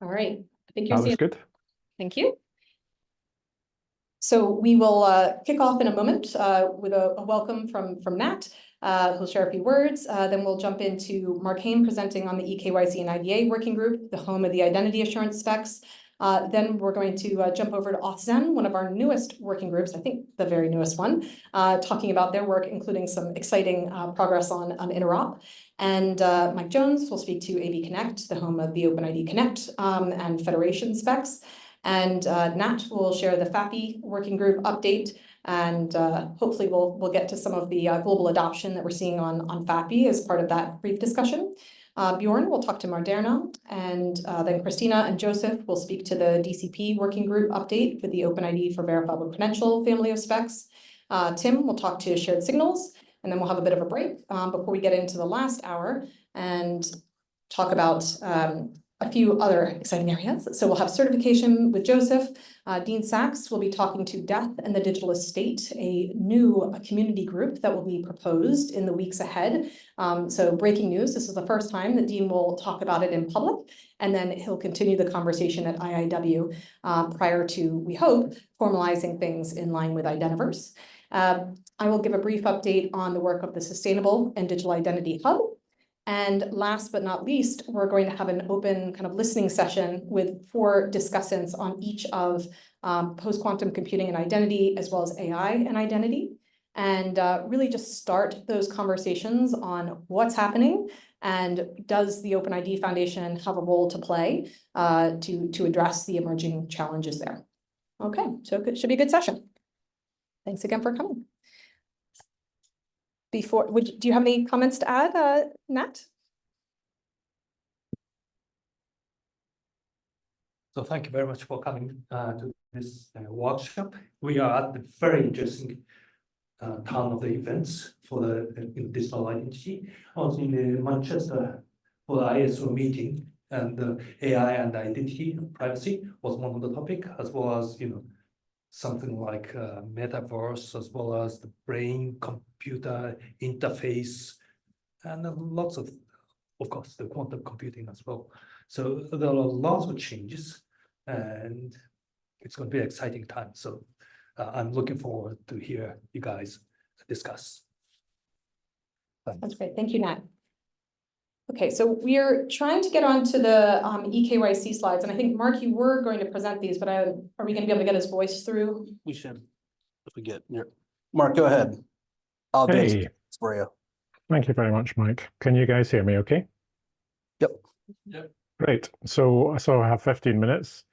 All right. I think you're That was good. Thank you. So we will kick off in a moment with a welcome from Nat, who'll share a few words. Then we'll jump into Mark Haim presenting on the eKYC and IDA working group, the home of the identity assurance specs. Then we're going to jump over to AuthZEN, one of our newest working groups, I think the very newest one, talking about their work, including some exciting progress on interop. And Mike Jones will speak to AV Connect, the home of the OpenID Connect and Federation specs. And Nat will share the FAPI working group update, and hopefully we'll get to some of the global adoption that we're seeing on FAPI as part of that brief discussion. Bjorn will talk to MODRNA, and then Christina and Joseph will speak to the DCP working group update for the OpenID for verifiable credential family of specs. Tim will talk to shared signals, and then we'll have a bit of a break before we get into the last hour and talk about a few other exciting areas. So we'll have certification with Joseph. Dean Sachs will be talking to Death and the Digital Estate, a new community group that will be proposed in the weeks ahead. So breaking news, this is the first time that Dean will talk about it in public, and then he'll continue the conversation at IIW prior to, we hope, formalizing things in line with Identiverse. I will give a brief update on the work of the Sustainable and Digital Identity Hub. And last but not least, we're going to have an open kind of listening session with 4 discussants on each of post-quantum computing and identity, as well as AI and identity, and really just start those conversations on what's happening and does the OpenID Foundation have a role to play to address the emerging challenges there. Okay, so it should be a good session. Thanks again for coming. Do you have any comments to add, Nat? So thank you very much for coming to this workshop. We are at the very interesting time of the events for the digital identity. I was in Manchester for the ISO meeting, and the AI and identity and privacy was one of the topic, as well as something like metaverse, as well as the brain-computer interface, and lots of course, the quantum computing as well. So there are lots of changes, and it's going to be an exciting time. So I'm looking forward to hear you guys discuss. Thanks. That's great. Thank you, Nat. Okay, so we're trying to get onto the eKYC slides, and I think, Mark, you were going to present these, but are we going to be able to get his voice through? We should, if we get here. Mark, go ahead. I'll do it for you. Thank you very much, Mike. Can you guys hear me okay? Yep. Yep. Great. So I have 15 minutes.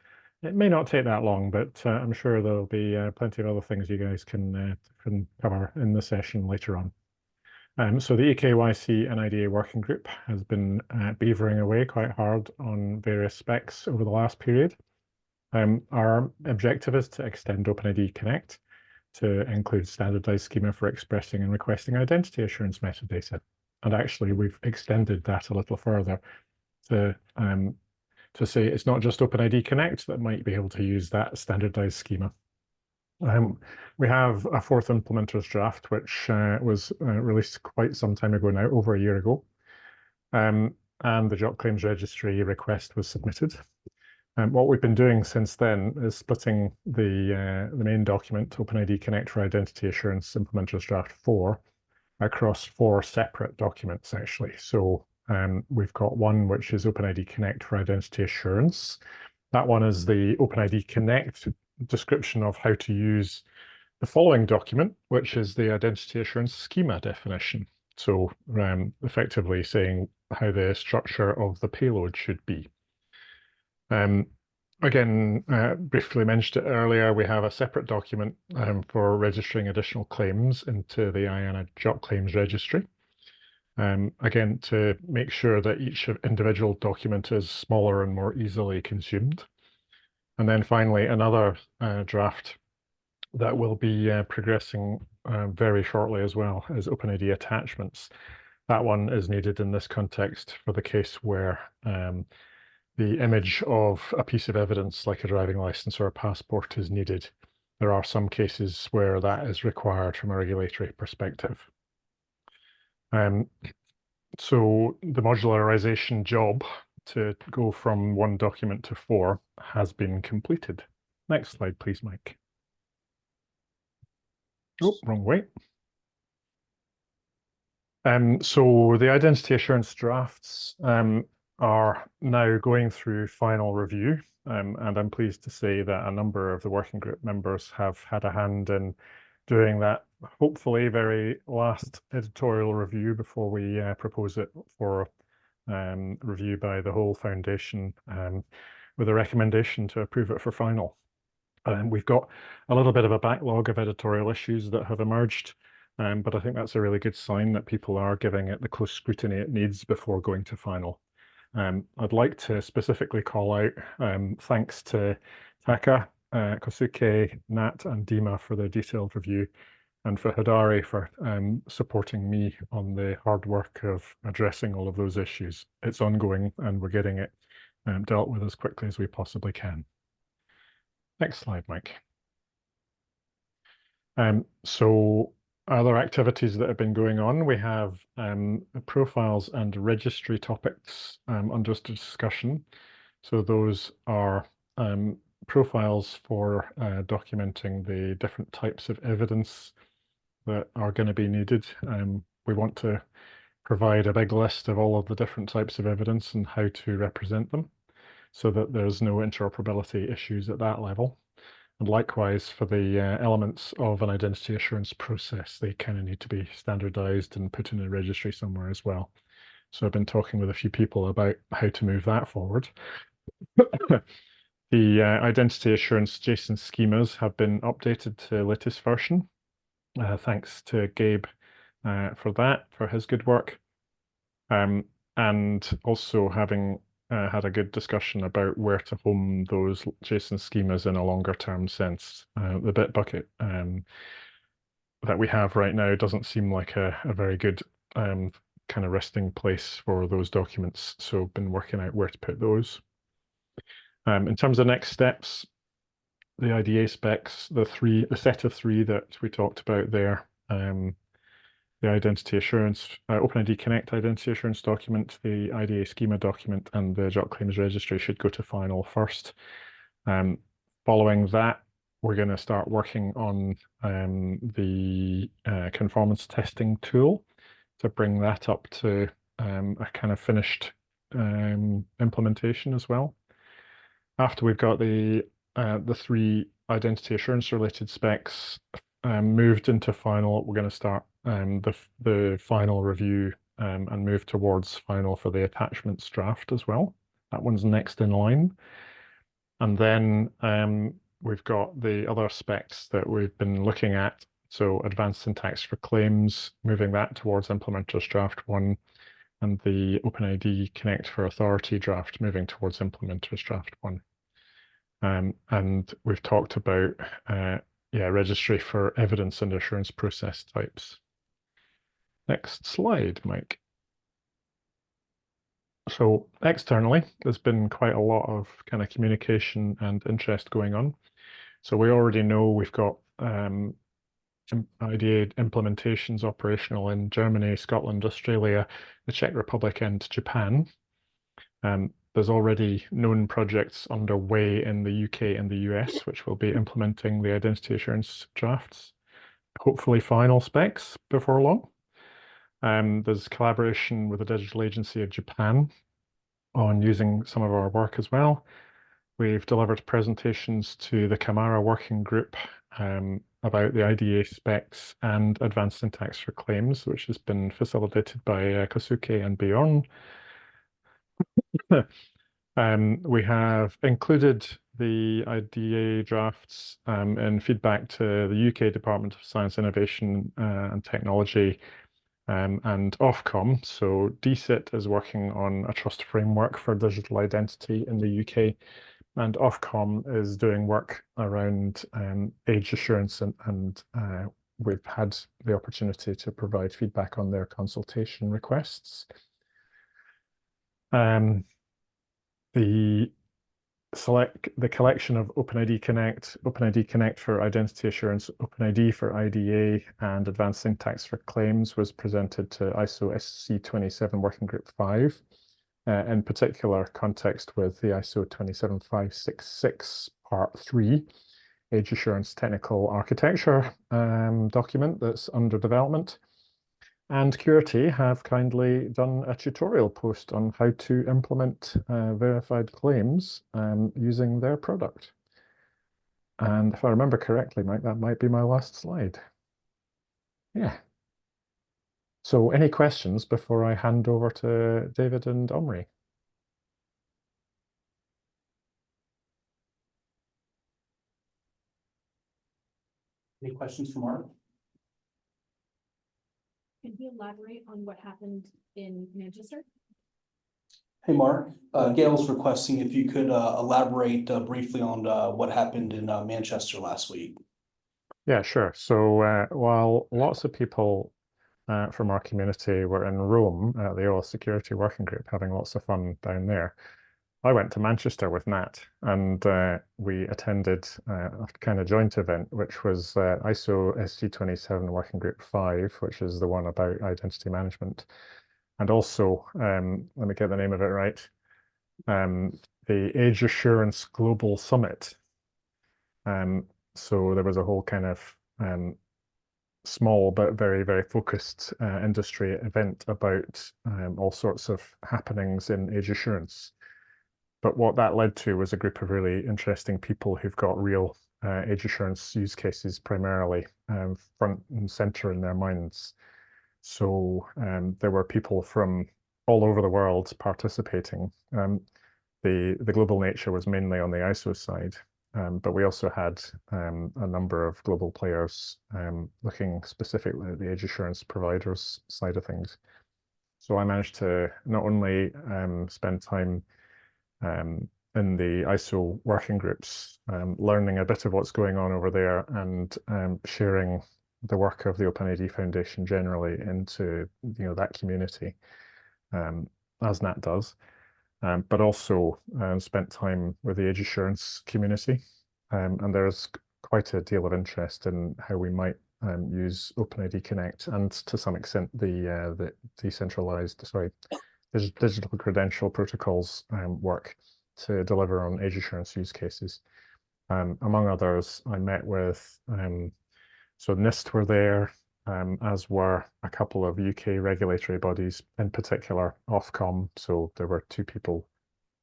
It may not take that long, but I'm sure there'll be plenty of other things you guys can cover in the session later on. So the eKYC and IDA working group has been beavering away quite hard on various specs over the last period. Our objective is to extend OpenID Connect to include standardized schema for expressing and requesting identity assurance metadata. And actually, we've extended that a little further to say it's not just OpenID Connect that might be able to use that standardized schema. We have a 4th implementers draft, which was released quite some time ago now, over a year ago. And the job claims registry request was submitted. What we've been doing since then is splitting the main document, OpenID Connect for Identity Assurance Implementers Draft 4, across 4 separate documents, actually. So we've got one which is OpenID Connect for Identity Assurance. That one is the OpenID Connect description of how to use the following document, which is the identity assurance schema definition. So effectively saying how the structure of the payload should be. Again, briefly mentioned it earlier, we have a separate document for registering additional claims into the IANA job claims registry. Again, to make sure that each individual document is smaller and more easily consumed. And then finally, another draft that will be progressing very shortly as well is OpenID attachments. That one is needed in this context for the case where the image of a piece of evidence like a driving license or a passport is needed. There are some cases where that is required from a regulatory perspective. So the modularization job to go from 1 document to 4 has been completed. Next slide, please, Mike. Oh, wrong way. So the identity assurance drafts are now going through final review, and I'm pleased to say that a number of the working group members have had a hand in doing that, hopefully very last editorial review before we propose it for review by the whole foundation, with a recommendation to approve it for final. We've got a little bit of a backlog of editorial issues that have emerged, but I think that's a really good sign that people are giving it the close scrutiny it needs before going to final. I'd like to specifically call out thanks to Taka, Kosuke, Nat, and Dima for their detailed review, and for Hidari for supporting me on the hard work of addressing all of those issues. It's ongoing, and we're getting it dealt with as quickly as we possibly can. Next slide, Mike. So other activities that have been going on, we have profiles and registry topics under discussion. So those are profiles for documenting the different types of evidence that are going to be needed. We want to provide a big list of all of the different types of evidence and how to represent them, so that there's no interoperability issues at that level. And likewise, for the elements of an identity assurance process, they kind of need to be standardized and put in a registry somewhere as well. So I've been talking with a few people about how to move that forward. The identity assurance JSON schemas have been updated to the latest version. Thanks to Gabe for that, for his good work. And also having had a good discussion about where to home those JSON schemas in a longer term sense. The Bitbucket that we have right now doesn't seem like a very good kind of resting place for those documents. So I've been working out where to put those. In terms of next steps, the IDA specs, the set of 3 that we talked about there, the identity assurance, OpenID Connect identity assurance document, the IDA schema document, and the JOT claims registry should go to final first. Following that, we're going to start working on the conformance testing tool to bring that up to a kind of finished implementation as well. After we've got the 3 identity assurance related specs moved into final, we're going to start the final review and move towards final for the attachments draft as well. That one's next in line. And then we've got the other specs that we've been looking at. So advanced syntax for claims, moving that towards implementers draft 1, and the OpenID Connect for authority draft, moving towards implementers draft 1. And we've talked about registry for evidence and assurance process types. Next slide, Mike. So externally, there's been quite a lot of kind of communication and interest going on. So we already know we've got IDA implementations operational in Germany, Scotland, Australia, the Czech Republic, and Japan. There's already known projects underway in the UK and the US, which will be implementing the identity assurance drafts, hopefully final specs before long. There's collaboration with the Digital Agency of Japan on using some of our work as well. We've delivered presentations to the Camara working group about the IDA specs and advanced syntax for claims, which has been facilitated by Kosuke and Bjorn. We have included the IDA drafts in feedback to the UK Department of Science, Innovation and Technology and Ofcom. So DCIT is working on a trust framework for digital identity in the UK, and Ofcom is doing work around age assurance, and we've had the opportunity to provide feedback on their consultation requests. The collection of OpenID Connect for identity assurance, OpenID for IDA, and advanced syntax for claims was presented to ISO SC 27 Working Group 5. in particular context with the ISO 27566 Part 3 Age Assurance Technical Architecture document that's under development. And Curity have kindly done a tutorial post on how to implement verified claims using their product. And if I remember correctly, Mike, that might be my last slide. Yeah. So any questions before I hand over to David and Omri? Any questions for Mark? Can you elaborate on what happened in Manchester? Hey, Mark, Gail's requesting if you could elaborate briefly on what happened in Manchester last week. Yeah, sure. So while lots of people from our community were in Rome at the OAuth Security Working Group having lots of fun down there, I went to Manchester with Nat, and we attended a kind of joint event, which was ISO SC27 Working Group 5, which is the one about identity management. And also, let me get the name of it right, the Age Assurance Global Summit. So there was a whole kind of small but very, very focused industry event about all sorts of happenings in age assurance. But what that led to was a group of really interesting people who've got real age assurance use cases primarily front and center in their minds. So there were people from all over the world participating. The global nature was mainly on the ISO side, but we also had a number of global players looking specifically at the age assurance providers side of things. So I managed to not only spend time in the ISO working groups, learning a bit of what's going on over there and sharing the work of the OpenID Foundation generally into that community, as Nat does, but also spent time with the age assurance community, and there's quite a deal of interest in how we might use OpenID Connect and to some extent the decentralized, digital credential protocols work to deliver on age assurance use cases. Among others, I met with, so NIST were there, as were a couple of UK regulatory bodies, in particular Ofcom. So there were two people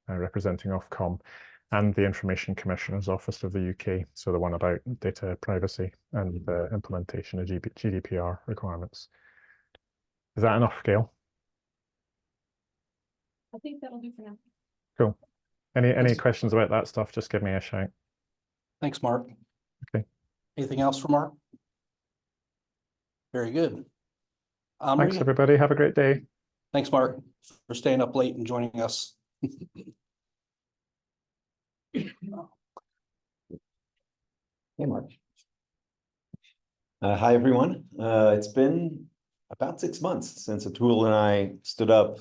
representing Ofcom, and the Information Commissioner's Office of the UK, so the one about data privacy and the implementation of GDPR requirements. Is that enough, Gail? I think that'll do for now. Cool. Any questions about that stuff, just give me a shout. Thanks, Mark. Okay. Anything else for Mark? Very good. Thanks, everybody. Have a great day. Thanks, Mark, for staying up late and joining us. Hey, Mark. Hi, everyone. It's been about 6 months since Atul and I stood up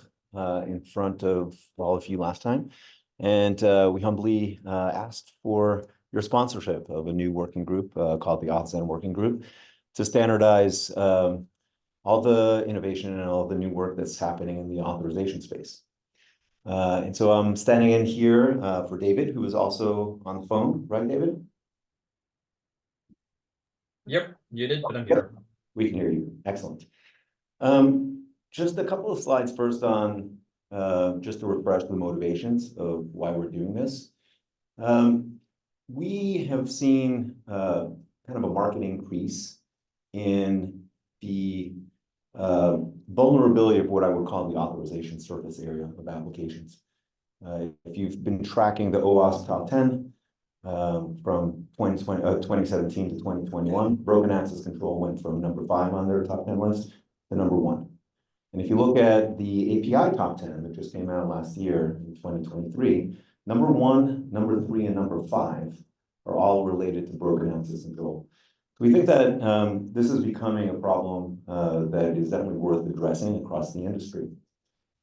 in front of all of you last time, and we humbly asked for your sponsorship of a new working group called the AuthZEN Working Group to standardize all the innovation and all the new work that's happening in the authorization space. And so I'm standing in here for David, who is also on the phone, right, David? Yep, you did, but I'm here. We can hear you. Excellent. Just a couple of slides first on just to refresh the motivations of why we're doing this. We have seen kind of a market increase in the vulnerability of what I would call the authorization surface area of applications. If you've been tracking the OWASP top 10 from 2017 to 2021, broken access control went from number 5 on their top 10 list to number 1. And if you look at the API top 10 that just came out last year in 2023, number 1, number 3, and number 5 are all related to broken access control. We think that this is becoming a problem that is definitely worth addressing across the industry.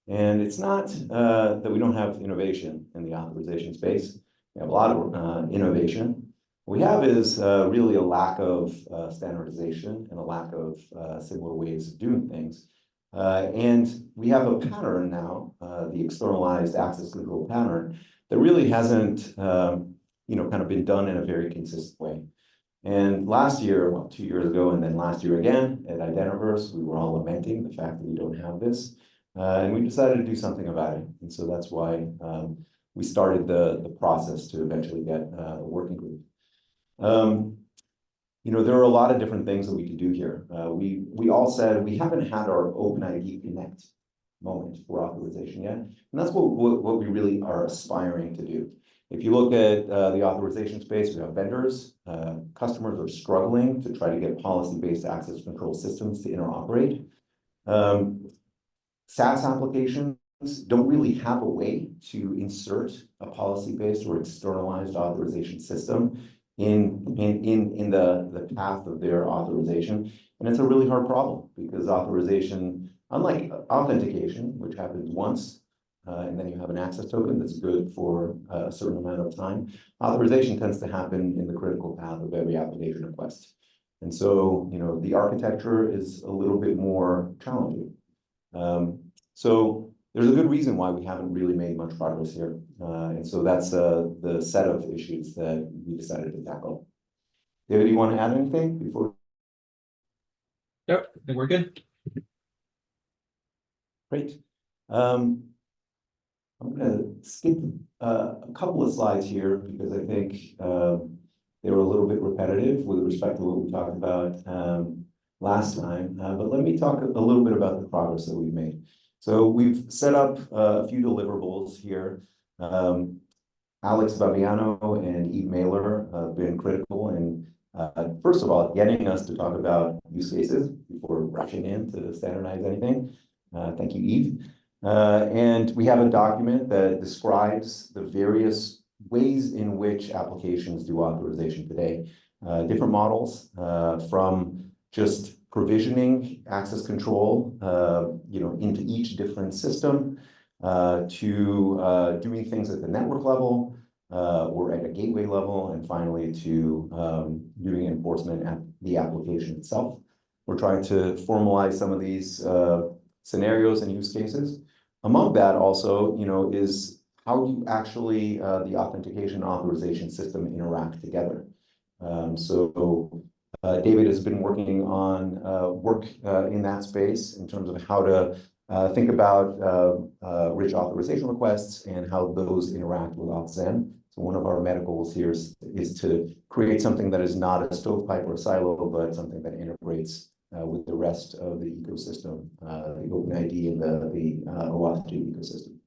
And it's not that we don't have innovation in the authorization space. We have a lot of innovation. What we have is really a lack of standardization and a lack of similar ways of doing things And we have a pattern now, the externalized access control pattern, that really hasn't, kind of been done in a very consistent way. And last year, well, 2 years ago, and then last year again at Identiverse, we were all lamenting the fact that we don't have this. And we decided to do something about it. And so that's why we started the process to eventually get a working group. There are a lot of different things that we could do here. We all said we haven't had our OpenID Connect moment for authorization yet. And that's what we really are aspiring to do. If you look at the authorization space, we have vendors, customers are struggling to try to get policy-based access control systems to interoperate. SaaS applications don't really have a way to insert a policy-based or externalized authorization system in the path of their authorization. And it's a really hard problem because authorization, unlike authentication, which happens once, and then you have an access token that's good for a certain amount of time, authorization tends to happen in the critical path of every application request. And so, the architecture is a little bit more challenging. So there's a good reason why we haven't really made much progress here. And so that's the set of issues that we decided to tackle. David, do you want to add anything before? Yep, I think we're good. Great. I'm going to skip a couple of slides here because I think they were a little bit repetitive with respect to what we talked about last time. But let me talk a little bit about the progress that we've made. So we've set up a few deliverables here. Alex Babiano and Eve Mailer have been critical in, first of all, getting us to talk about use cases before rushing in to standardize anything. Thank you, Eve. And we have a document that describes the various ways in which applications do authorization today. Different models from just provisioning access control, into each different system, to doing things at the network level or at a gateway level, and finally to doing enforcement at the application itself. We're trying to formalize some of these scenarios and use cases. Among that also, is how do actually the authentication and authorization system interact together? David has been working on work in that space in terms of how to think about rich authorization requests and how those interact with AuthZEN. So one of our meta goals here is to create something that is not a stovepipe or a silo, but something that integrates with the rest of the ecosystem, the OpenID and the OAuth2 ecosystem.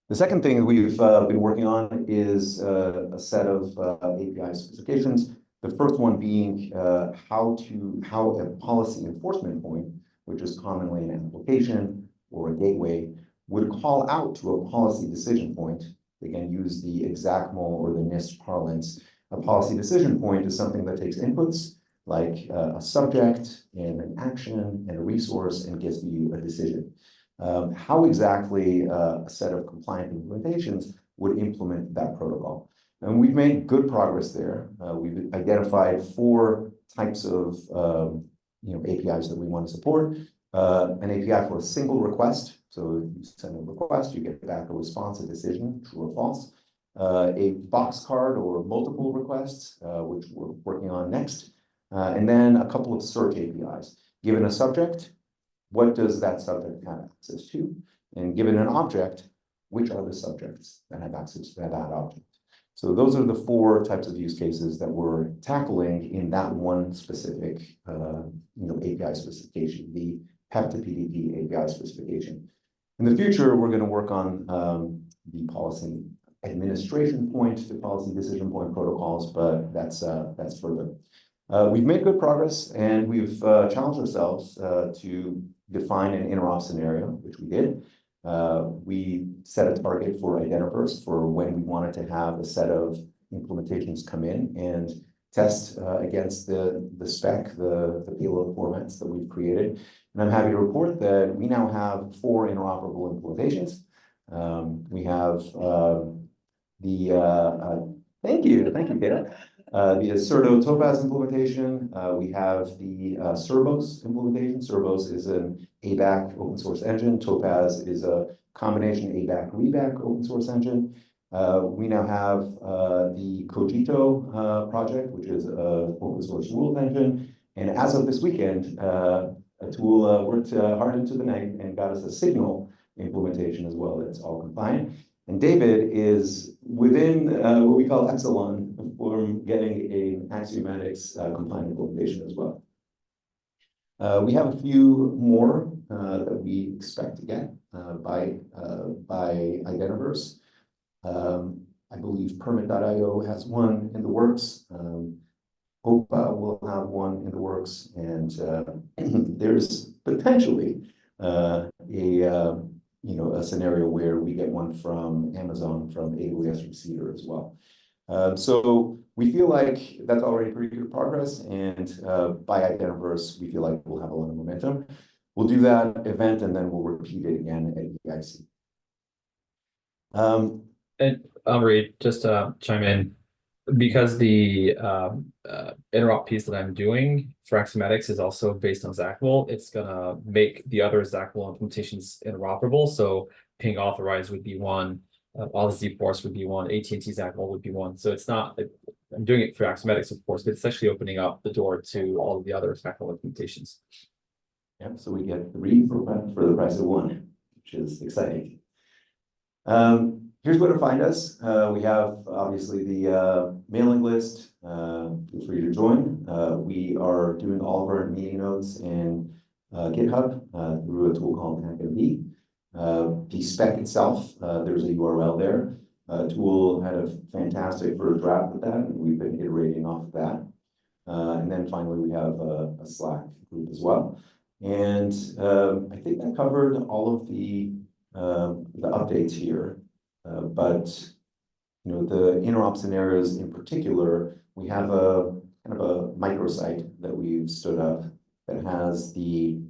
The second thing we've been working on is a set of API specifications. The first one being how a policy enforcement point, which is commonly an application or a gateway, would call out to a policy decision point. Again, use the XACML or the NIST parlance. A policy decision point is something that takes inputs like a subject and an action and a resource and gives you a decision. How exactly a set of compliant implementations would implement that protocol? And we've made good progress there. We've identified 4 types of APIs that we want to support. An API for a single request. So you send a request, you get back a response, a decision, true or false. A box card or multiple requests, which we're working on next. And then a couple of search APIs. Given a subject, what does that subject have access to? And given an object, which are the subjects that have access to that object? So those are the 4 types of use cases that we're tackling in that one specific API specification, the PEP to PDP API specification. In the future, we're going to work on the policy administration point, the policy decision point protocols, but that's further. We've made good progress, and we've challenged ourselves to define an interop scenario, which we did. We set a target for Identiverse for when we wanted to have a set of implementations come in and test against the spec, the payload formats that we've created. And I'm happy to report that we now have 4 interoperable implementations. We have thank you, Peter. The Certo Topaz implementation. We have the Cerbos implementation. Cerbos is an ABAC open source engine. Topaz is a combination ABAC reback open source engine. We now have the Cogito project, which is an open source rules engine. And as of this weekend, a tool worked hard into the night and got us a Signal implementation as well that's all compliant. And David is within what we call Epsilon for getting an Axiomatics compliant implementation as well. We have a few more that we expect to get by Identiverse. I believe Permit.io has one in the works. OPA will have one in the works, and there's potentially a scenario where we get one from Amazon, from AWS from Cedar as well. So we feel like that's already pretty good progress, and by Identiverse, we feel like we'll have a lot of momentum. We'll do that event, and then we'll repeat it again at eKYC. And Reed, just to chime in, because the interop piece that I'm doing for Axiomatics is also based on Xactable, it's gonna make the other Xactable implementations interoperable. So ping authorized would be one, AuthZEN would be one, AT&T Xactable would be one. So it's not, I'm doing it for Axiomatics, of course, but it's actually opening up the door to all of the other Xactable implementations. Yep, so we get 3 for the price of 1, which is exciting. Here's where to find us. We have obviously the mailing list. Feel free to join. We are doing all of our meeting notes in GitHub through a tool called HackMD. The spec itself, there's a URL there. Tool had a fantastic first draft of that, and we've been iterating off of that. And then finally, we have a Slack group as well. And I think that covered all of the updates here. But you know, the interop scenarios in particular, we have a kind of a microsite that we've stood up that has the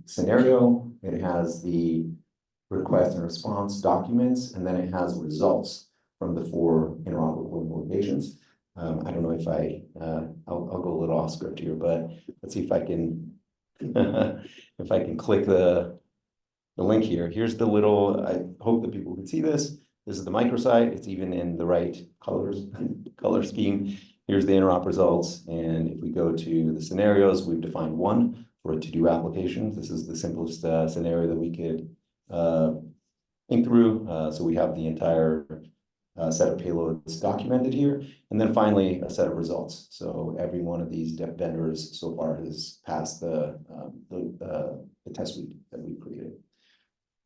scenario, it has the request and response documents, and then it has results from the 4 interoperable implementations. I don't know if I'll go a little off script here, but let's see if I can if I can click the link here. Here's the little, I hope that people can see this. This is the microsite. It's even in the right color scheme. Here's the interop results. And if we go to the scenarios, we've defined 1 for a to-do application. This is the simplest scenario that we could think through. So we have the entire set of payloads documented here. And then finally, a set of results. So every one of these vendors so far has passed the test suite that we've created.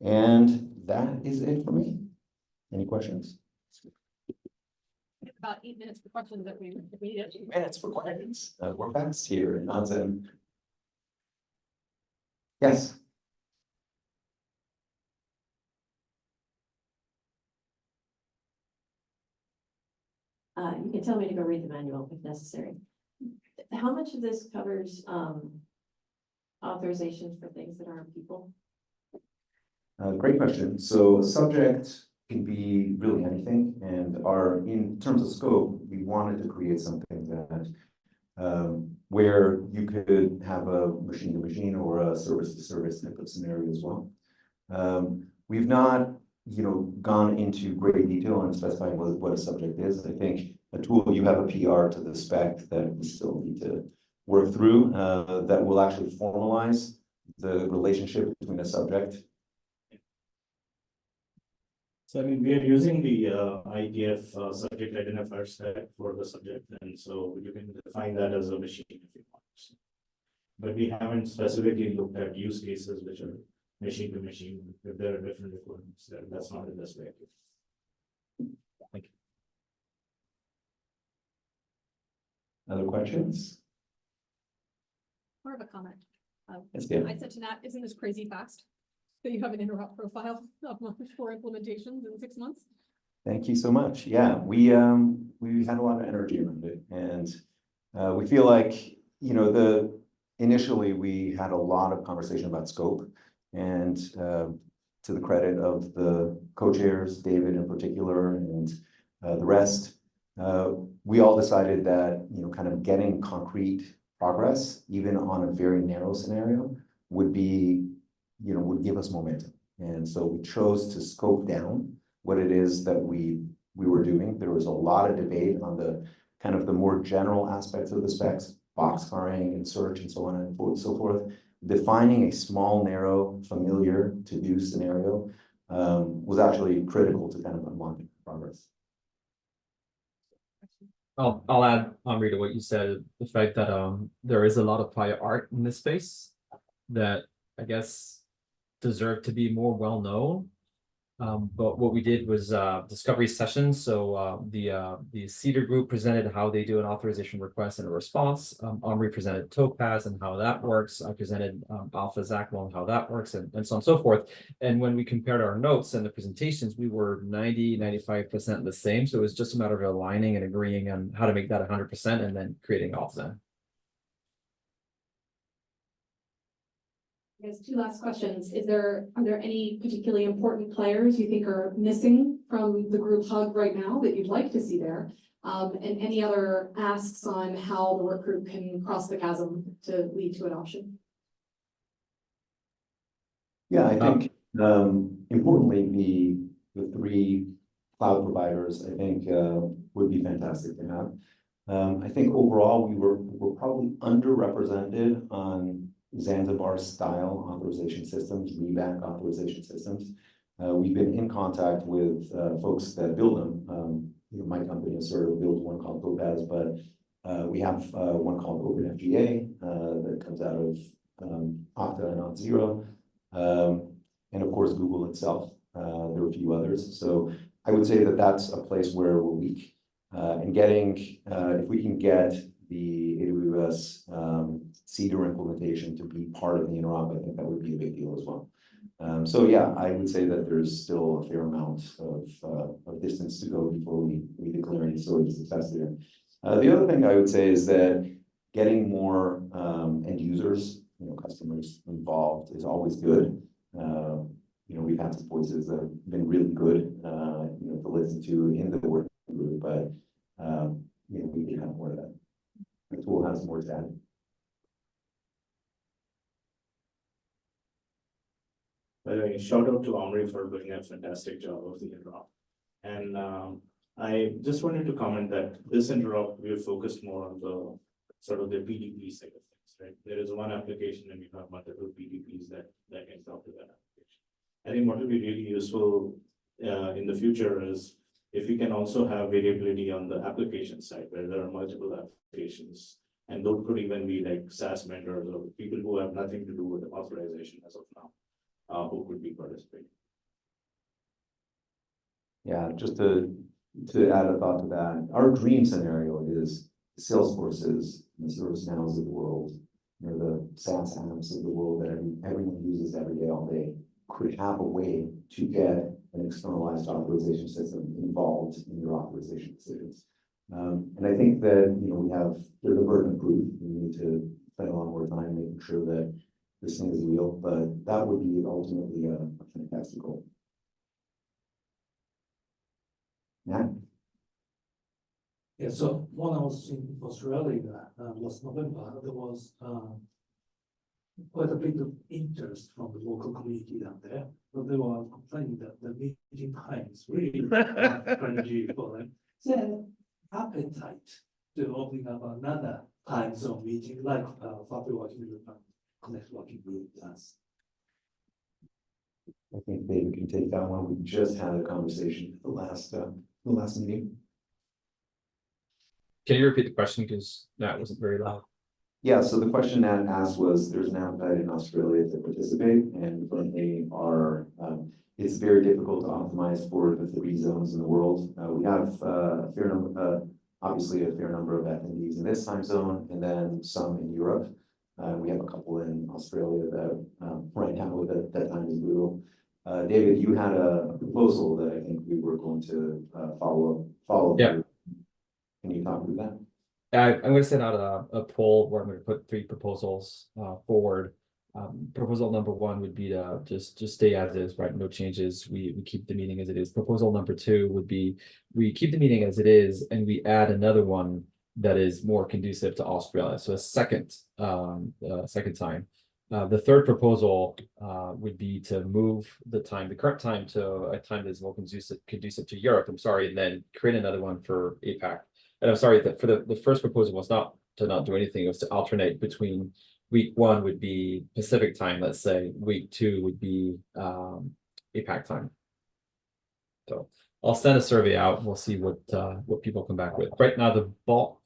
And that is it for me. Any questions? About 8 minutes for questions if we need it. 8 minutes for questions. We're fast here in AuthZEN. Yes. You can tell me to go read the manual if necessary. How much of this covers authorizations for things that aren't people? Great question. So subject can be really anything, and in terms of scope, we wanted to create something that where you could have a machine-to-machine or a service-to-service type of scenario as well. We've not, gone into great detail on specifying what a subject is. I think a tool, you have a PR to the spec that we still need to work through that will actually formalize the relationship between a subject. So I mean, we are using the IDF subject identifier set for the subject, and so you can define that as a machine if you want. But we haven't specifically looked at use cases which are machine to machine. If there are different requirements there, that's not in this way. Thank you. Other questions? More of a comment. That's good. I said to Nat, isn't this crazy fast? So you have an interop profile of 4 implementations in 6 months? Thank you so much. Yeah, we had a lot of energy around it, and we feel like, initially we had a lot of conversation about scope, and to the credit of the co-chairs, David in particular, and the rest, we all decided that, kind of getting concrete progress, even on a very narrow scenario, would be, would give us momentum. And so we chose to scope down what it is that we were doing. There was a lot of debate on the kind of the more general aspects of the specs, boxcaring and search and so on and so forth. Defining a small, narrow, familiar to-do scenario was actually critical to kind of unlocking progress. I'll add, Omri, to what you said, the fact that there is a lot of prior art in this space that I guess deserve to be more well known. But what we did was discovery sessions. So the CEDAR group presented how they do an authorization request and a response. Omri presented Topaz and how that works. I presented Alpha Zaclo and how that works, and so on and so forth. And when we compared our notes and the presentations, we were 95% the same. So it was just a matter of aligning and agreeing on how to make that 100% and then creating AuthZEN. I guess 2 last questions. Are there any particularly important players you think are missing from the group hub right now that you'd like to see there? And any other asks on how the work group can cross the chasm to lead to adoption? Yeah, I think importantly, the 3 cloud providers, I think would be fantastic to have. I think overall we're probably underrepresented on Zanzibar style authorization systems, reback authorization systems. We've been in contact with folks that build them. My company has sort of built one called Topaz, but we have one called OpenFGA that comes out of Okta and AuthZero, and of course Google itself. There are a few others. So I would say that that's a place where we're weak. And if we can get the AWS CEDAR implementation to be part of the interop, I think that would be a big deal as well. So yeah, I would say that there's still a fair amount of distance to go before we declare any sort of success there. The other thing I would say is that getting more end users, customers involved is always good. We've had some voices that have been really good, to listen to in the working group, but we can have more of that. The tool has more to add. By the way, shout out to Omri for doing a fantastic job of the interop. And I just wanted to comment that this interop, we have focused more on the sort of the PDP side of things, right? There is one application and you have multiple PDPs that can talk to that application. I think what will be really useful in the future is if you can also have variability on the application side where there are multiple applications, and those could even be like SaaS vendors or people who have nothing to do with the authorization as of now, who could be participating. Yeah, just to add a thought to that, our dream scenario is Salesforces and the ServiceNows of the world, the SaaS apps of the world that everyone uses every day, all day, could have a way to get an externalized authorization system involved in your authorization decisions. And I think that, there's a burden of proof. We need to spend a lot more time making sure that this thing is real, but that would be ultimately a fantastic goal. Yeah. Yeah, so when I was in Australia last November, there was quite a bit of interest from the local community down there, but they were complaining that the meeting times really cringy for them. So appetite to opening up another time zone meeting like FAPI working group and Connect working group does. I think David can take that one. We just had a conversation at the last meeting. Can you repeat the question because that wasn't very loud? Yeah, so the question that asked was, there's an appetite in Australia to participate, and currently it's very difficult to optimize for the 3 zones in the world. We have obviously a fair number of attendees in this time zone, and then some in Europe. We have a couple in Australia that right now with that time is brutal. David, you had a proposal that I think we were going to follow Yeah. through. Can you talk through that? I'm going to send out a poll where I'm going to put 3 proposals forward. Proposal number 1 would be to just stay as is, right? No changes. We keep the meeting as it is. Proposal number 2 would be we keep the meeting as it is, and we add another one that is more conducive to Australia. So a second time. The third proposal would be to move the current time to a time that is more conducive to Europe, I'm sorry, and then create another one for APAC. And I'm sorry that for the first proposal was not to not do anything, it was to alternate between week 1 would be Pacific time, let's say, week 2 would be APAC time. So I'll send a survey out, we'll see what people come back with. Right now, the bulk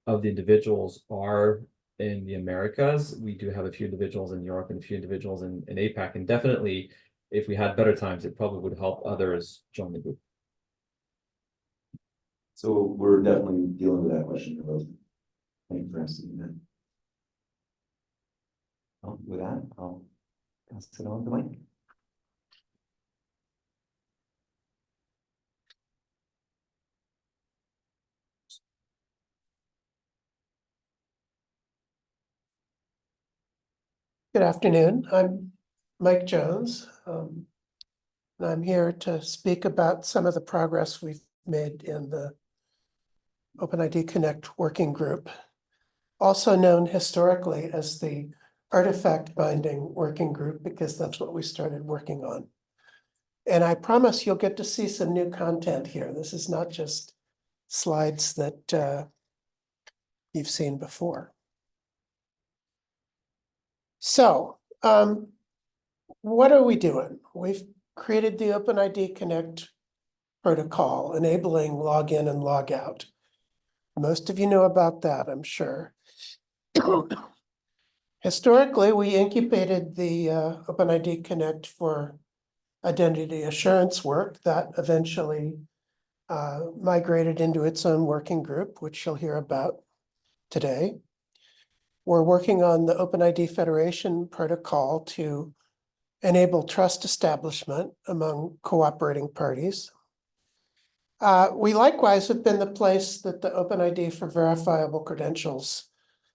of the individuals are in the Americas. We do have a few individuals in Europe and a few individuals in APAC, and definitely if we had better times, it probably would help others join the group. So we're definitely dealing with that question. Thank you for asking that. With that, I'll pass it on to Mike. Good afternoon. I'm Mike Jones. And I'm here to speak about some of the progress we've made in the OpenID Connect working group, also known historically as the Artifact Binding Working Group, because that's what we started working on. And I promise you'll get to see some new content here. This is not just slides that you've seen before. So, what are we doing? We've created the OpenID Connect protocol, enabling login and logout. Most of you know about that, I'm sure. Historically, we incubated the OpenID Connect for identity assurance work that eventually migrated into its own working group, which you'll hear about today. We're working on the OpenID Federation protocol to enable trust establishment among cooperating parties. We likewise have been the place that the OpenID for verifiable credentials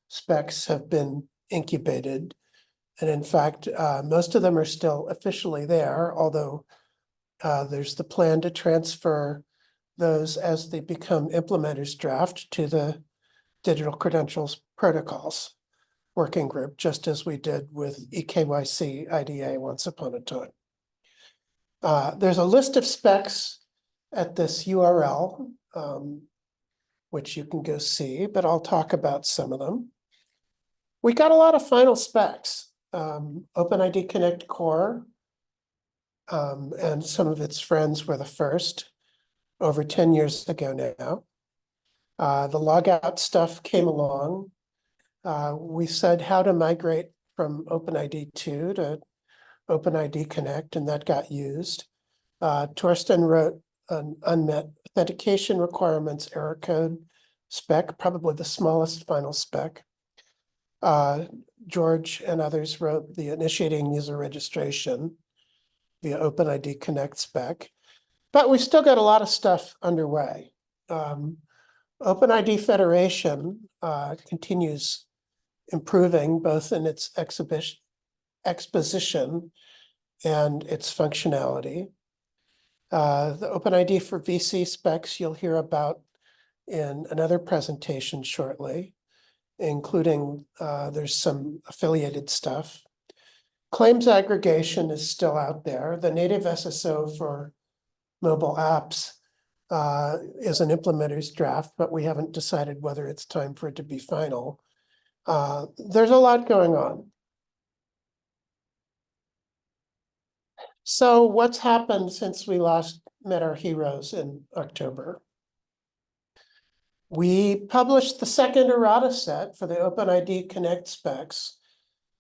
specs have been incubated. And in fact, most of them are still officially there, although there's the plan to transfer those as they become implementers draft to the digital credentials protocols working group, just as we did with eKYC IDA once upon a time. There's a list of specs at this URL, which you can go see, but I'll talk about some of them. We got a lot of final specs. OpenID Connect Core and some of its friends were the first over 10 years ago now. The logout stuff came along. We said how to migrate from OpenID 2 to OpenID Connect, and that got used. Torsten wrote an unmet authentication requirements error code spec, probably the smallest final spec. George and others wrote the initiating user registration via OpenID Connect spec, but we still got a lot of stuff underway. OpenID Federation continues improving both in its exposition and its functionality. The OpenID for VC specs you'll hear about in another presentation shortly, including there's some affiliated stuff. Claims aggregation is still out there. The native SSO for mobile apps is an implementer's draft, but we haven't decided whether it's time for it to be final. There's a lot going on. So what's happened since we last met our heroes in October? We published the second errata set for the OpenID Connect specs.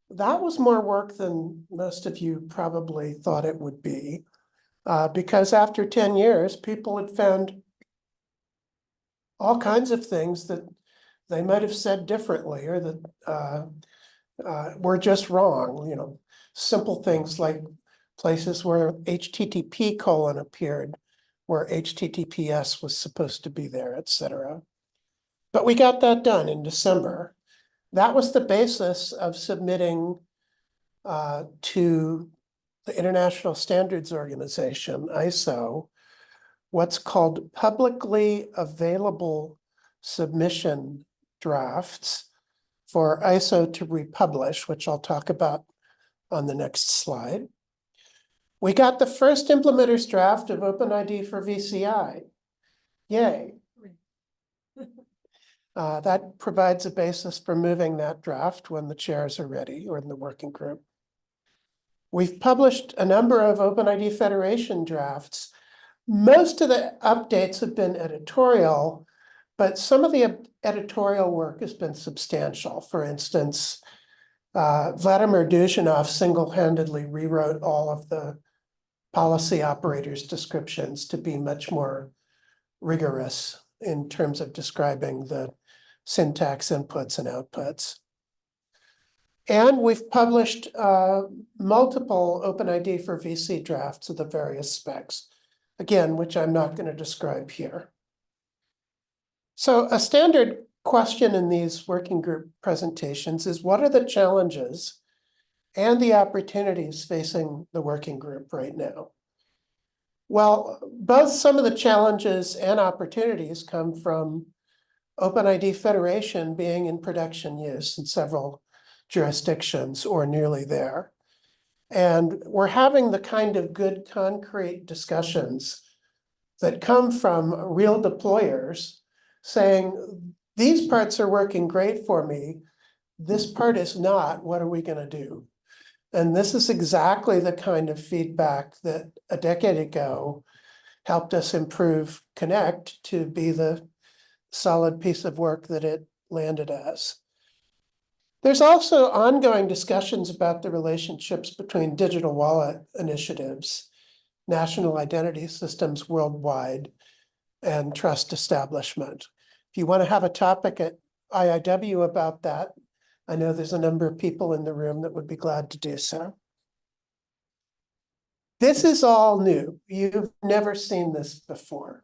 That was more work than most of you probably thought it would be, because after 10 years, people had found all kinds of things that they might have said differently or that were just wrong. You know, simple things like places where HTTP : appeared, where HTTPS was supposed to be there, etc. But we got that done in December. That was the basis of submitting to the International Standards Organization, ISO, what's called publicly available submission drafts for ISO to republish, which I'll talk about on the next slide. We got the first implementer's draft of OpenID4VCI. Yay. That provides a basis for moving that draft when the chairs are ready or in the working group. We've published a number of OpenID Federation drafts. Most of the updates have been editorial, but some of the editorial work has been substantial. For instance, Vladimir Duzhinov single-handedly rewrote all of the policy operators descriptions to be much more rigorous in terms of describing the syntax inputs and outputs. And we've published multiple OpenID4VC drafts of the various specs, again, which I'm not going to describe here. So a standard question in these working group presentations is, what are the challenges and the opportunities facing the working group right now? Well, both some of the challenges and opportunities come from OpenID Federation being in production use in several jurisdictions or nearly there. And we're having the kind of good concrete discussions that come from real deployers saying, these parts are working great for me. This part is not. What are we going to do? And this is exactly the kind of feedback that a decade ago helped us improve Connect to be the solid piece of work that it landed as. There's also ongoing discussions about the relationships between digital wallet initiatives, national identity systems worldwide, and trust establishment. If you want to have a topic at IIW about that, I know there's a number of people in the room that would be glad to do so. This is all new. You've never seen this before.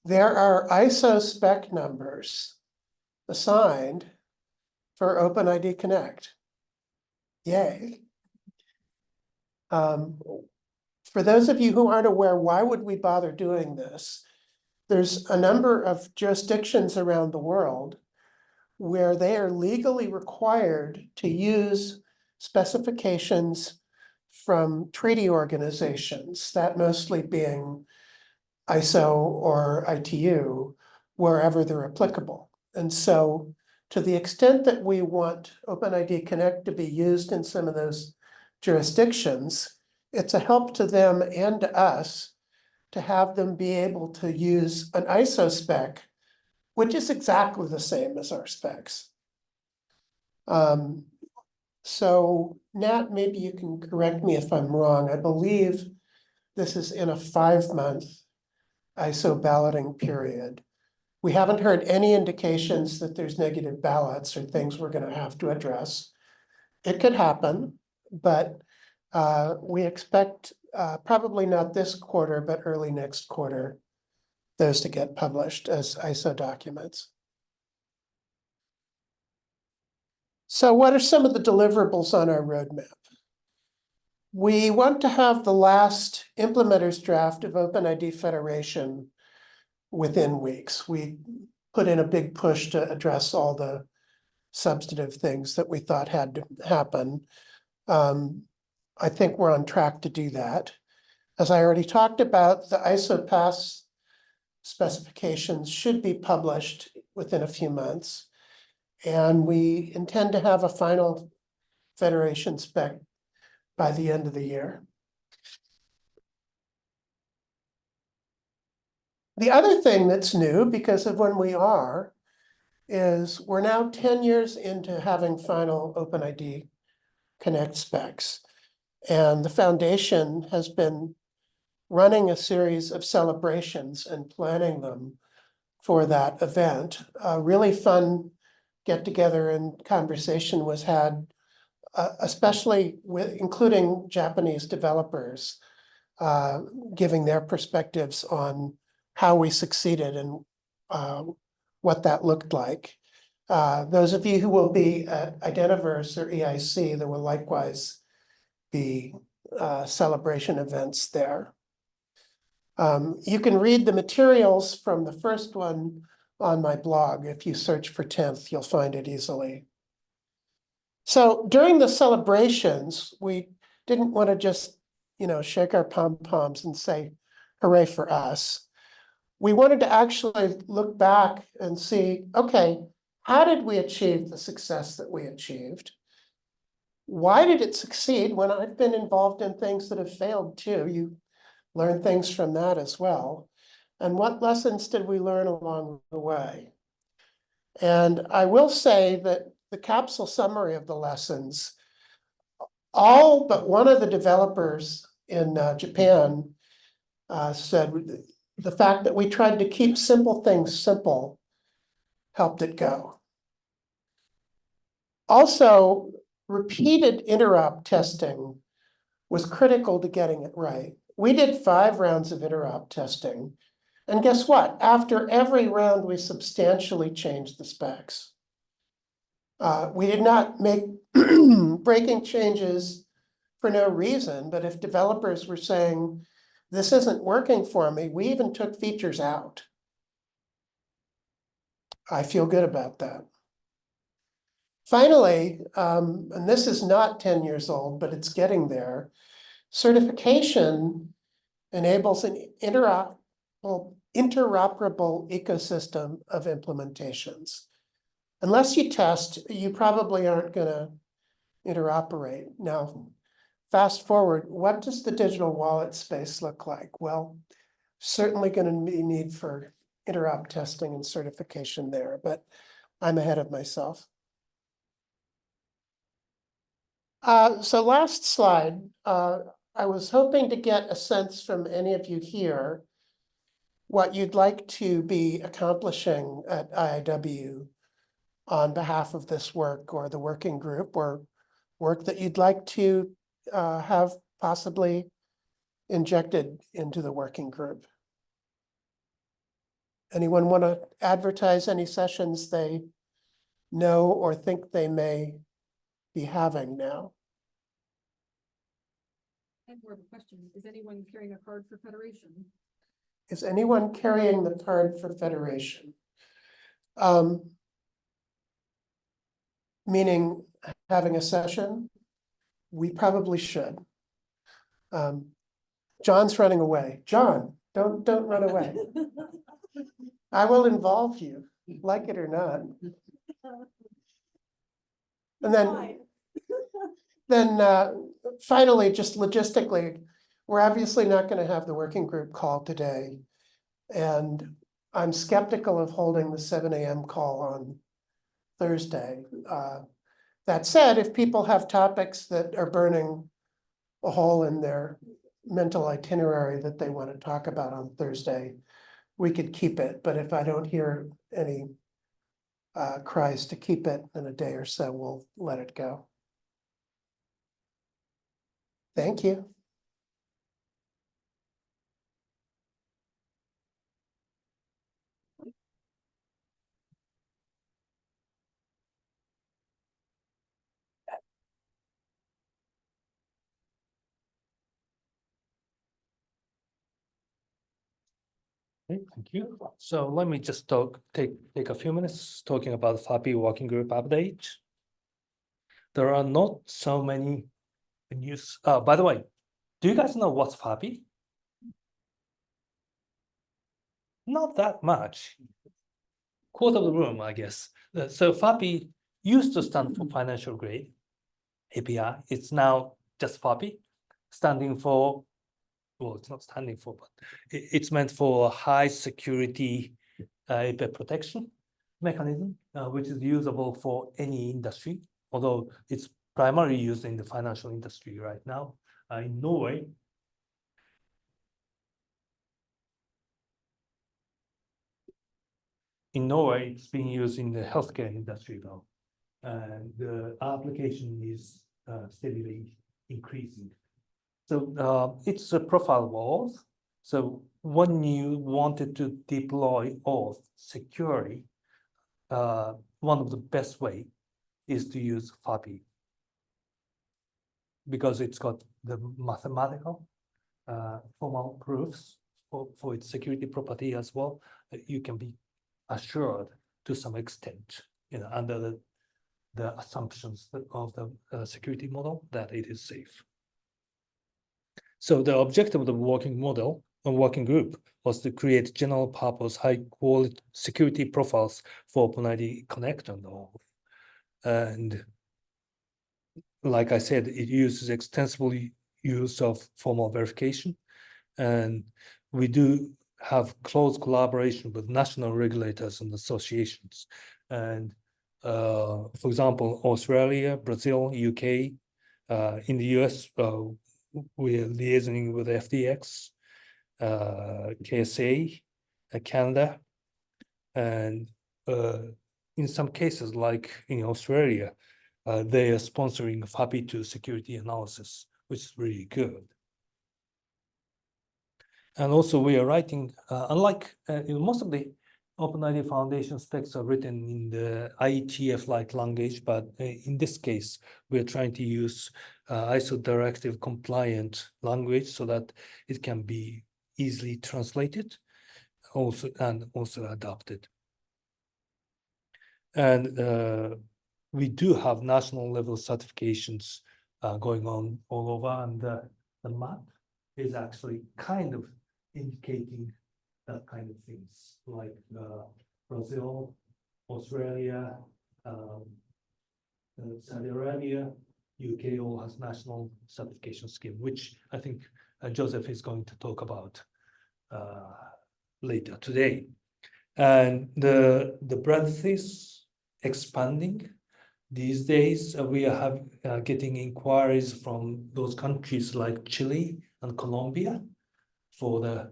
There are ISO spec numbers assigned for OpenID Connect. Yay. For those of you who aren't aware, why would we bother doing this? There's a number of jurisdictions around the world where they are legally required to use specifications from treaty organizations, that mostly being ISO or ITU, wherever they're applicable. And so to the extent that we want OpenID Connect to be used in some of those jurisdictions, it's a help to them and to us to have them be able to use an ISO spec, which is exactly the same as our specs. So Nat, maybe you can correct me if I'm wrong. I believe this is in a 5-month ISO balloting period. We haven't heard any indications that there's negative ballots or things we're going to have to address. It could happen, but we expect probably not this quarter, but early next quarter, those to get published as ISO documents. So what are some of the deliverables on our roadmap? We want to have the last implementer's draft of OpenID Federation within weeks. We put in a big push to address all the substantive things that we thought had to happen. I think we're on track to do that. As I already talked about, the ISO pass specifications should be published within a few months. And we intend to have a final Federation spec by the end of the year. The other thing that's new, because of when we are, is we're now 10 years into having final OpenID Connect specs. And the foundation has been running a series of celebrations and planning them for that event. A really fun get-together and conversation was had, especially with including Japanese developers, giving their perspectives on how we succeeded and what that looked like. Those of you who will be at Identiverse or EIC, there will likewise be celebration events there. You can read the materials from the first one on my blog. If you search for 10th, you'll find it easily. So during the celebrations, we didn't want to just, shake our pom-poms and say, hooray for us. We wanted to actually look back and see, okay, how did we achieve the success that we achieved? Why did it succeed when I've been involved in things that have failed too? You learn things from that as well. And what lessons did we learn along the way? And I will say that the capsule summary of the lessons, all but one of the developers in Japan said the fact that we tried to keep simple things simple helped it go. Also, repeated interop testing was critical to getting it right. We did 5 rounds of interop testing. And guess what? After every round, we substantially changed the specs. We did not make breaking changes for no reason, but if developers were saying, this isn't working for me, we even took features out. I feel good about that. Finally, and this is not 10 years old, but it's getting there, certification enables an interoperable ecosystem of implementations. Unless you test, you probably aren't going to interoperate. Now, fast forward, what does the digital wallet space look like? Well, certainly going to be need for interop testing and certification there, but I'm ahead of myself. So last slide, I was hoping to get a sense from any of you here what you'd like to be accomplishing at IIW on behalf of this work or the working group, or work that you'd like to have possibly injected into the working group. Anyone want to advertise any sessions they know or think they may be having now? I have more of a question. Is anyone carrying a card for Federation? Is anyone carrying the card for Federation? Meaning having a session? We probably should. John's running away. John, don't run away. I will involve you, like it or not. And then finally, just logistically, we're obviously not going to have the working group call today. And I'm skeptical of holding the 7 a.m. call on Thursday. That said, if people have topics that are burning a hole in their mental itinerary that they want to talk about on Thursday, we could keep it. But if I don't hear any cries to keep it in a day or so, we'll let it go. Thank you. Okay, thank you. So let me just take a few minutes talking about FAPI working group update. There are not so many news. By the way, do you guys know what's FAPI? Not that much. Quarter of the room, I guess. So FAPI used to stand for financial grade API. It's now just FAPI, standing for, well, it's not standing for, but it's meant for high security API protection mechanism, which is usable for any industry, although it's primarily used in the financial industry right now. In Norway, it's being used in the healthcare industry now, and the application is steadily increasing. So it's a profile of auth. So when you wanted to deploy auth securely, one of the best way is to use FAPI, because it's got the mathematical formal proofs for its security property as well. You can be assured to some extent, under the assumptions of the security model that it is safe. So the objective of the working group was to create general purpose, high quality security profiles for OpenID Connect and all. And like I said, it uses extensible use of formal verification. And we do have close collaboration with national regulators and associations. And for example, Australia, Brazil, UK, in the US, we're liaising with FDX, KSA, Canada, and in some cases, like in Australia, they are sponsoring FAPI2 security analysis, which is really good. And also we are writing, unlike most of the OpenID Foundation specs are written in the IETF-like language, but in this case, we're trying to use ISO directive compliant language so that it can be easily translated and also adapted. And we do have national level certifications going on all over, and the map is actually kind of indicating that kind of things, like Brazil, Australia, Saudi Arabia, UK all has national certification scheme, which I think Joseph is going to talk about later today. And the breadth is expanding. These days, we are getting inquiries from those countries like Chile and Colombia for the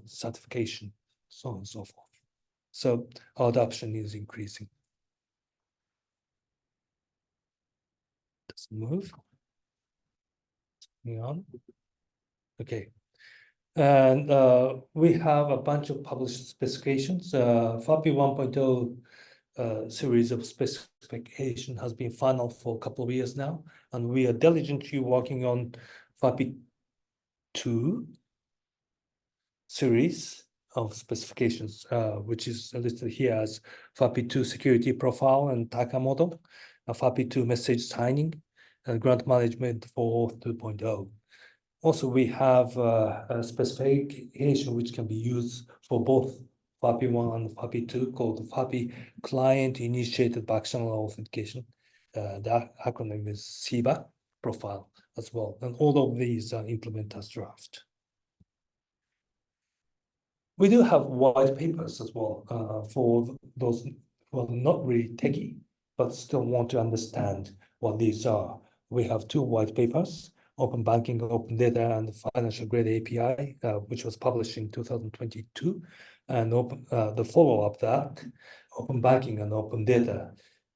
certification, so on and so forth. So our adoption is increasing. Let's move. Moving on. Okay. And we have a bunch of published specifications. FAPI 1.0 series of specification has been final for a couple of years now, and we are diligently working on FAPI 2 series of specifications, which is listed here as FAPI2 security profile and TACA model, FAPI2 message signing, and grant management for 2.0. Also, we have a specification which can be used for both FAPI1 and FAPI2 called FAPI Client Initiated Bidirectional Authentication. The acronym is CIBA profile as well. And all of these are implemented as draft. We do have white papers as well for those who are not really techie, but still want to understand what these are. We have two white papers, Open Banking, Open Data, and Financial Grade API, which was published in 2022. And the follow-up that, Open Banking and Open Data,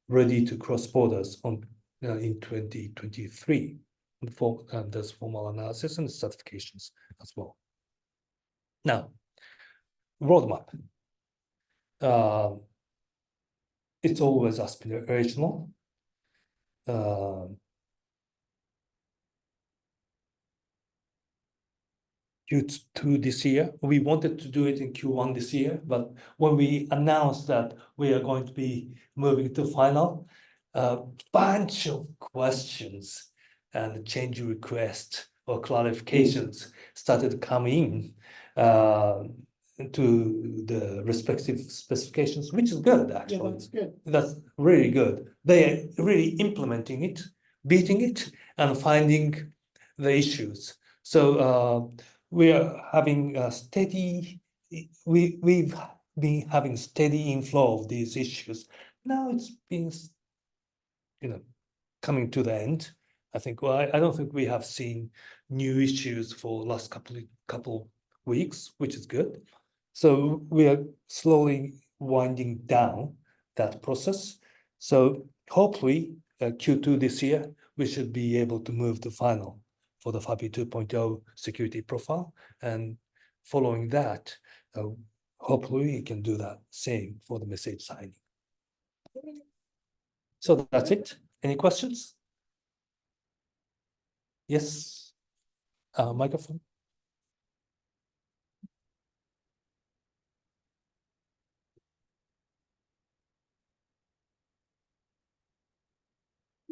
ready to cross borders in 2023. And there's formal analysis and certifications as well. Now, roadmap. It's always aspirational. Q2 this year. We wanted to do it in Q1 this year, but when we announced that we are going to be moving to final, a bunch of questions and change requests or clarifications started to come in to the respective specifications, which is good, actually. Yeah, that's good. That's really good. They are really implementing it, beating it, and finding the issues. So we are having a steady, we've been having steady inflow of these issues. Now it's been, coming to the end. I think, well, I don't think we have seen new issues for last couple weeks, which is good. So we are slowly winding down that process. So hopefully Q2 this year, we should be able to move to final for the FAPI 2.0 security profile. And following that, hopefully we can do that same for the message signing. So that's it. Any questions? Yes. Microphone.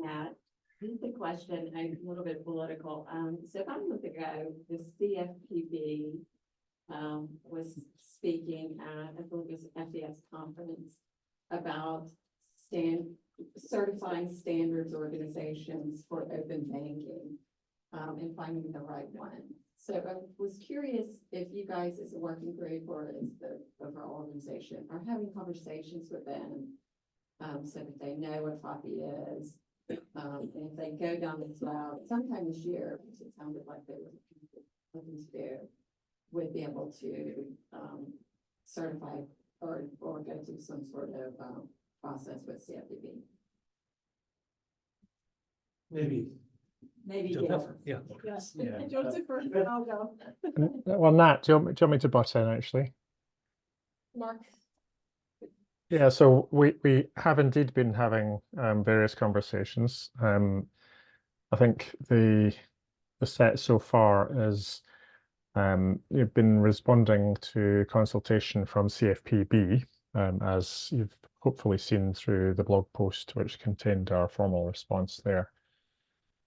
Matt, just a question, a little bit political. So about a month ago, the CFPB was speaking at, I believe it was FDX conference about certifying standards organizations for open banking, and finding the right one. So I was curious if you guys as a working group or as the overall organization are having conversations with them, so that they know what FAPI is. And if they go down this route sometime this year, which it sounded like they were looking to do, would be able to certify or go through some sort of process with CFPB. Maybe. Maybe. Joseph? Gail. Yeah. Yes. Yeah. Joseph first, I'll go. Well, Nat, do you want me to butt in actually? Mark? Yeah, so we have indeed been having various conversations. I think the set so far is you've been responding to consultation from CFPB, as you've hopefully seen through the blog post which contained our formal response there.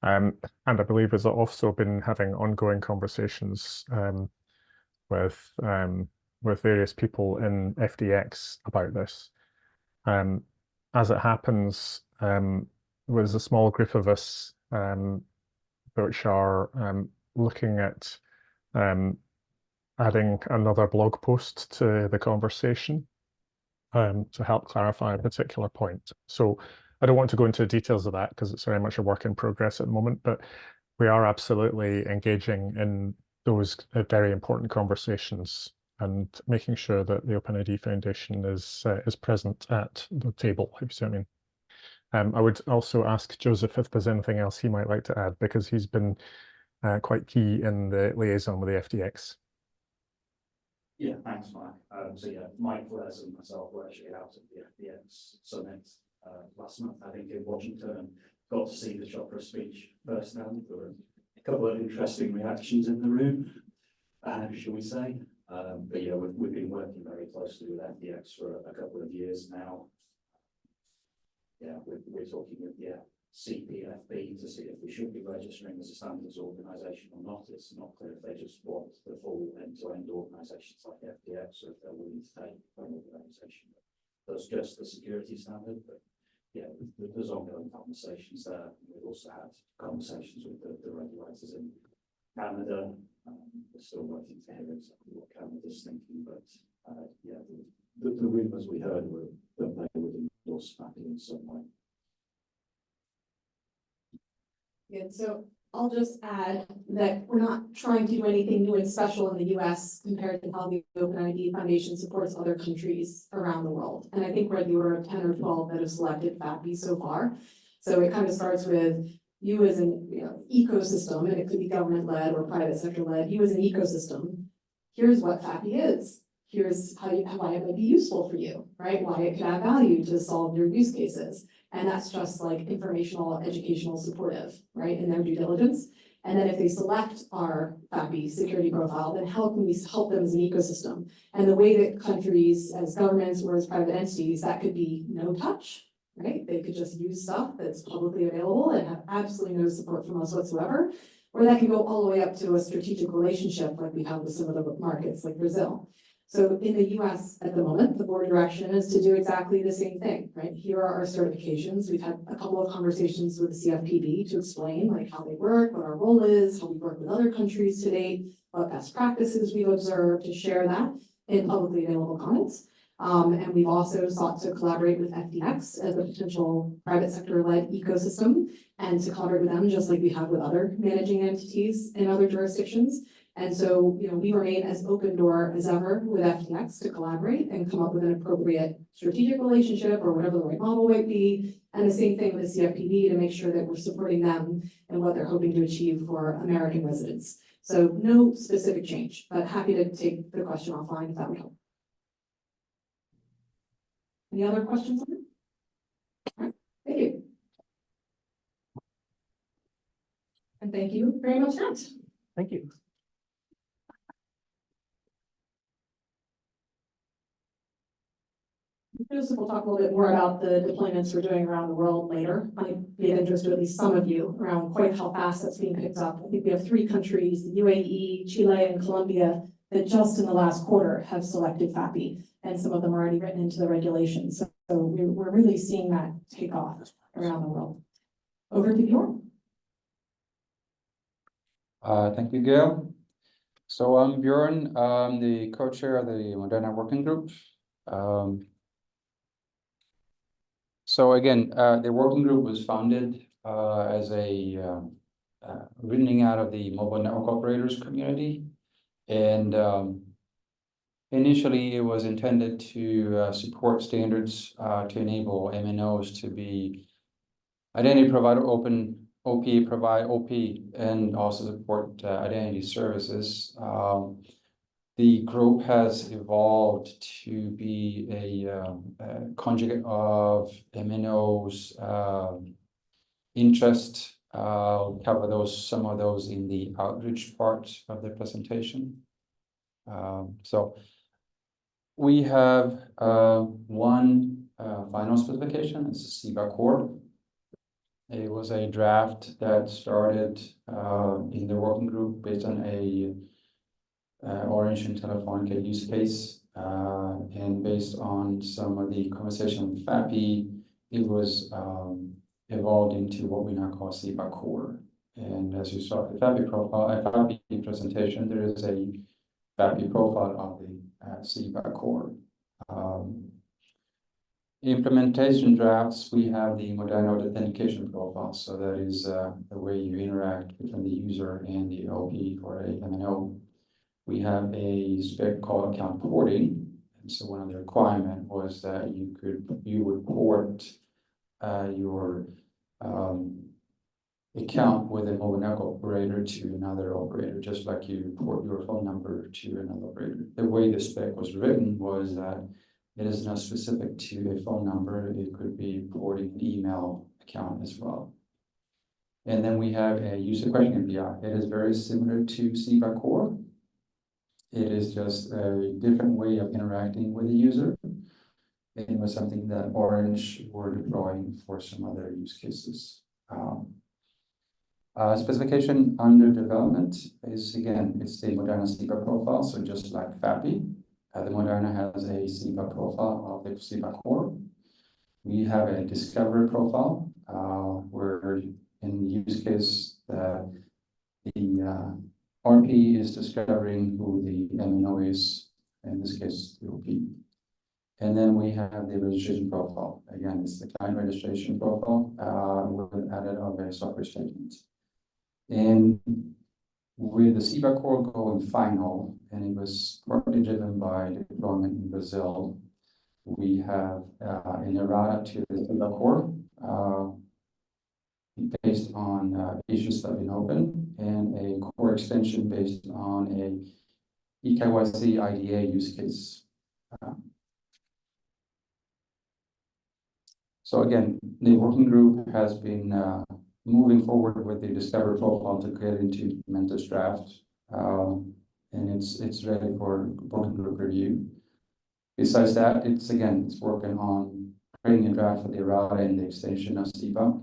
And I believe has also been having ongoing conversations with various people in FDX about this. As it happens, there's a small group of us which are looking at adding another blog post to the conversation to help clarify a particular point. So I don't want to go into the details of that because it's very much a work in progress at the moment, but we are absolutely engaging in those very important conversations and making sure that the OpenID Foundation is present at the table, if you see what I mean. I would also ask Joseph if there's anything else he might like to add, because he's been quite key in the liaison with the FDX. Yeah, thanks, Mike. So yeah, Mike Les and myself were actually out at the FDX summit last month, I think, in Washington, and got to see the Chopra speech firsthand. There were a couple of interesting reactions in the room, shall we say. But yeah, we've been working very closely with FDX for a couple of years now. Yeah, we're talking with CPFB to see if we should be registering as a standards organisation or not. It's not clear if they just want the full end-to-end organisations like FDX, or if they're willing to take an organisation that's just the security standard. But yeah, there's ongoing conversations there. We've also had conversations with the regulators in Canada. We're still waiting to hear exactly what Canada's thinking, but yeah, the rumours we heard were that they would endorse FAPI in some way. Good, so I'll just add that we're not trying to do anything new and special in the US compared to how the OpenID Foundation supports other countries around the world. And I think we're at the order of 10 or 12 that have selected FAPI so far. So it kind of starts with you as an ecosystem, and it could be government-led or private sector-led. You as an ecosystem, here's what FAPI is. Here's why it might be useful for you, right? Why it could add value to solve your use cases. And that's just like informational, educational, supportive, right, in their due diligence. And then if they select our FAPI security profile, then how can we help them as an ecosystem? And the way that countries, as governments or as private entities, that could be no touch, right? They could just use stuff that's publicly available and have absolutely no support from us whatsoever. Or that can go all the way up to a strategic relationship like we have with some of the markets like Brazil. So in the US at the moment, the board direction is to do exactly the same thing, right? Here are our certifications. We've had a couple of conversations with the CFPB to explain like how they work, what our role is, how we work with other countries to date, what best practices we've observed, to share that in publicly available comments. And we've also sought to collaborate with FDX as a potential private sector-led ecosystem, and to collaborate with them just like we have with other managing entities in other jurisdictions. And so, we remain as open door as ever with FDX to collaborate and come up with an appropriate strategic relationship or whatever the right model might be. And the same thing with the CFPB to make sure that we're supporting them and what they're hoping to achieve for American residents. So no specific change, but happy to take the question offline if that would help. Any other questions on it? All right, thank you. And thank you very much, Nat. Thank you. Joseph will talk a little bit more about the deployments we're doing around the world later. Might be of interest to at least some of you around quite how fast that's being picked up. I think we have 3 countries, the UAE, Chile, and Colombia, that just in the last quarter have selected FAPI, and some of them are already written into the regulations. So we're really seeing that take off around the world. Over to Bjorn. Thank you, Gail. So I'm Bjorn. I'm the co-chair of the MODRNA working group. So again, the working group was founded as a originating out of the mobile network operators community, and initially it was intended to support standards to enable MNOs to be identity provider open. OP provide OP and also support identity services. The group has evolved to be a conjugate of MNOs interest. Cover some of those in the outreach part of the presentation. So we have one final specification. It's a SIBA core. It was a draft that started in the working group based on a Orange and Telefonica use case, and based on some of the conversation with FAPI, it was evolved into what we now call SIBA core. And as you saw the FAPI profile, FAPI presentation, there is a FAPI profile of the SIBA core. Implementation drafts, we have the MODRNA authentication profile. So that is the way you interact between the user and the OP for a MNO. We have a spec called account porting. And so one of the requirements was that you would port your account with a mobile network operator to another operator, just like you port your phone number to another operator. The way the spec was written was that it is not specific to a phone number. It could be porting an email account as well. And then we have a user question API. It is very similar to SIBA core. It is just a different way of interacting with the user. It was something that Orange were deploying for some other use cases. Specification under development is, again, it's the MODRNA SIBA profile. So just like FAPI, the MODRNA has a SIBA profile of the SIBA core. We have a discovery profile where in the use case that the RP is discovering who the MNO is, in this case, the OP. And then we have the registration profile. Again, it's the client registration profile with added of a software statement. And with the SIBA core going final, and it was partly driven by deployment in Brazil, we have an errata to the SIBA core based on issues that have been open, and a core extension based on a eKYC IDA use case. So again, the working group has been moving forward with the discovery profile to get into implement this draft, and it's ready for working group review. Besides that, it's working on creating a draft for the errata and the extension of SIBA.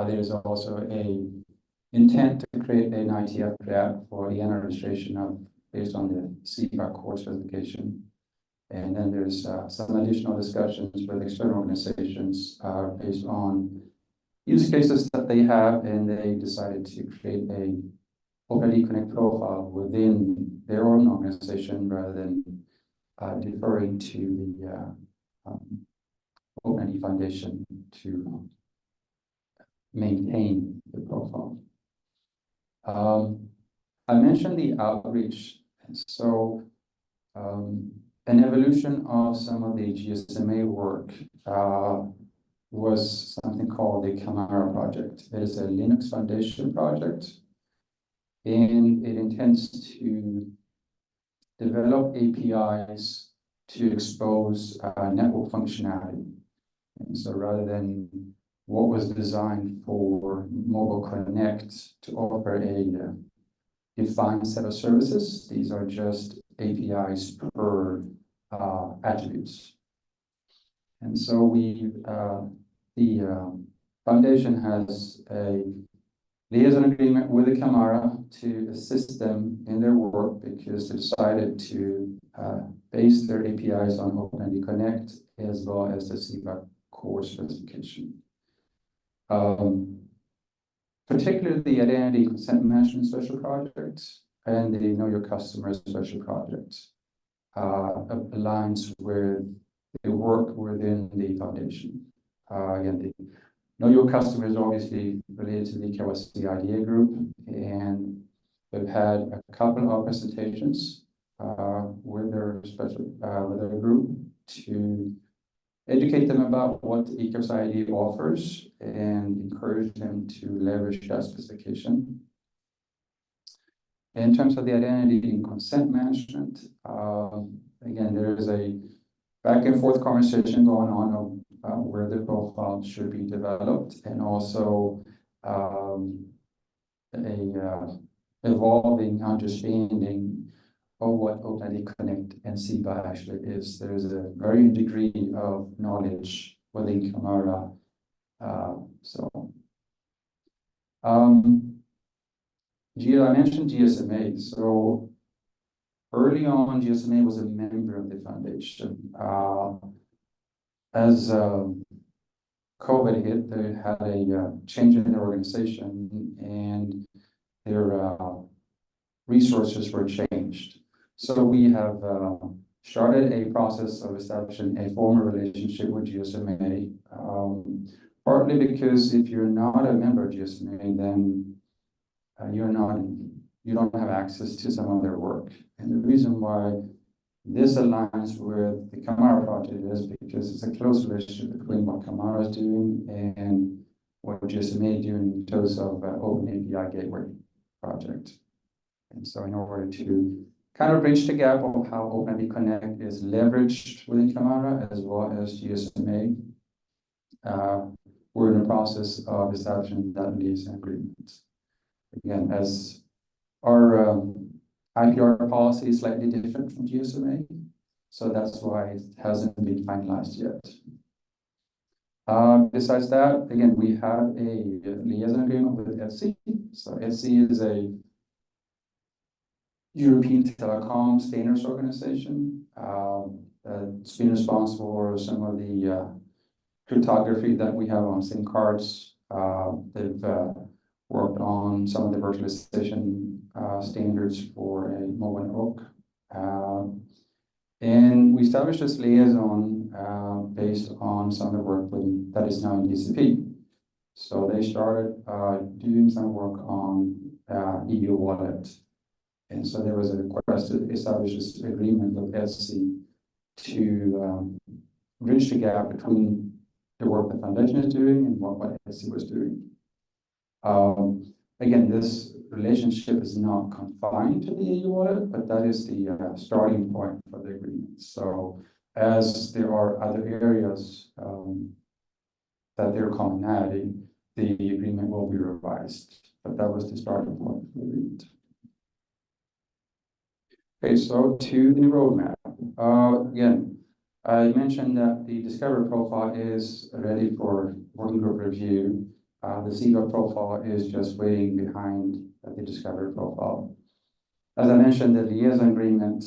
There is also a intent to create an ITF draft for the ENA registration based on the SIBA core specification. And then there's some additional discussions with external organizations based on use cases that they have, and they decided to create a OpenID Connect profile within their own organization rather than deferring to the OpenID Foundation to maintain the profile. I mentioned the outreach. So an evolution of some of the GSMA work was something called the Camara project. It is a Linux Foundation project, and it intends to develop APIs to expose network functionality. And so rather than what was designed for Mobile Connect to offer a defined set of services, these are just APIs per attributes. And so the foundation has a liaison agreement with the Camara to assist them in their work because they decided to base their APIs on OpenID Connect as well as the CBAC core specification. Particularly the identity consent management special projects and the know your customer special projects aligns with the work within the foundation. Again, the know your customer is obviously related to the eKYC IDEA group, and we've had a couple of presentations with their group to educate them about what eKYC IDEA offers and encourage them to leverage that specification. In terms of the identity and consent management, again, there is a back and forth conversation going on where the profile should be developed, and also a evolving understanding of what OpenID Connect and CBAC actually is. There's a varying degree of knowledge within Camara. I mentioned GSMA. So early on, GSMA was a member of the foundation. As COVID hit, they had a change in their organization, and their resources were changed. So we have started a process of establishing a formal relationship with GSMA, partly because if you're not a member of GSMA, then you don't have access to some of their work. And the reason why this aligns with the Camara project is because it's a close relationship between what Camara is doing and what GSMA is doing in terms of Open API Gateway project. And so in order to kind of bridge the gap of how OpenID Connect is leveraged within Camara as well as GSMA, we're in the process of establishing that liaison agreement. Again, as our IPR policy is slightly different from GSMA, so that's why it hasn't been finalized yet. Besides that, again, we have a liaison agreement with ETSI. So ETSI is a European telecom standards organization. It's been responsible for some of the cryptography that we have on SIM cards. They've worked on some of the virtualization standards for a mobile network. And we established this liaison based on some of the work that is now in DCP. So they started doing some work on EU wallet. And so there was a request to establish this agreement with ETSI to bridge the gap between the work the foundation is doing and what ETSI was doing. Again, this relationship is not confined to the EU wallet, but that is the starting point for the agreement. So as there are other areas that they're commonality, the agreement will be revised. But that was the starting point for the agreement. Okay, so to the roadmap. Again, I mentioned that the Discover profile is ready for working group review. The CBAC profile is just waiting behind the Discover profile. As I mentioned, the liaison agreement,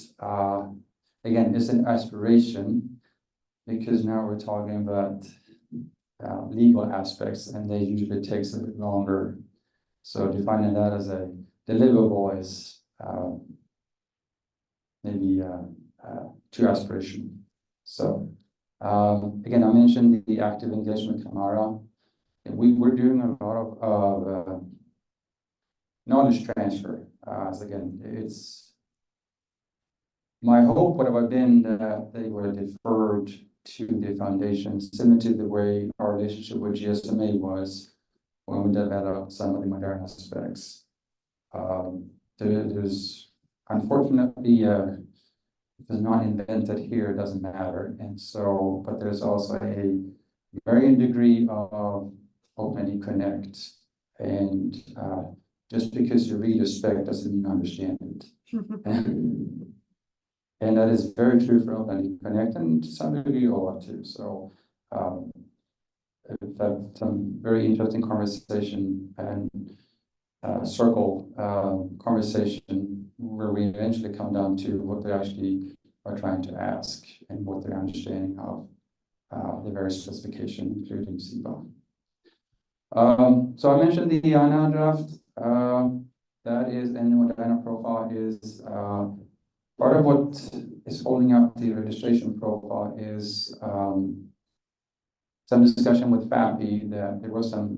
again, is an aspiration because now we're talking about legal aspects, and they usually takes a bit longer. So defining that as a deliverable is maybe too aspirational. So again, I mentioned the active engagement Camara. We were doing a lot of knowledge transfer. So again, it's my hope would have been that they were deferred to the foundation, similar to the way our relationship with GSMA was when we developed some of the MODRNA aspects. There's unfortunately if it's not invented here, it doesn't matter. And so, but there's also a varying degree of OpenID Connect, and just because you read a spec doesn't mean you understand it. And that is very true for OpenID Connect, and to some degree OAuth too. So we've had some very interesting conversation and circle conversation where we eventually come down to what they actually are trying to ask and what their understanding of the various specification, including SIBA. So I mentioned the INA draft. That is, and what the INA profile is. Part of what is holding up the registration profile is some discussion with FAPI that there was some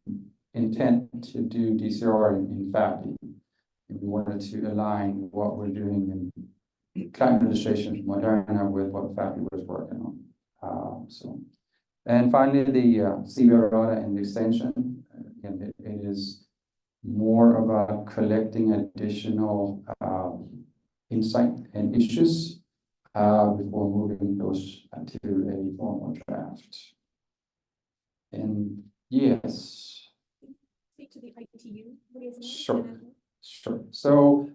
intent to do DCR in FAPI. And we wanted to align what we're doing in client registration from MODRNA with what FAPI was working on. And finally, the CBRata and the extension. Again, it is more about collecting additional insight and issues before moving those to a formal draft. And yes. Speak to the ITU. What is it? Sure. So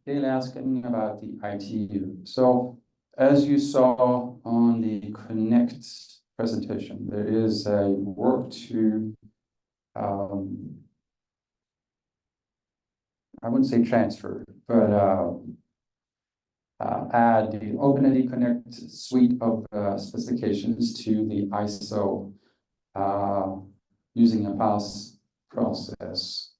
they're asking about the ITU. So as you saw on the Connect presentation, there is a work to I wouldn't say transfer, but add the OpenID Connect suite of specifications to the ISO using a pass process.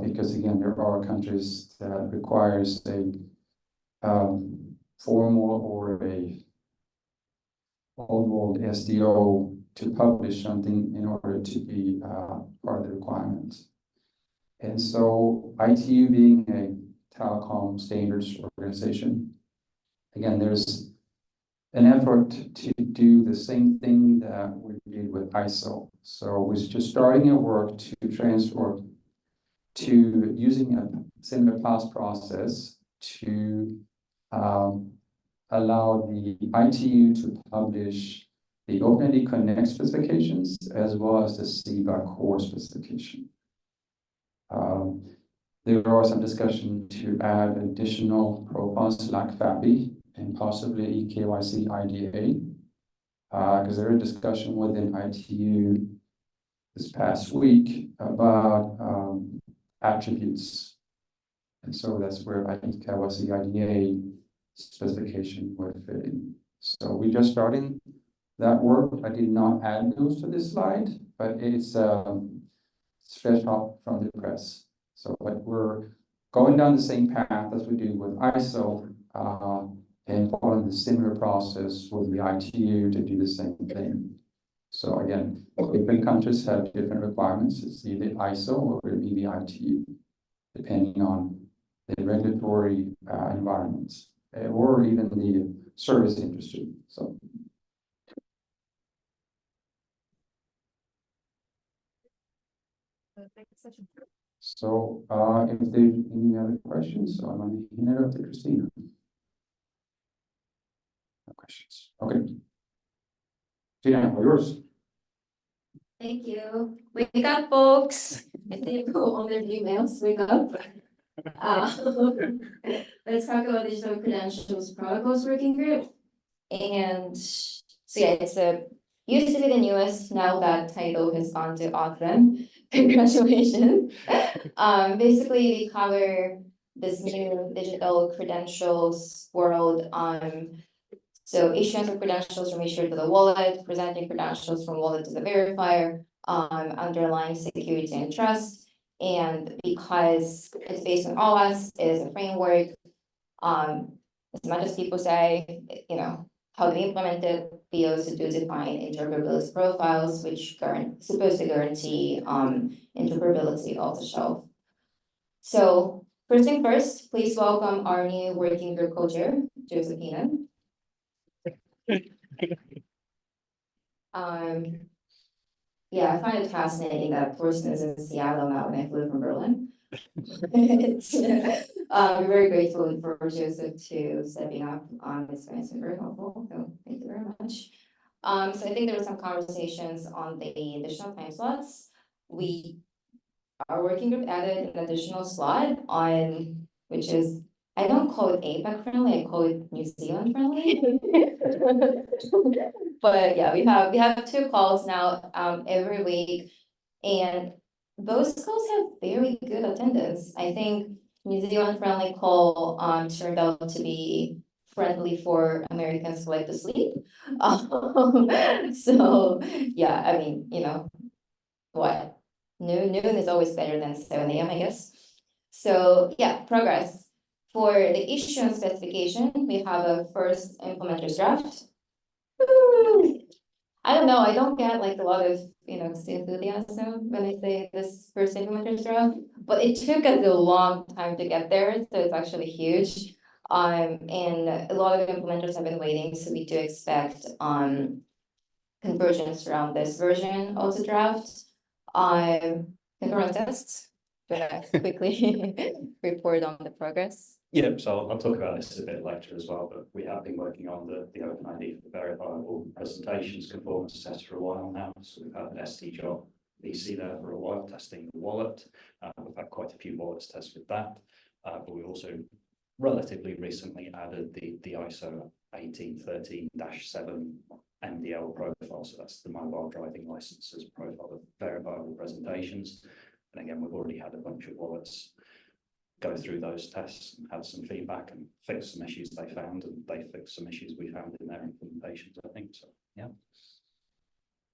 Because again, there are countries that requires a formal or a old world SDO to publish something in order to be part of the requirements. And so ITU being a telecom standards organization, again, there's an effort to do the same thing that we did with ISO. So we're just starting a work to transfer to using a similar pass process to allow the ITU to publish the OpenID Connect specifications as well as the SIBA core specification. There are some discussion to add additional profiles like FAPI and possibly eKYC IDA, because there is discussion within ITU this past week about attributes. And so that's where I think eKYC IDA specification would fit in. So we're just starting that work. I did not add those to this slide, but it's fresh off from the press. So, but we're going down the same path as we do with ISO and following the similar process with the ITU to do the same thing. So again, different countries have different requirements. It's either ISO or maybe ITU, depending on the regulatory environments or even the service industry. So. So if there's any other questions, I'm going to hand it up to Christina. No questions. Okay. Tina, yours. Thank you. Wake up, folks. I think on their emails, wake up. Let's talk about digital credentials protocols working group. And so yeah, it's used to be the newest. Now that title has gone to AuthZEN. Congratulations. Basically, we cover this new digital credentials world. So issuance of credentials from issuer to the wallet, presenting credentials from wallet to the verifier, underlying security and trust. And because it's based on OAuth, it is a framework. As much as people say, you know, how to implement it, we also do define interoperability profiles, which supposed to guarantee interoperability off the shelf. So first thing first, please welcome our new working group co-chair, Josephina. Yeah, I find it fascinating that Thorsten is in Seattle now and I flew from Berlin. We're very grateful for Joseph to stepping up. It's been very helpful, so thank you very much. So I think there were some conversations on the additional time slots. Our working group added an additional slot on, which is I don't call it APAC friendly, I call it New Zealand friendly. But yeah, we have 2 calls now, every week. And those calls have very good attendance. I think New Zealand friendly call, turned out to be friendly for Americans who like to sleep. So, yeah, I mean, you know, what? Noon is always better than 7 AM, I guess. So, yeah, progress. For the issuance specification, we have a first implementer's draft. Woo! I don't know, I don't get like a lot of, you know, enthusiasm when I say this first implementer's draft, but it took us a long time to get there, so it's actually huge. And a lot of implementers have been waiting, so we do expect convergence around this version of the draft. Concurrent tests, gonna quickly report on the progress. Yeah, so I'll talk about this a bit later as well, but we have been working on the OpenID for verifiable presentations conformance test for a while now. So we've had an ST job VC there for a while, testing the wallet. We've had quite a few wallets tests with that, but we also relatively recently added the ISO 1813-7 MDL profile. So that's the mobile driving licenses profile of verifiable presentations. And again, we've already had a bunch of wallets go through those tests and had some feedback and fix some issues they found, and they fixed some issues we found in their implementations, I think. So, yeah.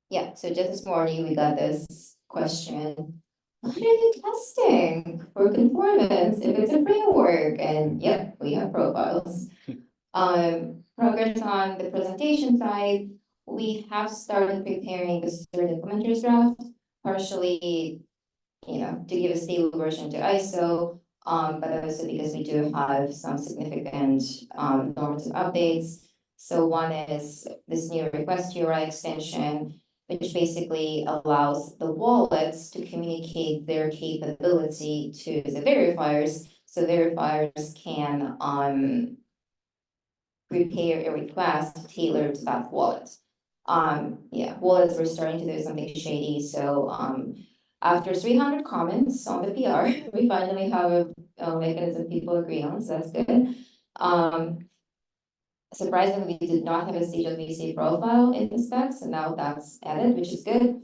Yeah, so just this morning, we got this question. What are you testing for conformance if it's a framework? And yep, we have profiles. Progress on the presentation side, we have started preparing the third implementer's draft, partially, you know, to give a stable version to ISO, but also because we do have some significant normative updates. So one is this new request URI extension, which basically allows the wallets to communicate their capability to the verifiers. So verifiers can prepare a request tailored to that wallet. Yeah, wallets were starting to do something shady. So after 300 comments on the PR, we finally have a mechanism people agree on, so that's good. Surprisingly, we did not have a SIDI profile in the specs, and now that's added, which is good.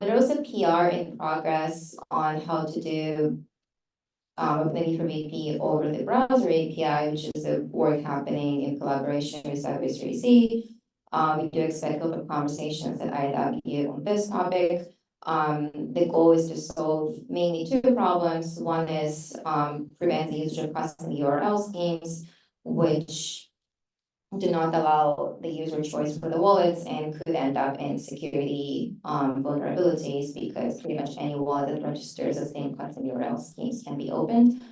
There was a PR in progress on how to do OpenID4VCI over the browser API, which is a work happening in collaboration with SIDI. We do expect open conversations at IDW on this topic. The goal is to solve mainly 2 problems. One is prevent the user of custom URL schemes, which do not allow the user choice for the wallets and could end up in security vulnerabilities, because pretty much any wallet that registers the same custom URL schemes can be opened.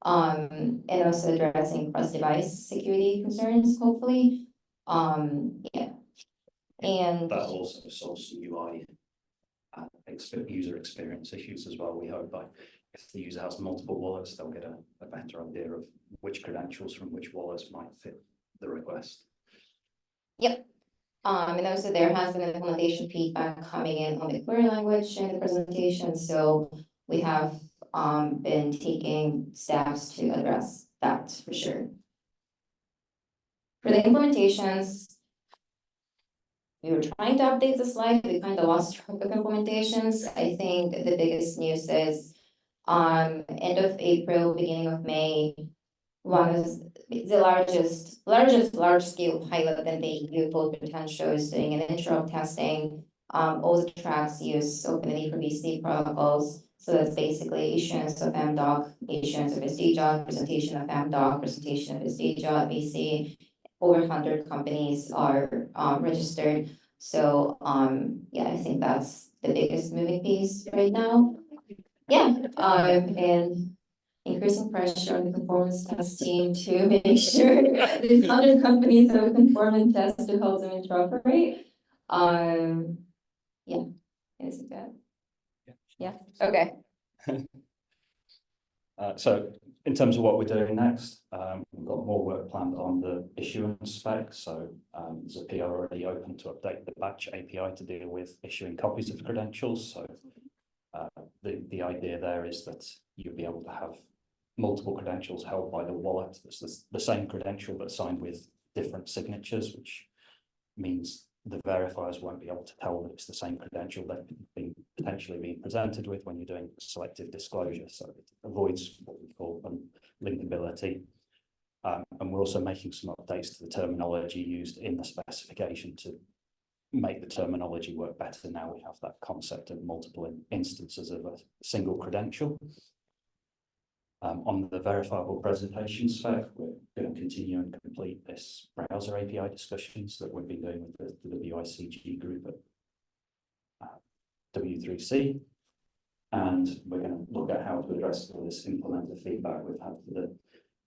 And also addressing cross-device security concerns, hopefully. Yeah. And that also solves some UI user experience issues as well. We hope that if the user has multiple wallets, they'll get a better idea of which credentials from which wallets might fit the request. Yep. And also there has been implementation feedback coming in on the query language in the presentation. So we have been taking steps to address that for sure. For the implementations, we were trying to update the slide, we kind of lost track of implementations. I think the biggest news is end of April, beginning of May, one of the large-scale pilot in the EU called Potential is doing an intro testing. All the tracks use OpenID4VCI protocols. So that's basically issuance of MDoc, issuance of SDJOT, presentation of MDoc, presentation of SDJOT, VC. Over 100 companies are registered. So yeah, I think that's the biggest moving piece right now. Yeah, and increasing pressure on the conformance test team to make sure these 100 companies have a conformance test to help them interoperate. Yeah, is it good? Yeah, okay. So in terms of what we're doing next, we've got more work planned on the issuance spec. So there's a PR already open to update the batch API to deal with issuing copies of credentials. So the idea there is that you'll be able to have multiple credentials held by the wallet. It's the same credential but signed with different signatures, which means the verifiers won't be able to tell that it's the same credential they've been potentially being presented with when you're doing selective disclosure. So it avoids what we call linkability. And we're also making some updates to the terminology used in the specification to make the terminology work better. Now we have that concept of multiple instances of a single credential. On the verifiable presentation spec, we're going to continue and complete this browser API discussions that we've been doing with the WICG group at W3C. And we're going to look at how to address all this implementer feedback we've had for the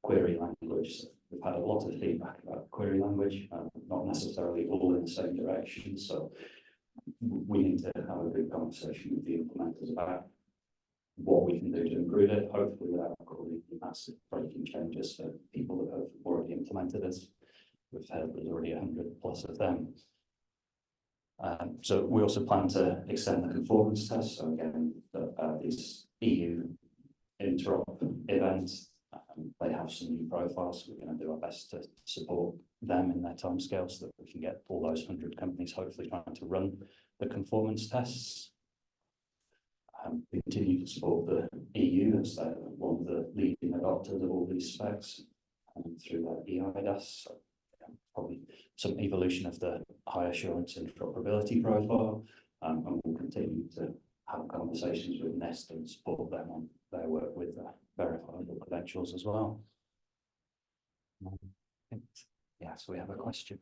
query language. So we've had a lot of feedback about query language, not necessarily all in the same direction. So we need to have a good conversation with the implementers about what we can do to improve it, hopefully without causing massive breaking changes for people that have already implemented it. We've heard there's already 100+ of them. So we also plan to extend the conformance test. So again, these EU interop events, they have some new profiles. We're going to do our best to support them in their timescales so that we can get all those 100 companies hopefully trying to run the conformance tests. We continue to support the EU as one of the leading adopters of all these specs through that eIDAS. So, probably some evolution of the high assurance interoperability profile, and we'll continue to have conversations with NEST and support them on their work with verifiable credentials as well. Yeah, so we have a question.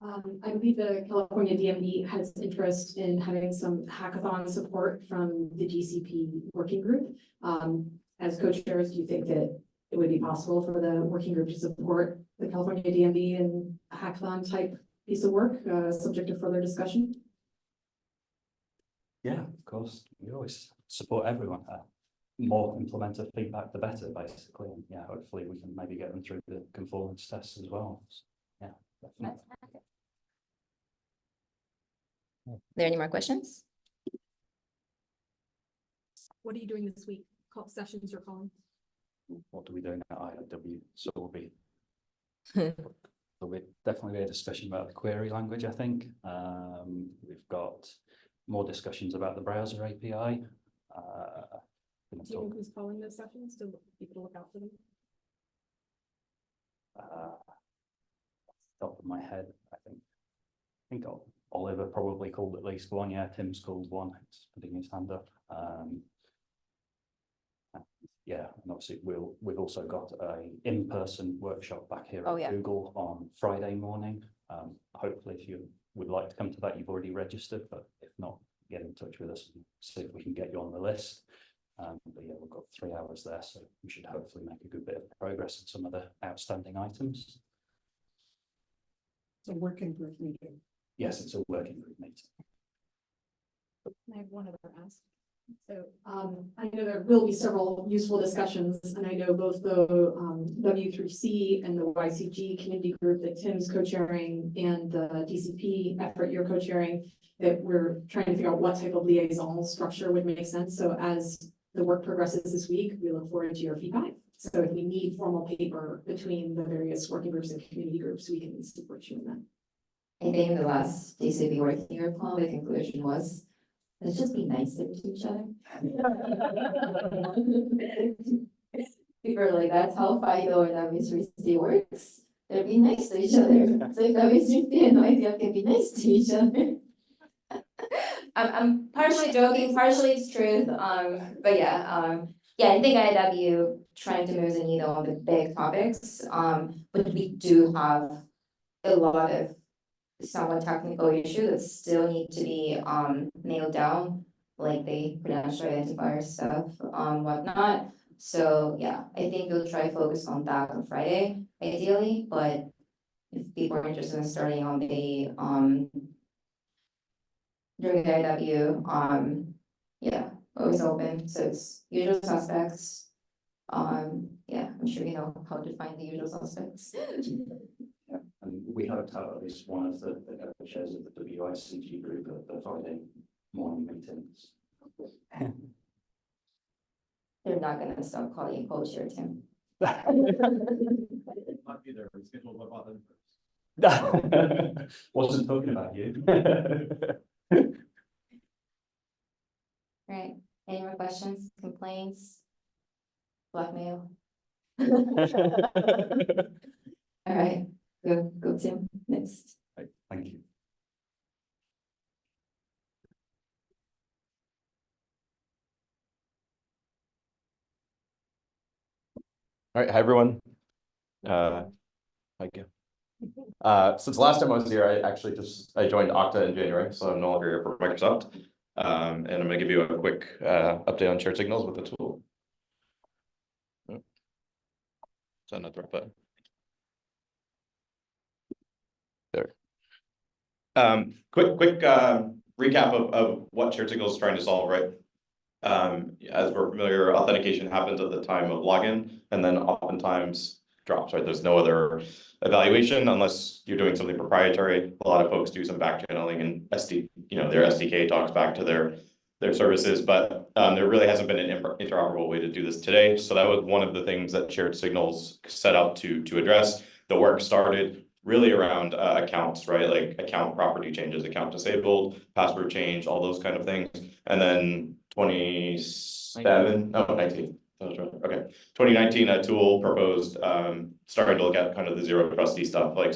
I believe the California DMV has interest in having some hackathon support from the GCP working group. As co-chairs, do you think that it would be possible for the working group to support the California DMV in a hackathon type piece of work, subject to further discussion? Yeah, of course. We always support everyone. More implementer feedback, the better, basically. And yeah, hopefully we can maybe get them through the conformance tests as well. So, yeah, definitely. Are there any more questions? What are you doing this week? Sessions you're calling? What are we doing at IW? So there'll be definitely a discussion about the query language, I think. We've got more discussions about the browser API. Do you know who's calling those sessions? Do people look out for them? Top of my head, I think Oliver probably called at least one. Yeah, Tim's called one. He's putting his hand up. Yeah, and obviously we've also got a in-person workshop back here at Google on Friday morning. Hopefully, if you would like to come to that, you've already registered, but if not, get in touch with us and see if we can get you on the list. But yeah, we've got 3 hours there, so we should hopefully make a good bit of progress on some of the outstanding items. It's a working group meeting. Yes, it's a working group meeting. I have one other ask. So I know there will be several useful discussions, and I know both the W3C and the YCG community group that Tim's co-chairing and the DCP effort you're co-chairing, that we're trying to figure out what type of liaison structure would make sense. So as the work progresses this week, we look forward to your feedback. So if we need formal paper between the various working groups and community groups, we can support you in that. I think the last DCP working group call, the conclusion was, let's just be nicer to each other. People are like, that's how FIDO and W3C works. They'll be nice to each other. So if W3C and IDF can be nice to each other. I'm partially joking, partially it's truth. But yeah, I think IW trying to move the needle on the big topics. But we do have a lot of somewhat technical issues that still need to be nailed down, like the credential identifier stuff, whatnot. So yeah, I think we'll try to focus on that on Friday, ideally. But if people are interested in starting on the during the IW, yeah, always open. So it's usual suspects. Yeah, I'm sure you know how to find the usual suspects. Yeah, and we hope to have at least one of the chairs of the WICG group at the Friday morning meetings. they're not gonna stop calling you co-chair, Tim. Might be there, reschedule about them. Wasn't talking about you. Right, any more questions, complaints? Blackmail? All right, go Tim, next. Right, thank you. All right, hi everyone. Thank you. Since last time I was here, I joined Okta in January, so I'm no longer here for Microsoft. And I'm gonna give you a quick update on shared signals with the tool. Oh, is that not the right button? There. Quick recap of what shared signals is trying to solve, right? As we're familiar, authentication happens at the time of login and then oftentimes drops, right? There's no other evaluation unless you're doing something proprietary. A lot of folks do some back channeling and their SDK talks back to their services, but there really hasn't been an interoperable way to do this today. So that was one of the things that shared signals set out to address. The work started really around accounts, right? Like account property changes, account disabled, password change, all those kind of things. And then 19. Okay, 2019, a tool proposed, starting to look at kind of the zero trusty stuff, like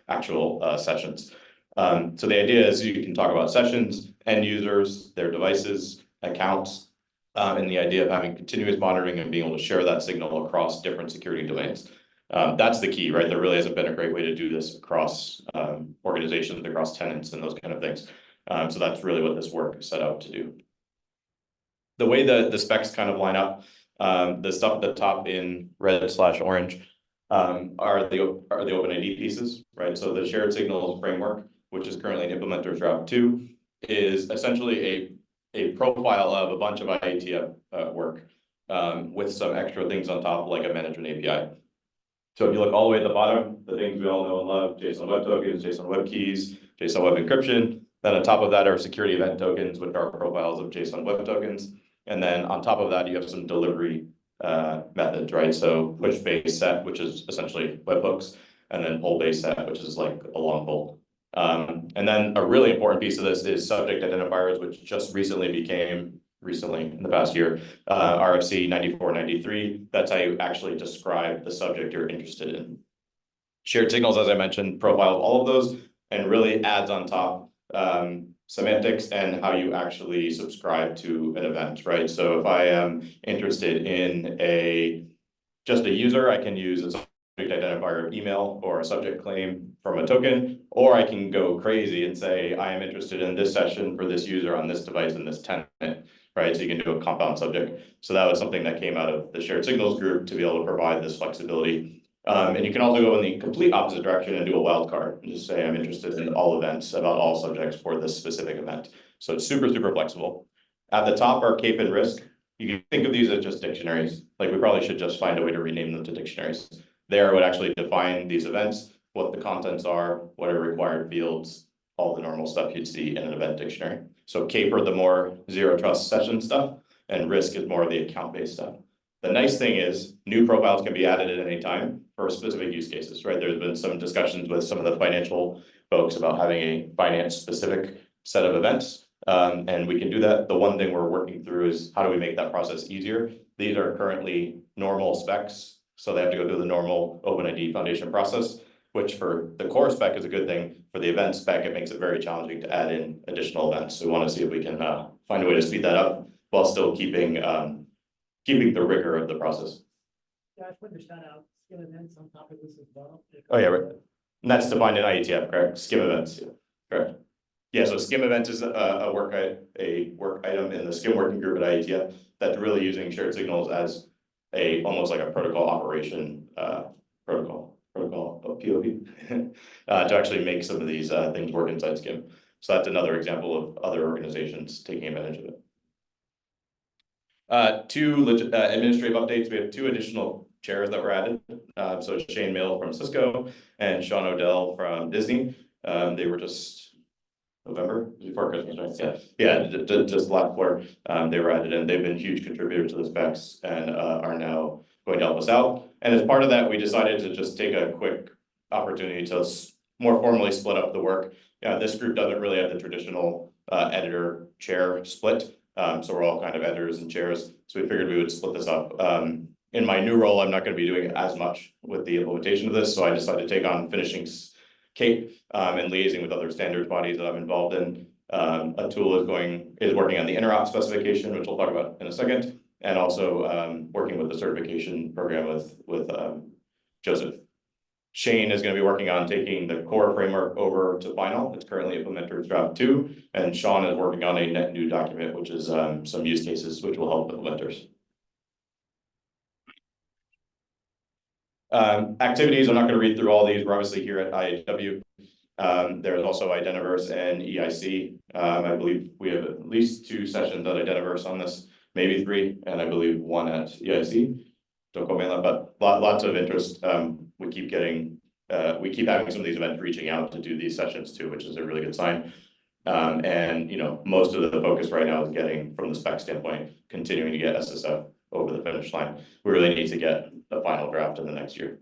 actual sessions. So the idea is you can talk about sessions, end users, their devices, accounts, and the idea of having continuous monitoring and being able to share that signal across different security domains. That's the key, right? There really hasn't been a great way to do this across organizations, across tenants and those kind of things. So that's really what this work is set out to do. The way the specs kind of line up, the stuff at the top in red/orange are the OpenID pieces, right? So the shared signals framework, which is currently in implementers draft 2, is essentially a profile of a bunch of IETF work with some extra things on top, like a management API. So if you look all the way at the bottom, the things we all know and love, JSON Web Tokens, JSON Web Keys, JSON Web Encryption. Then on top of that are security event tokens, which are profiles of JSON Web Tokens. And then on top of that, you have some delivery methods, right? So push-based set, which is essentially webhooks, and then pull-based set, which is like a long pull. And then a really important piece of this is subject identifiers, which just recently in the past year, RFC 9493. That's how you actually describe the subject you're interested in. Shared signals, as I mentioned, profile all of those and really adds on top semantics and how you actually subscribe to an event, right? So if I am interested in just a user, I can use a subject identifier of email or a subject claim from a token, or I can go crazy and say, I am interested in this session for this user on this device in this tenant, right? So you can do a compound subject. So that was something that came out of the shared signals group to be able to provide this flexibility. And you can also go in the complete opposite direction and do a wildcard and just say, I'm interested in all events about all subjects for this specific event. So it's super, super flexible. At the top are CAPE and risk. You can think of these as just dictionaries. Like we probably should just find a way to rename them to dictionaries. There would actually define these events, what the contents are, what are required fields, all the normal stuff you'd see in an event dictionary. So CAPE are the more zero trust session stuff, and risk is more of the account-based stuff. The nice thing is new profiles can be added at any time for specific use cases, right? There's been some discussions with some of the financial folks about having a finance specific set of events. And we can do that. The one thing we're working through is how do we make that process easier? These are currently normal specs, so they have to go through the normal OpenID Foundation process, which for the core spec is a good thing. For the event spec, it makes it very challenging to add in additional events. So we want to see if we can find a way to speed that up while still keeping the rigor of the process. Yeah, I put your shout out, skim events on top of this as well. Oh yeah, right. And that's defined in IETF, correct? Skim events, yeah, correct. Yeah, so skim events is a work item in the skim working group at IETF that's really using shared signals as almost like a protocol operation protocol of POP to actually make some of these things work inside skim. So that's another example of other organizations taking advantage of it. Two administrative updates. We have 2 additional chairs that were added. So Shane Mill from Cisco and Sean Odell from Disney. They were just November, before Christmas, right? Just last quarter, they were added in. They've been huge contributors to the specs and are now going to help us out. And as part of that, we decided to just take a quick opportunity to more formally split up the work. This group doesn't really have the traditional editor chair split. So we're all kind of editors and chairs. So we figured we would split this up. In my new role, I'm not going to be doing as much with the implementation of this. So I decided to take on finishing Kate and liaising with other standards bodies that I'm involved in. A tool is working on the interop specification, which we'll talk about in a second, and also working with the certification program with Joseph. Shane is going to be working on taking the core framework over to final. It's currently implementers draft 2, and Sean is working on a net new document, which is some use cases which will help implementers. Activities, I'm not going to read through all these. We're obviously here at IHW. There's also Identiverse and EIC. I believe we have at least 2 sessions at Identiverse on this, maybe 3, and I believe 1 at EIC. Don't quote me on that, but lots of interest. We keep having some of these events reaching out to do these sessions too, which is a really good sign. And most of the focus right now is getting, from the spec standpoint, continuing to get SSF over the finish line. We really need to get the final draft in the next year.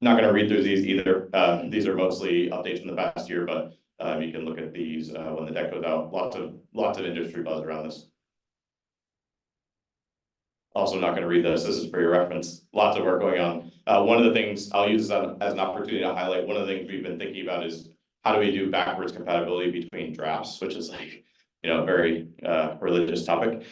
Not going to read through these either. These are mostly updates from the past year, but you can look at these when the deck goes out. Lots of industry buzz around this. Also not going to read this. This is for your reference. Lots of work going on. One of the things I'll use as an opportunity to highlight, one of the things we've been thinking about is how do we do backwards compatibility between drafts, which is like, a very religious topic.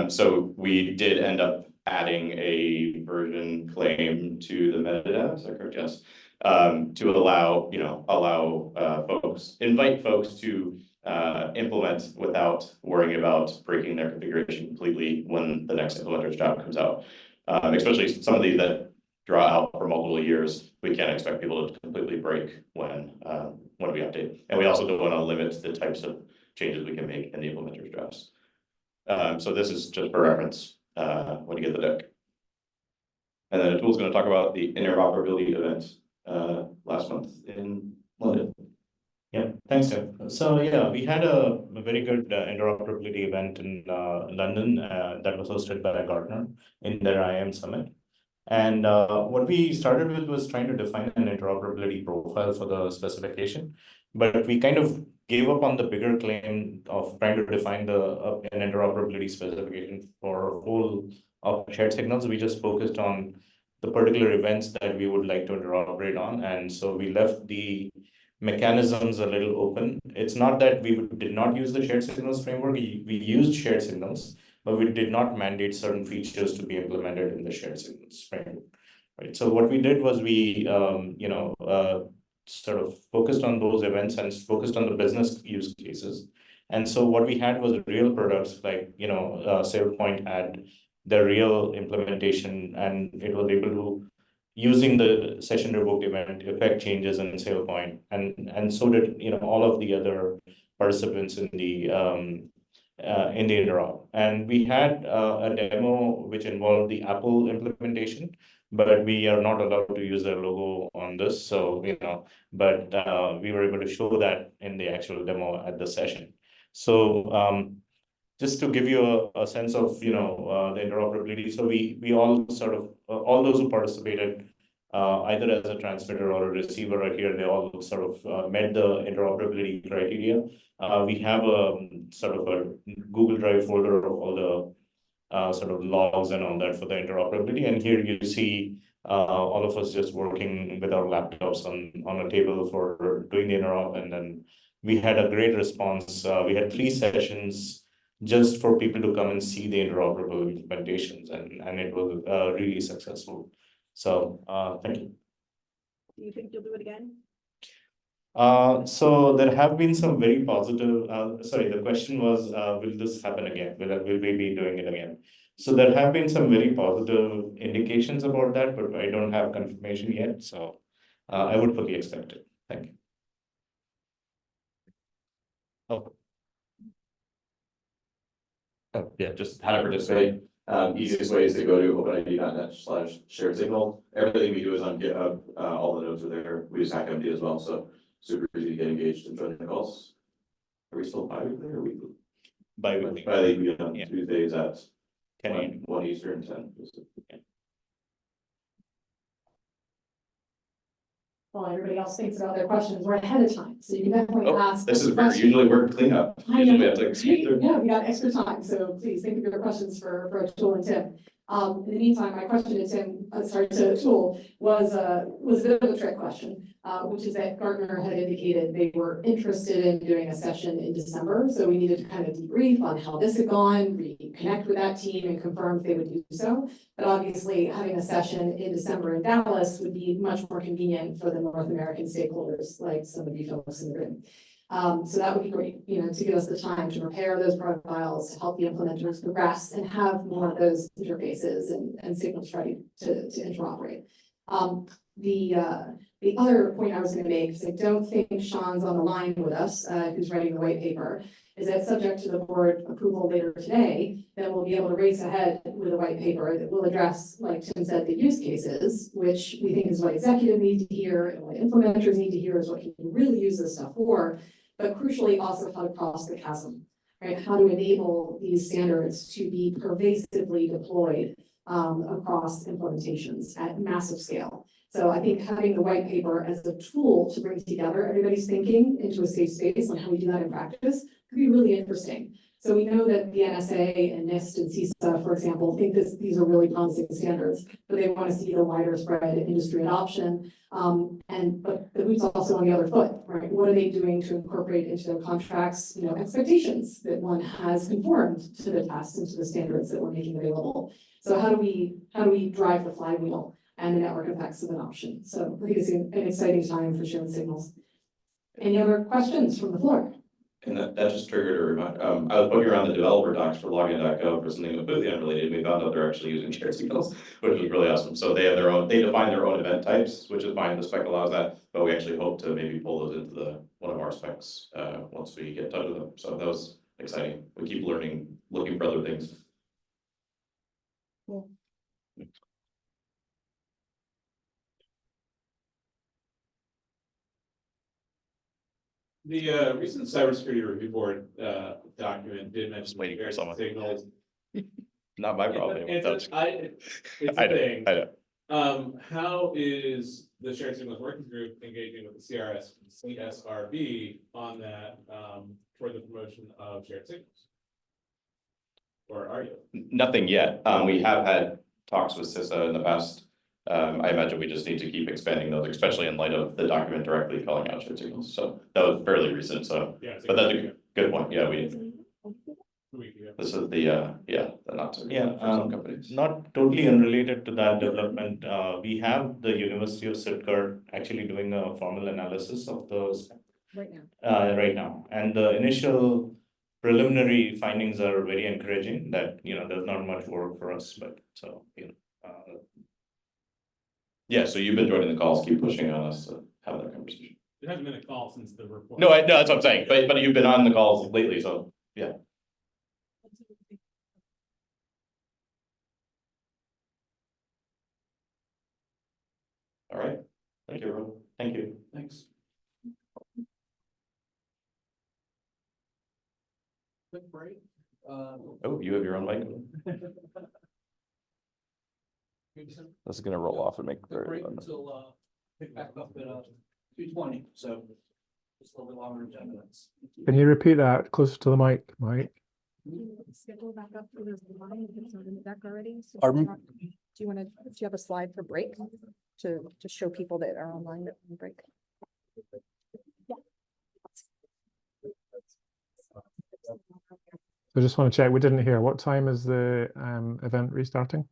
So we did end up adding a version claim to the metadata. Is that correct? Yes. To allow invite folks to implement without worrying about breaking their configuration completely when the next implementer's job comes out. Especially some of these that draw out for multiple years, we can't expect people to completely break when we update. And we also don't want to limit the types of changes we can make in the implementer's drafts. So this is just for reference when you get the deck. And then Atul's going to talk about the interoperability event last month in London. Yeah, thanks, Tim. So yeah, we had a very good interoperability event in London that was hosted by Gartner in their IAM summit. And what we started with was trying to define an interoperability profile for the specification, but we kind of gave up on the bigger claim of trying to define an interoperability specification for whole of shared signals. We just focused on the particular events that we would like to interoperate on, and so we left the mechanisms a little open. It's not that we did not use the shared signals framework. We used shared signals, but we did not mandate certain features to be implemented in the shared signals framework. Right. So what we did was we, sort of focused on those events and focused on the business use cases. And so what we had was real products like, SailPoint had the real implementation, and it was able to, using the session revoked event, effect changes in SailPoint, and so did all of the other participants in the interop. And we had a demo which involved the Apple implementation, but we are not allowed to use their logo on this. So but we were able to show that in the actual demo at the session. So just to give you a sense of the interoperability, so we all sort of all those who participated either as a transmitter or a receiver right here, they all sort of met the interoperability criteria. We have a sort of a Google Drive folder of all the sort of logs and all that for the interoperability. And here you see all of us just working with our laptops on a table for doing the interop, and then we had a great response. We had 3 sessions just for people to come and see the interoperable implementations, and it was really successful. So thank you. Do you think you'll do it again? So there have been some very positive, sorry, the question was, will this happen again? Will we be doing it again? So there have been some very positive indications about that, but I don't have confirmation yet. So I would fully expect it. Thank you. Oh, yeah, just how to participate. Easiest way is to go to openid.net/shared signal. Everything we do is on GitHub. All the notes are there. We use HackMD as well. So super easy to get engaged and join the calls. Are we still bi-weekly or weekly? Bi-weekly. Bi-weekly on Yeah. Tuesdays at 10 a.m. 1 Eastern, 10. While everybody else thinks about their questions, we're ahead of time, so you can definitely Oh, ask. this is weird. questions. Usually we're cleanup. I Usually we know, have to speed through. yeah, we got extra time, so please think of your questions for Tool and Tim. In the meantime, my question to Tim, to Tool, was a bit of a trick question, which is that Gartner had indicated they were interested in doing a session in December, so we needed to kind of debrief on how this had gone, reconnect with that team and confirm if they would do so. But obviously, having a session in December in Dallas would be much more convenient for the North American stakeholders, like some of you folks in the room. So that would be great, to give us the time to prepare those profiles, to help the implementers progress and have more of those interfaces and signals ready to interoperate. The other point I was going to make, because I don't think Sean's on the line with us, who's writing the white paper, is that subject to the board approval later today, then we'll be able to race ahead with a white paper that will address, like Tim said, the use cases, which we think is what executives need to hear and what implementers need to hear is what can really use this stuff for, but crucially also how to cross the chasm, right? How to enable these standards to be pervasively deployed across implementations at massive scale. So I think having the white paper as a tool to bring together everybody's thinking into a safe space on how we do that in practice could be really interesting. So we know that the NSA and NIST and CISA, for example, think these are really promising standards, but they want to see the wider spread industry adoption. But the boot's also on the other foot, right? What are they doing to incorporate into their contracts, expectations that one has conformed to the test and to the standards that we're making available? So how do we drive the flywheel and the network effects of adoption? So I think it's an exciting time for sharing signals. Any other questions from the floor? And that just triggered a reminder. I was looking around the developer docs for login.gov for something completely unrelated. We found out they're actually using shared signals, which was really awesome. So they have they define their own event types, which is fine. The spec allows that, but we actually hope to maybe pull those into one of our specs once we get in touch with them. So that was exciting. We keep learning, looking for other things. Cool. The recent cybersecurity review board document did mention waiting for someone. signals. Not my problem. It's a thing. I know. How is the shared signals working group engaging with the CSRB on that for the promotion of shared signals? Or are you? Nothing yet. We have had talks with CISA in the past. I imagine we just need to keep expanding those, especially in light of the document directly calling out shared signals. So that was fairly recent. So, Yeah, but that's a good point. Yeah, this is the not so Yeah, for some companies. not totally unrelated to that development. We have the University of Stuttgart actually doing a formal analysis of those Right now. right now, and the initial preliminary findings are very encouraging. That there's not much work for us, but Yeah, so you've been joining the calls, keep pushing on us to have that conversation. It hasn't been a call since the report. No, that's what I'm saying, but you've been on the calls lately, so yeah. All right, thank you, everyone. thank you. Thanks. Quick break. Oh, you have your own mic. This is gonna roll off and make very Break until pick back up at 2:20, so just a little bit longer than 10 minutes. Can you repeat that closer to the mic, Mike? Schedule back up for those line if it's not in the deck already. So Pardon? do you have a slide for break to show people that are online that can break? I just want to check, we didn't hear, what time is the event restarting?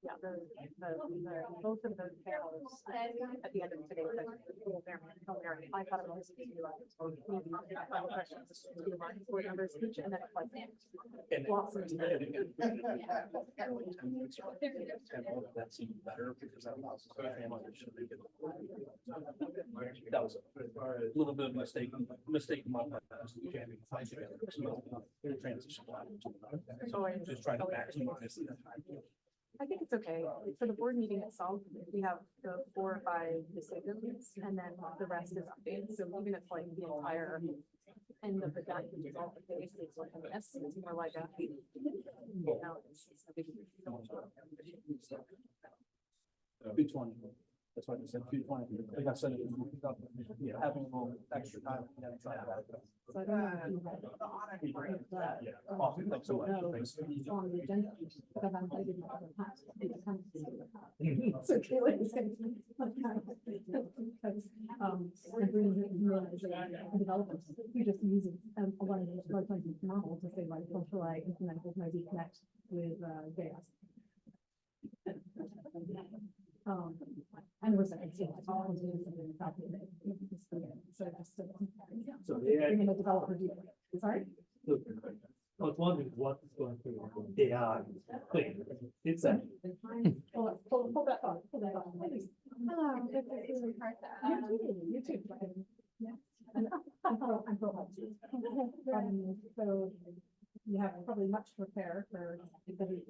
Yeah, both of those panels at the end of today's session, I thought it was final questions, board members each, and then lots of. That seemed better because that allows us to that was a little bit of mistake on my part. Transition. Just trying to maximize the time. I think it's okay. For the board meeting itself, we have the 4 or 5 decisions and then the rest is updated. So even if like the entire end of the document is all updated, it's like a mess. It's more like a, it's a big. 220. That's why I said 220. Like I said, having a little extra time. So I don't know if you on the agenda, but I'm invited to the past. So Kayla is going to because I'm bringing in as a developer who just uses a lot of those large language models to say, like, how shall I implement with my reconnect with JS? And we're saying, so all of doing something about it. So just bring in a developer view. Sorry? I was wondering what is going to be AI thing. It's a. Pull that on. Hello, this is Ricardo. You too. I'm so you have probably much to prepare for the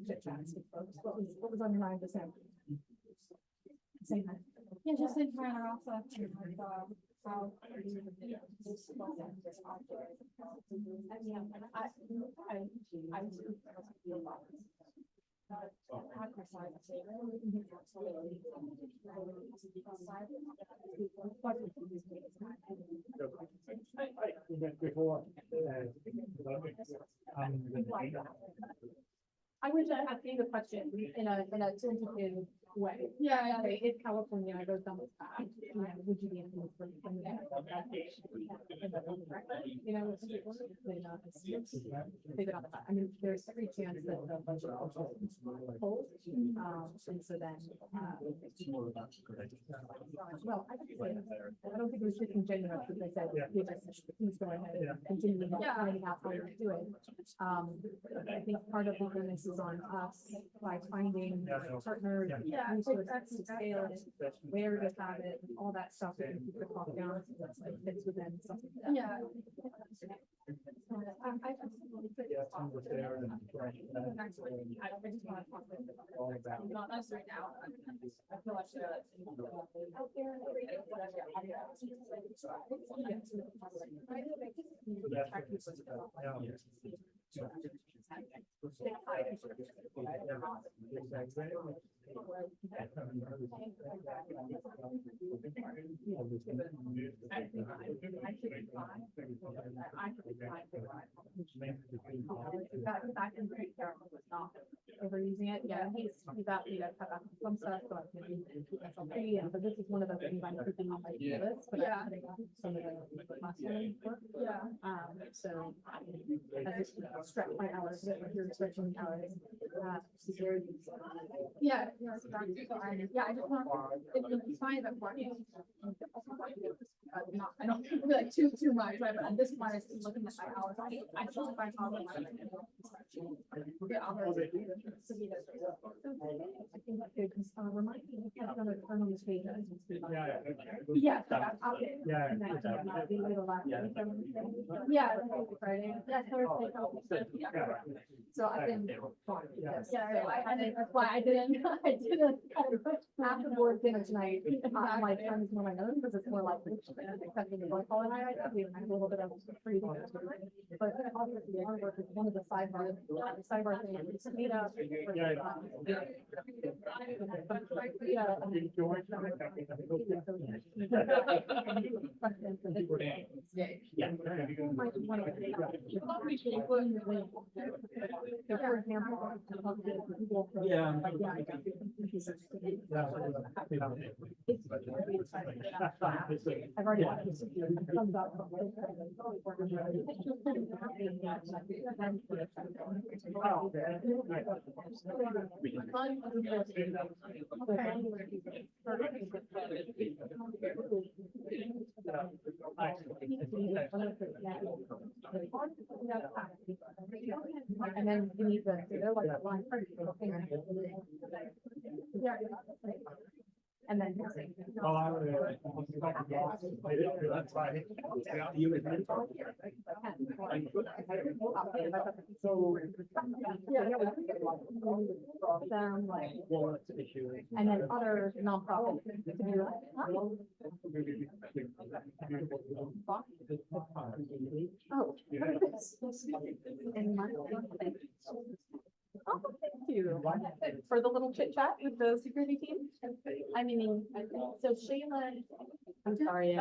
chit chats with folks. What was on your mind this afternoon? Same thing. Yeah, just in front of also how I wish I had seen the question in a tentative way. Yeah. Okay, if California goes down this path, would you be influenced for some of that? You know, leave it on the back. I mean, there's every chance that the budget also holds. And so then, well, I don't think it was disingenuous because they said, please go ahead and continue finding out how to do it. I think part of the onus is on us by finding partners, resources to scale it, where to have it, all that stuff that can keep the cost down, so that's like fits within something. Yeah. Not us right now. I feel like overusing it. Yeah, he's got some stuff, but but this is one of the things I'm thinking on my list. But yeah, some of the last one work. Yeah. So I just stretch my hours. You're stretching hours. Yeah, yeah, so I just want it's fine if I'm working. Not, I don't feel like too much, right? But at this point, I'm looking at my hours. I just find how much I think that could remind me of another turn on this page. Yeah. Yeah, Friday. That's Thursday. So I think that's why I didn't kind of after board dinner tonight. I'm like trying to know my nose because it's more like accepting the voice call and I have a little bit of freedom. But obviously the work is one of the sidebar things. For example, I've already. And then you need they're like that line. Yeah. And then. And then other nonprofits. Oh. Oh, thank you for the little chit chat with the security team. I mean, so Shayla, I'm sorry,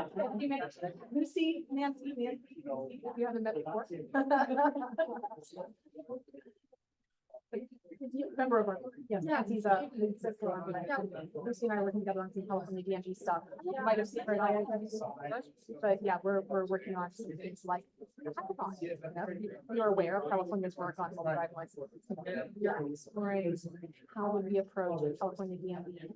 Lucy, Nancy, you haven't met before. Member of our, yes, Nancy's sister. Lucy and I are working together on some California DMV stuff. You might have seen her, but yeah, we're working on some things like hackathon. You're aware of California's work on mobile drive license. You're exploring how would we approach California DMV,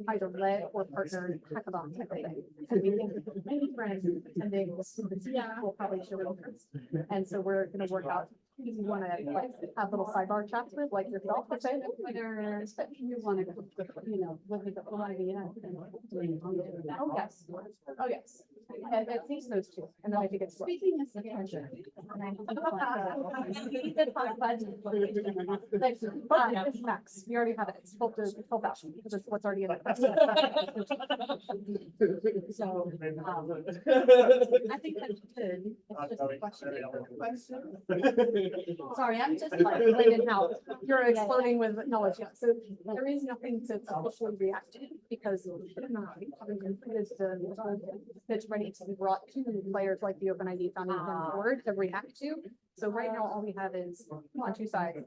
either led or partnered hackathon type of thing. And we think many friends attending will probably show interest. And so we're going to work out who you want to like have little sidebar chats with, like yourself, to say whether you want to, whether the OIDF. Oh yes, oh yes. At least those two, and then I think it's speaking of attention. It's max. We already have it. It's full fashion because it's what's already in it. So I think that's good. It's just a question. Sorry, I'm just like in how you're exploding with knowledge. Yeah. So there is nothing to officially react to because it's ready to be brought to players like the OpenID Foundation board to react to. So right now, all we have is on two sides,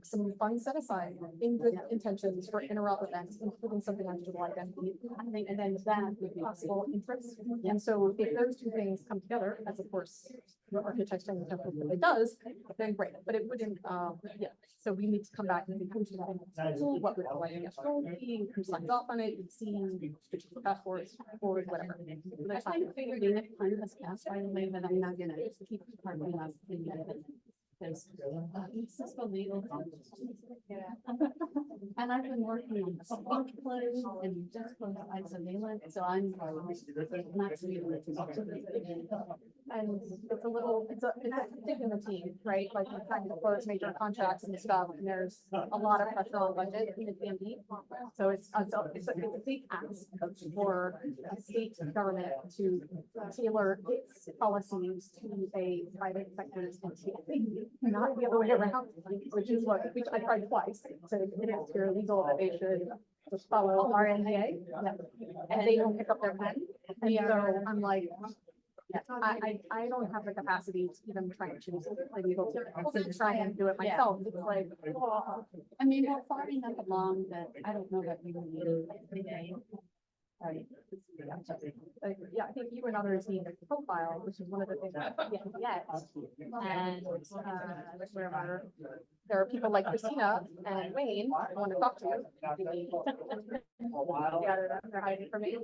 some funds set aside in good intentions for interop events, including something on digital identity, and then that with possible interest. And so if those two things come together, as of course the architecture and the template really does, then great. But it wouldn't, yeah. So we need to come back and think what would be, who signs off on it, strategic passports, or whatever. I kind of figured in it kind of has passed by the way, but I'm not gonna keep harping on it. Because it's just a legal. And I've been working on the speech plays and just close isolate, so I'm not really. And it's a little, it's a thing in the team, right? Like we're trying to close major contracts and stuff, and there's a lot of pressure on budget in the DMV. So it's a big ask for a state government to tailor its policies to a private sector entity, not the other way around, which I tried twice to convince your legal that they should just follow our NDA, and they don't pick up their pen. And so I'm like, I don't have the capacity to even try and choose the legal to try and do it myself. It's like, I mean, we're far enough along that I don't know that we will need it. Right. Yeah, I think you and others need a profile, which is one of the things that we can't get. And wherever there are people like Christina and Wayne I want to talk to. They're hiding from me.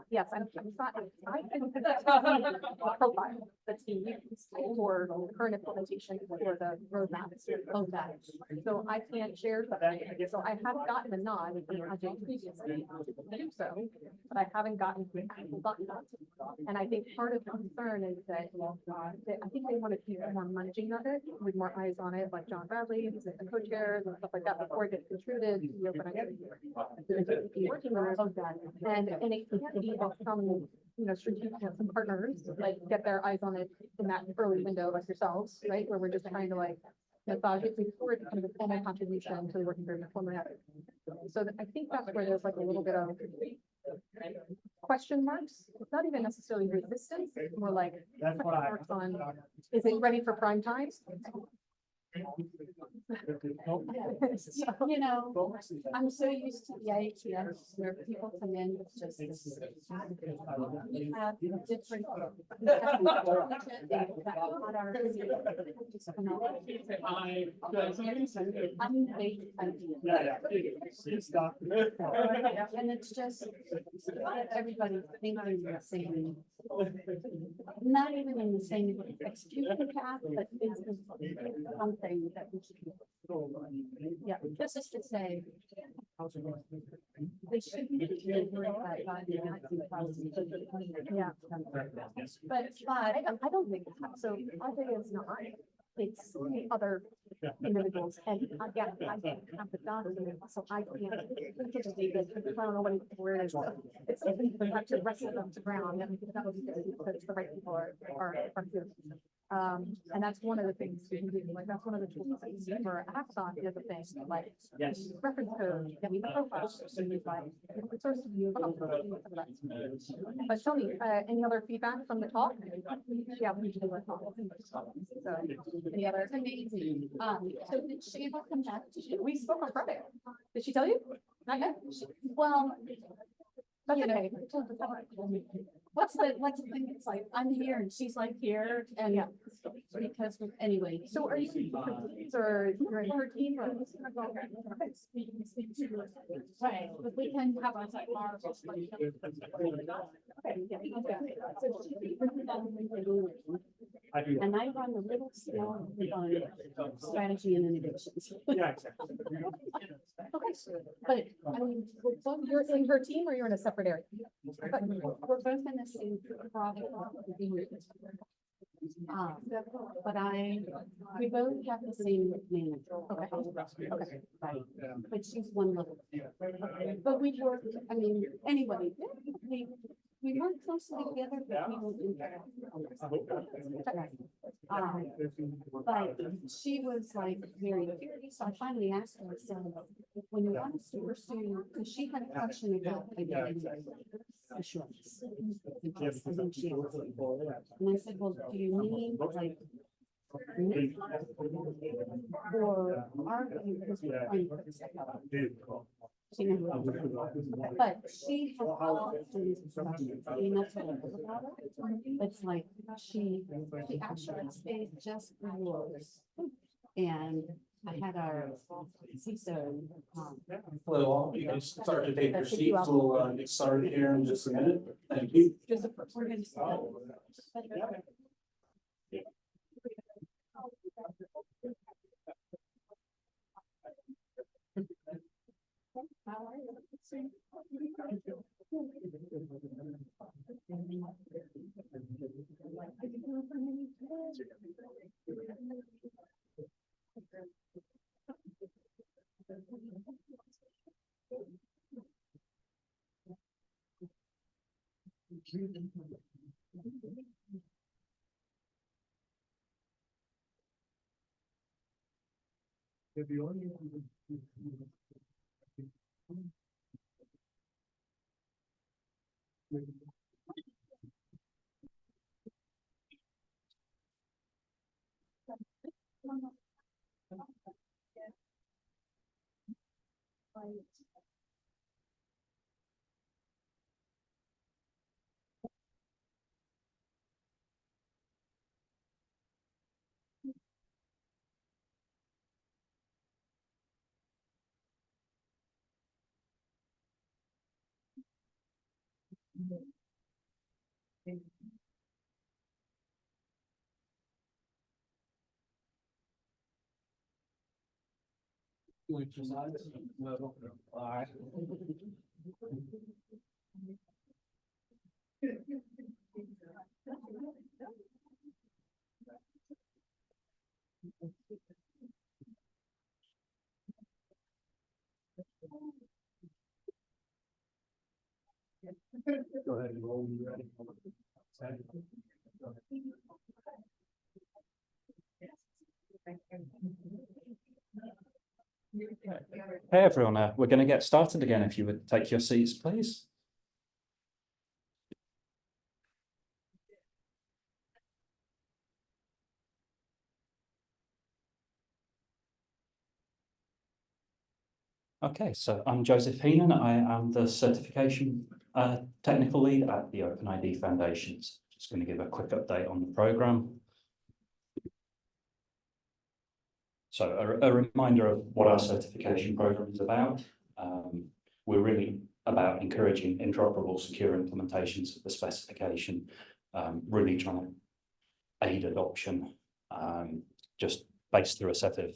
Yes, I'm not. I think a profile that's being used for the current implementation for the roadmap of that. So I can't share something. So I have gotten a nod from Ajay previously to do so, but I haven't gotten the actual button. And I think part of the concern is that I think they want to keep more munching of it with more eyes on it, like John Bradley, who's the co-chairs and stuff like that before it gets contributed to the OpenID working group of that. And it can be some, strategic some partners like get their eyes on it in that early window, like yourselves, right? Where we're just trying to like massage it before it becomes a formal contribution to the working group. So I think that's where there's like a little bit of question marks. It's not even necessarily resistance. It's more like question marks on, is it ready for prime time? You know, I'm so used to the IATF where people come in with just this. We have different. And it's just everybody thinking the same. Not even in the same execution path, but it's something that we should. Yeah, just as to say. They should be. Yeah. But I don't think so. I think it's not. It's other individuals, and again, I don't have the document, so I can't. I don't know where it is. It's something that have to wrestle them to ground, and that would be good because the right people are here. And that's one of the things we can do. Like that's one of the tools that you use for Axon. The other thing, like reference code, and we profiles, so you like resources you. But tell me, any other feedback from the talk? Yeah, we usually like talk. So any other? It's amazing. So did she ever come back to you? We spoke on Friday. Did she tell you? Not yet. Well, That's you know, okay. what's the thing? It's like, I'm here and she's like here and Yeah. because anyway. So are you different teams or you're in her team or? Right, but we can have us like our. And I run a little small strategy and innovations. Yeah, exactly. Okay, but I mean, you're in her team or you're in a separate area? We're both in the same project. But we both have the same manager. Okay. Okay. Right. But she's one level. But we work, I mean, anyway, we work closely together, but we don't interact. But she was like very curious, so I finally asked her, so when you want us to pursue, because she had a question about identity assurance. I think she asked. And I said, well, do you mean like or are you because we're trying to put this up? She never knows. But she has all these questions, enough to know about it. It's like she actually stayed just yours. And I had our CISO. Hello, all. You can start to take your seats. We'll get started here in just a minute. Thank you. Just we're going to start. Go ahead and roll when you're ready. Hey everyone, we're going to get started again. If you would take your seats, please. Okay, so I'm Joseph Heenan. I am the certification technical lead at the OpenID Foundation. Just going to give a quick update on the program. So a reminder of what our certification program is about. We're really about encouraging interoperable, secure implementations of the specification, really trying to aid adoption, just based through a set of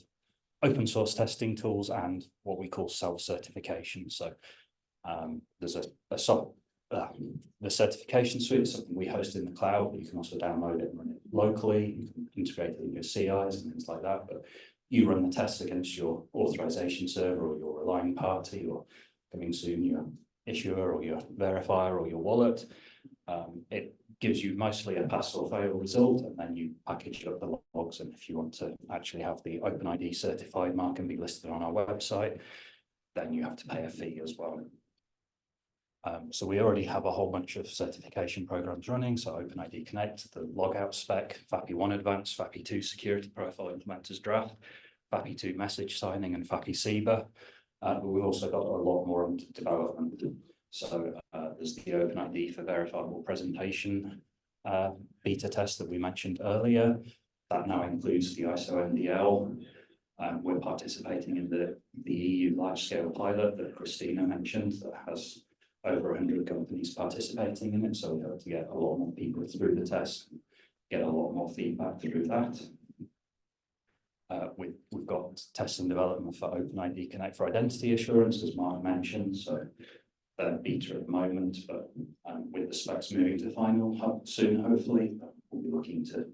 open source testing tools and what we call self-certification. So there's the certification suite is something we host in the cloud, but you can also download it and run it locally. You can integrate it in your CIs and things like that, but you run the tests against your authorization server or your relying party, or coming soon your issuer or your verifier or your wallet. It gives you mostly a pass or fail result, and then you package up the logs. And if you want to actually have the OpenID certified mark and be listed on our website, then you have to pay a fee as well. So we already have a whole bunch of certification programs running. So OpenID Connect, the logout spec, FAPI1 Advanced, FAPI2 Security Profile Implementers Draft, FAPI2 Message Signing, and FAPI CIBA. But we've also got a lot more under development. So there's the OpenID for verifiable presentation beta test that we mentioned earlier. That now includes the ISO MDL. We're participating in the EU large-scale pilot that Christina mentioned that has over 100 companies participating in it. So we hope to get a lot more people through the test, get a lot more feedback through that. We've got tests in development for OpenID Connect for identity assurance, as Mark mentioned. So they're beta at the moment, but with the specs moving to final soon, hopefully, we'll be looking to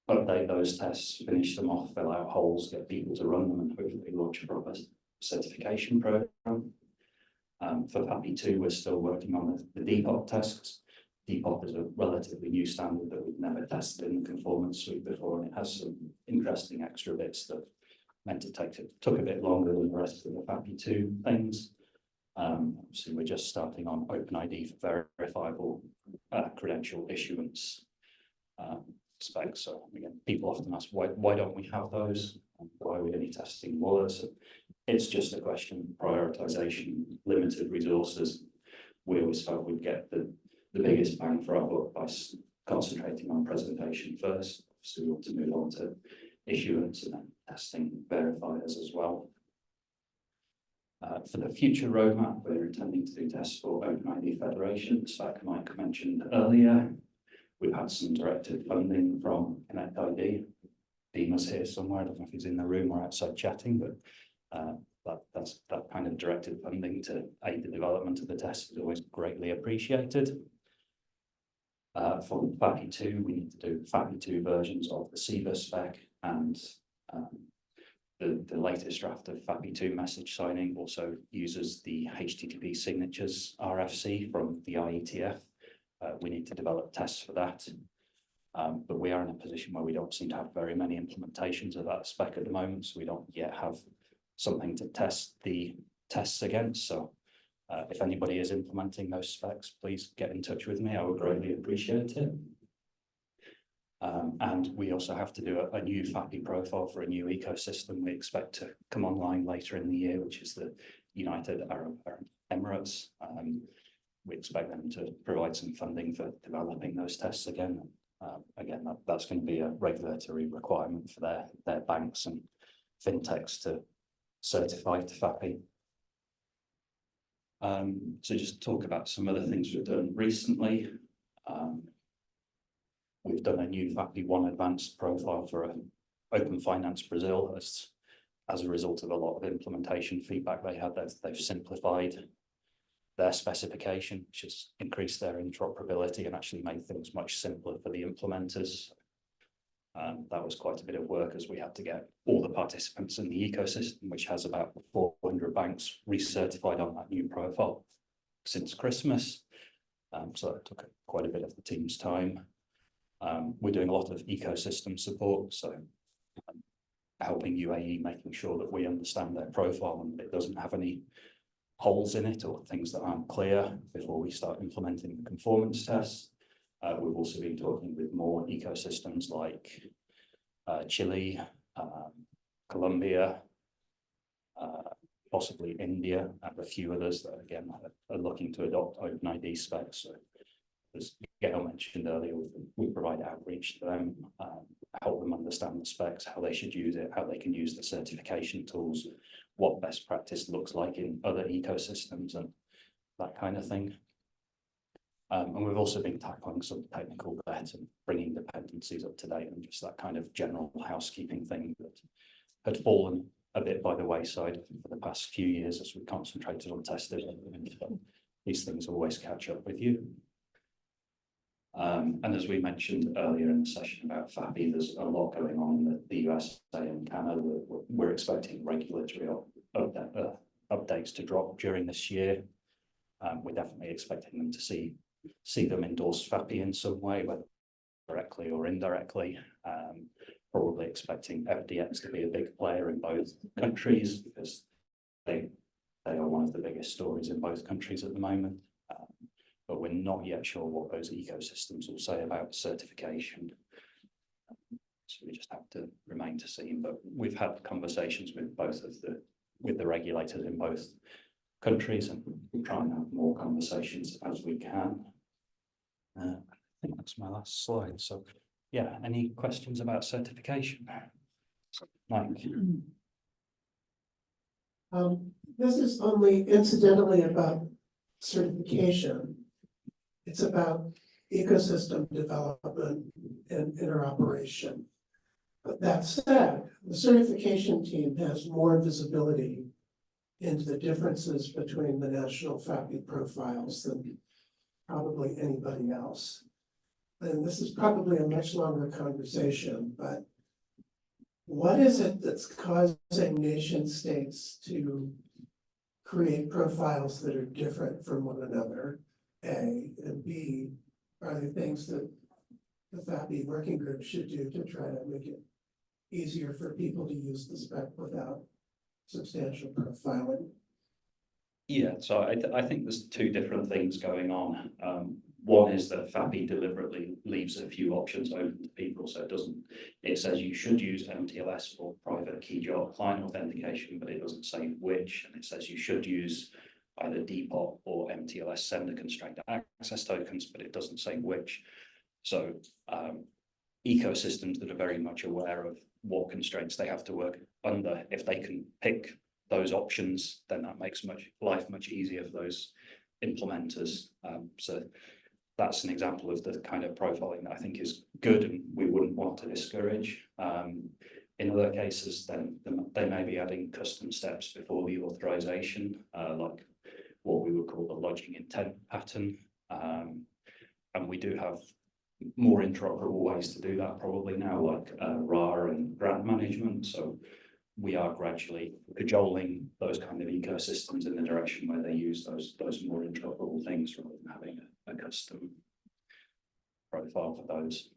update those tests, finish them off, fill out holes, get people to run them, and hopefully launch a proper certification program. For FAPI2, we're still working on the Depop tests. Depop is a relatively new standard that we've never tested in the conformance suite before, and it has some interesting extra bits that meant it took a bit longer than the rest of the FAPI2 things. So we're just starting on OpenID for verifiable credential issuance specs. So again, people often ask, why don't we have those? Why are we only testing wallets? It's just a question of prioritization, limited resources. We always felt we'd get the biggest bang for our buck by concentrating on presentation first. So we want to move on to issuance and then testing verifiers as well. For the future roadmap, we're intending to do tests for OpenID Federation, the spec Mike mentioned earlier. We've had some directed funding from ConnectID. Dima's here somewhere. I don't know if he's in the room or outside chatting, but that's that kind of directed funding to aid the development of the test is always greatly appreciated. For FAPI2, we need to do FAPI2 versions of the CIBA spec, and the latest draft of FAPI2 message signing also uses the HTTP signatures RFC from the IETF. We need to develop tests for that. But we are in a position where we don't seem to have very many implementations of that spec at the moment, so we don't yet have something to test the tests against. So if anybody is implementing those specs, please get in touch with me. I would greatly appreciate it. And we also have to do a new FAPI profile for a new ecosystem we expect to come online later in the year, which is the United Arab Emirates. We expect them to provide some funding for developing those tests again. Again, that's going to be a regulatory requirement for their banks and fintechs to certify to FAPI. So just talk about some other things we've done recently. We've done a new FAPI1 advanced profile for Open Finance Brazil as a result of a lot of implementation feedback they had. They've simplified their specification, which has increased their interoperability and actually made things much simpler for the implementers. That was quite a bit of work, as we had to get all the participants in the ecosystem, which has about 400 banks recertified on that new profile since Christmas. So that took quite a bit of the team's time. We're doing a lot of ecosystem support, so helping UAE, making sure that we understand their profile and it doesn't have any holes in it or things that aren't clear before we start implementing the conformance tests. We've also been talking with more ecosystems like Chile, Colombia, possibly India, and a few others that again are looking to adopt OpenID specs. So as Gail mentioned earlier, we provide outreach to them, help them understand the specs, how they should use it, how they can use the certification tools, what best practice looks like in other ecosystems and that kind of thing. And we've also been tackling some technical debt and bringing dependencies up to date and just that kind of general housekeeping thing that had fallen a bit by the wayside for the past few years as we concentrated on testing. And these things always catch up with you. And as we mentioned earlier in the session about FAPI, there's a lot going on in the USA and Canada. We're expecting regulatory updates to drop during this year. We're definitely expecting them to see them endorse FAPI in some way, whether directly or indirectly. Probably expecting FDX to be a big player in both countries because they are one of the biggest stories in both countries at the moment. But we're not yet sure what those ecosystems will say about certification. So we just have to remain to see. But we've had conversations with the regulators in both countries, and we'll try and have more conversations as we can. I think that's my last slide. So yeah, any questions about certification? Mike. This is only incidentally about certification. It's about ecosystem development and interoperation. But that said, the certification team has more visibility into the differences between the national FAPI profiles than probably anybody else. And this is probably a much longer conversation, but what is it that's causing nation states to create profiles that are different from one another, A, and B, are there things that the FAPI working group should do to try to make it easier for people to use the spec without substantial profiling? Yeah, so I think there's two different things going on. One is that FAPI deliberately leaves a few options open to people, so it says you should use MTLS or private key job client authentication, but it doesn't say which, and it says you should use either DPOP or MTLS sender constrained access tokens, but it doesn't say which. So ecosystems that are very much aware of what constraints they have to work under, if they can pick those options, then that makes life much easier for those implementers. So that's an example of the kind of profiling that I think is good and we wouldn't want to discourage. In other cases, then they may be adding custom steps before the authorization, like what we would call the lodging intent pattern. And we do have more interoperable ways to do that probably now, like RAR and grant management. So we are gradually cajoling those kind of ecosystems in the direction where they use those more interoperable things rather than having a custom profile for those.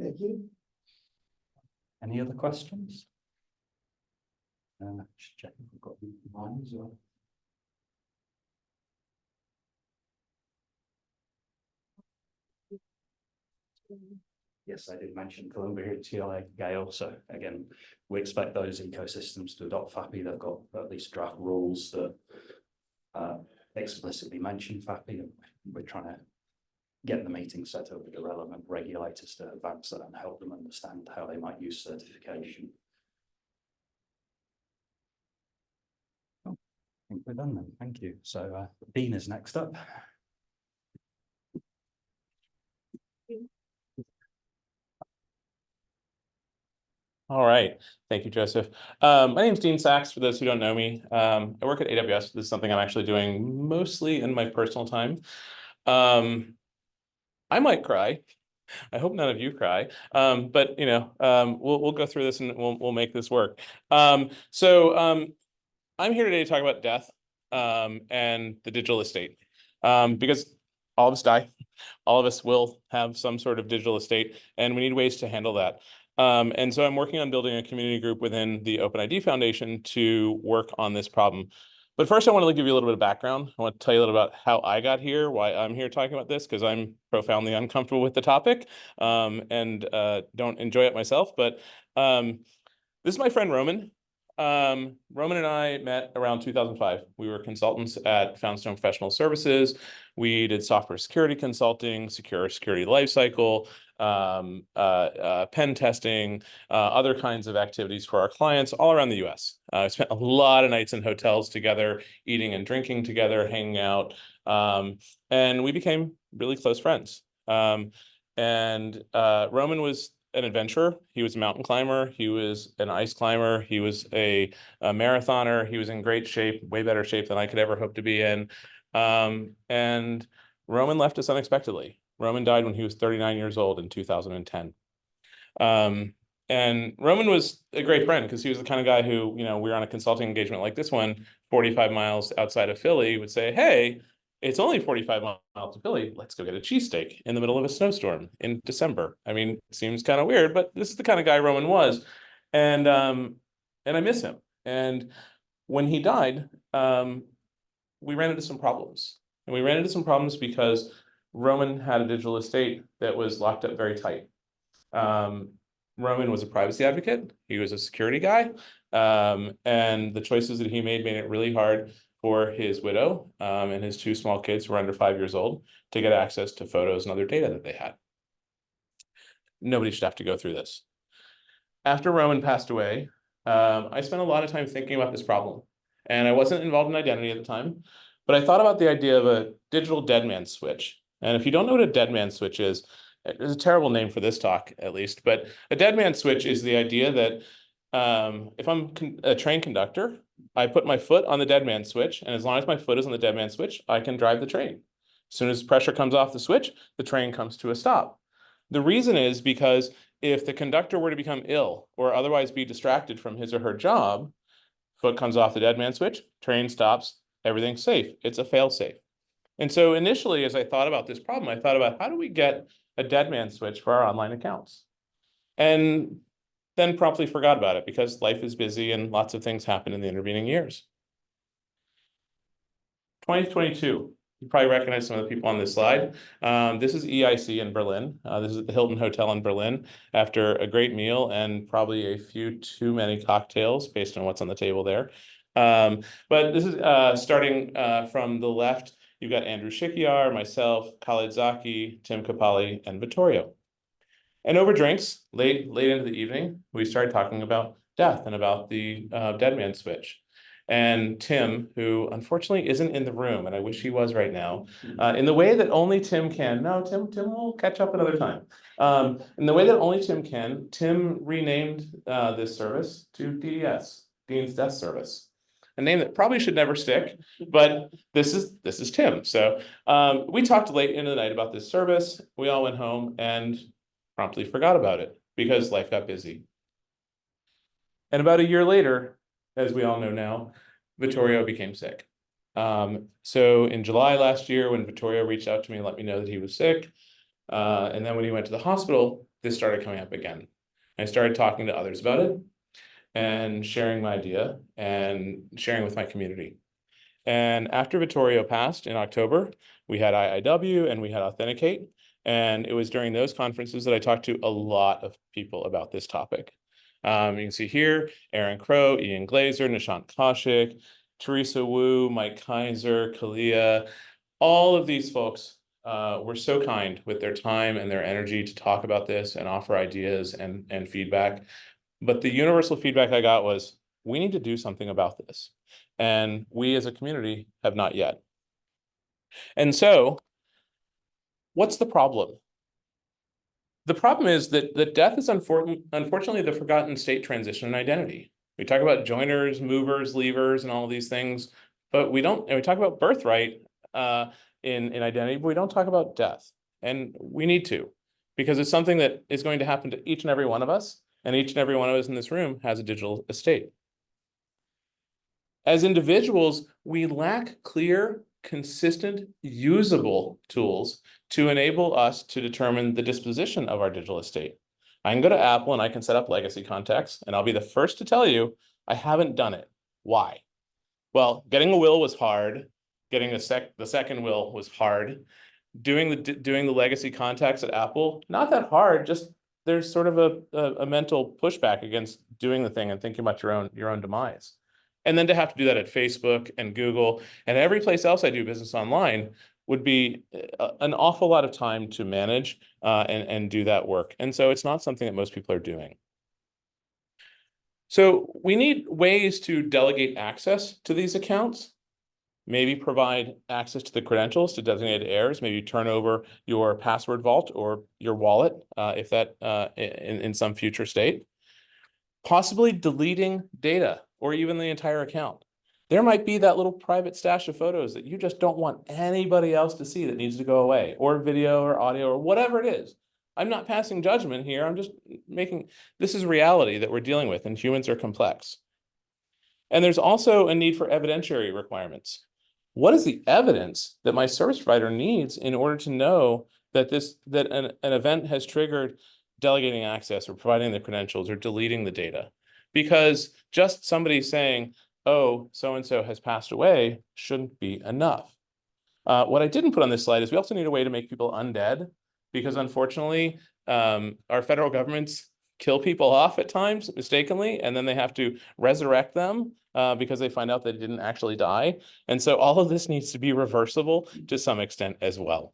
Thank you. Any other questions? Just check if we've got mine as well. Yes, I did mention Colombia and Chile, Gail. So again, we expect those ecosystems to adopt FAPI. They've got at least draft rules that explicitly mention FAPI. And we're trying to get the meeting set up with the relevant regulators to advance that and help them understand how they might use certification. Oh, I think we're done then. Thank you. So Dean is next up. All right. Thank you, Joseph. My name is Dean Sachs, for those who don't know me. I work at AWS. This is something I'm actually doing mostly in my personal time. I might cry. I hope none of you cry. But you know, we'll go through this and we'll make this work. So I'm here today to talk about death and the digital estate. Because all of us die. All of us will have some sort of digital estate, and we need ways to handle that. And so I'm working on building a community group within the OpenID Foundation to work on this problem. But first, I want to give you a little bit of background. I want to tell you a little about how I got here, why I'm here talking about this, because I'm profoundly uncomfortable with the topic and don't enjoy it myself. But this is my friend Roman. Roman and I met around 2005. We were consultants at Foundstone Professional Services. We did software security consulting, secure security lifecycle, pen testing, other kinds of activities for our clients all around the US. I spent a lot of nights in hotels together, eating and drinking together, hanging out, and we became really close friends. Roman was an adventurer. He was a mountain climber. He was an ice climber. He was a marathoner. He was in great shape, way better shape than I could ever hope to be in. And Roman left us unexpectedly. Roman died when he was 39 years old in 2010. And Roman was a great friend because he was the kind of guy who, we were on a consulting engagement like this one, 45 miles outside of Philly, would say, hey, it's only 45 miles to Philly. Let's go get a cheesesteak in the middle of a snowstorm in December. I mean, it seems kind of weird, but this is the kind of guy Roman was. And I miss him. And when he died, we ran into some problems. And we ran into some problems because Roman had a digital estate that was locked up very tight. Roman was a privacy advocate. He was a security guy. And the choices that he made it really hard for his widow and his two small kids who were under 5 years old to get access to photos and other data that they had. Nobody should have to go through this. After Roman passed away, I spent a lot of time thinking about this problem. And I wasn't involved in identity at the time, but I thought about the idea of a digital dead man switch. And if you don't know what a dead man switch is, there's a terrible name for this talk, at least, but a dead man switch is the idea that if I'm a train conductor, I put my foot on the dead man switch, and as long as my foot is on the dead man switch, I can drive the train. As soon as pressure comes off the switch, the train comes to a stop. The reason is because if the conductor were to become ill or otherwise be distracted from his or her job, foot comes off the dead man switch, train stops, everything's safe. It's a fail safe. And so initially, as I thought about this problem, I thought about how do we get a dead man switch for our online accounts? And then promptly forgot about it because life is busy and lots of things happen in the intervening years. 2022, you probably recognize some of the people on this slide. This is EIC in Berlin. This is at the Hilton Hotel in Berlin after a great meal and probably a few too many cocktails based on what's on the table there. But this is starting from the left. You've got Andrew Shikiar, myself, Khaled Zaki, Tim Kapali, and Vittorio. And over drinks, late into the evening, we started talking about death and about the dead man switch. And Tim, who unfortunately isn't in the room, and I wish he was right now, in the way that only Tim can. No, Tim will catch up another time. In the way that only Tim can, Tim renamed this service to DDS, Dean's Death Service. A name that probably should never stick, but this is Tim. So we talked late into the night about this service. We all went home and promptly forgot about it because life got busy. And about a year later, as we all know now, Vittorio became sick. So in July last year, when Vittorio reached out to me and let me know that he was sick, and then when he went to the hospital, this started coming up again. I started talking to others about it and sharing my idea and sharing with my community. And after Vittorio passed in October, we had IIW and we had Authenticate. And it was during those conferences that I talked to a lot of people about this topic. You can see here, Aaron Crow, Ian Glazer, Nishant Kaushik, Teresa Wu, Mike Kaiser, Kalia. All of these folks were so kind with their time and their energy to talk about this and offer ideas and feedback. But the universal feedback I got was, we need to do something about this. And we as a community have not yet. And so, what's the problem? The problem is that death is unfortunately the forgotten state transition in identity. We talk about joiners, movers, leavers, and all of these things, but we don't, and we talk about birthright in identity, but we don't talk about death. And we need to, because it's something that is going to happen to each and every one of us, and each and every one of us in this room has a digital estate. As individuals, we lack clear, consistent, usable tools to enable us to determine the disposition of our digital estate. I can go to Apple and I can set up legacy contacts, and I'll be the first to tell you, I haven't done it. Why? Well, getting a will was hard. Getting the second will was hard. Doing the legacy contacts at Apple, not that hard, just there's sort of a mental pushback against doing the thing and thinking about your own demise. And then to have to do that at Facebook and Google and every place else I do business online would be an awful lot of time to manage and do that work. And so it's not something that most people are doing. So we need ways to delegate access to these accounts, maybe provide access to the credentials to designated heirs, maybe turn over your password vault or your wallet if that in some future state, possibly deleting data or even the entire account. There might be that little private stash of photos that you just don't want anybody else to see that needs to go away, or video or audio or whatever it is. I'm not passing judgment here. I'm just making, this is reality that we're dealing with, and humans are complex. And there's also a need for evidentiary requirements. What is the evidence that my service provider needs in order to know that an event has triggered delegating access or providing the credentials or deleting the data? Because just somebody saying, oh, so-and-so has passed away shouldn't be enough. What I didn't put on this slide is we also need a way to make people undead, because unfortunately, our federal governments kill people off at times mistakenly, and then they have to resurrect them because they find out they didn't actually die. And so all of this needs to be reversible to some extent as well.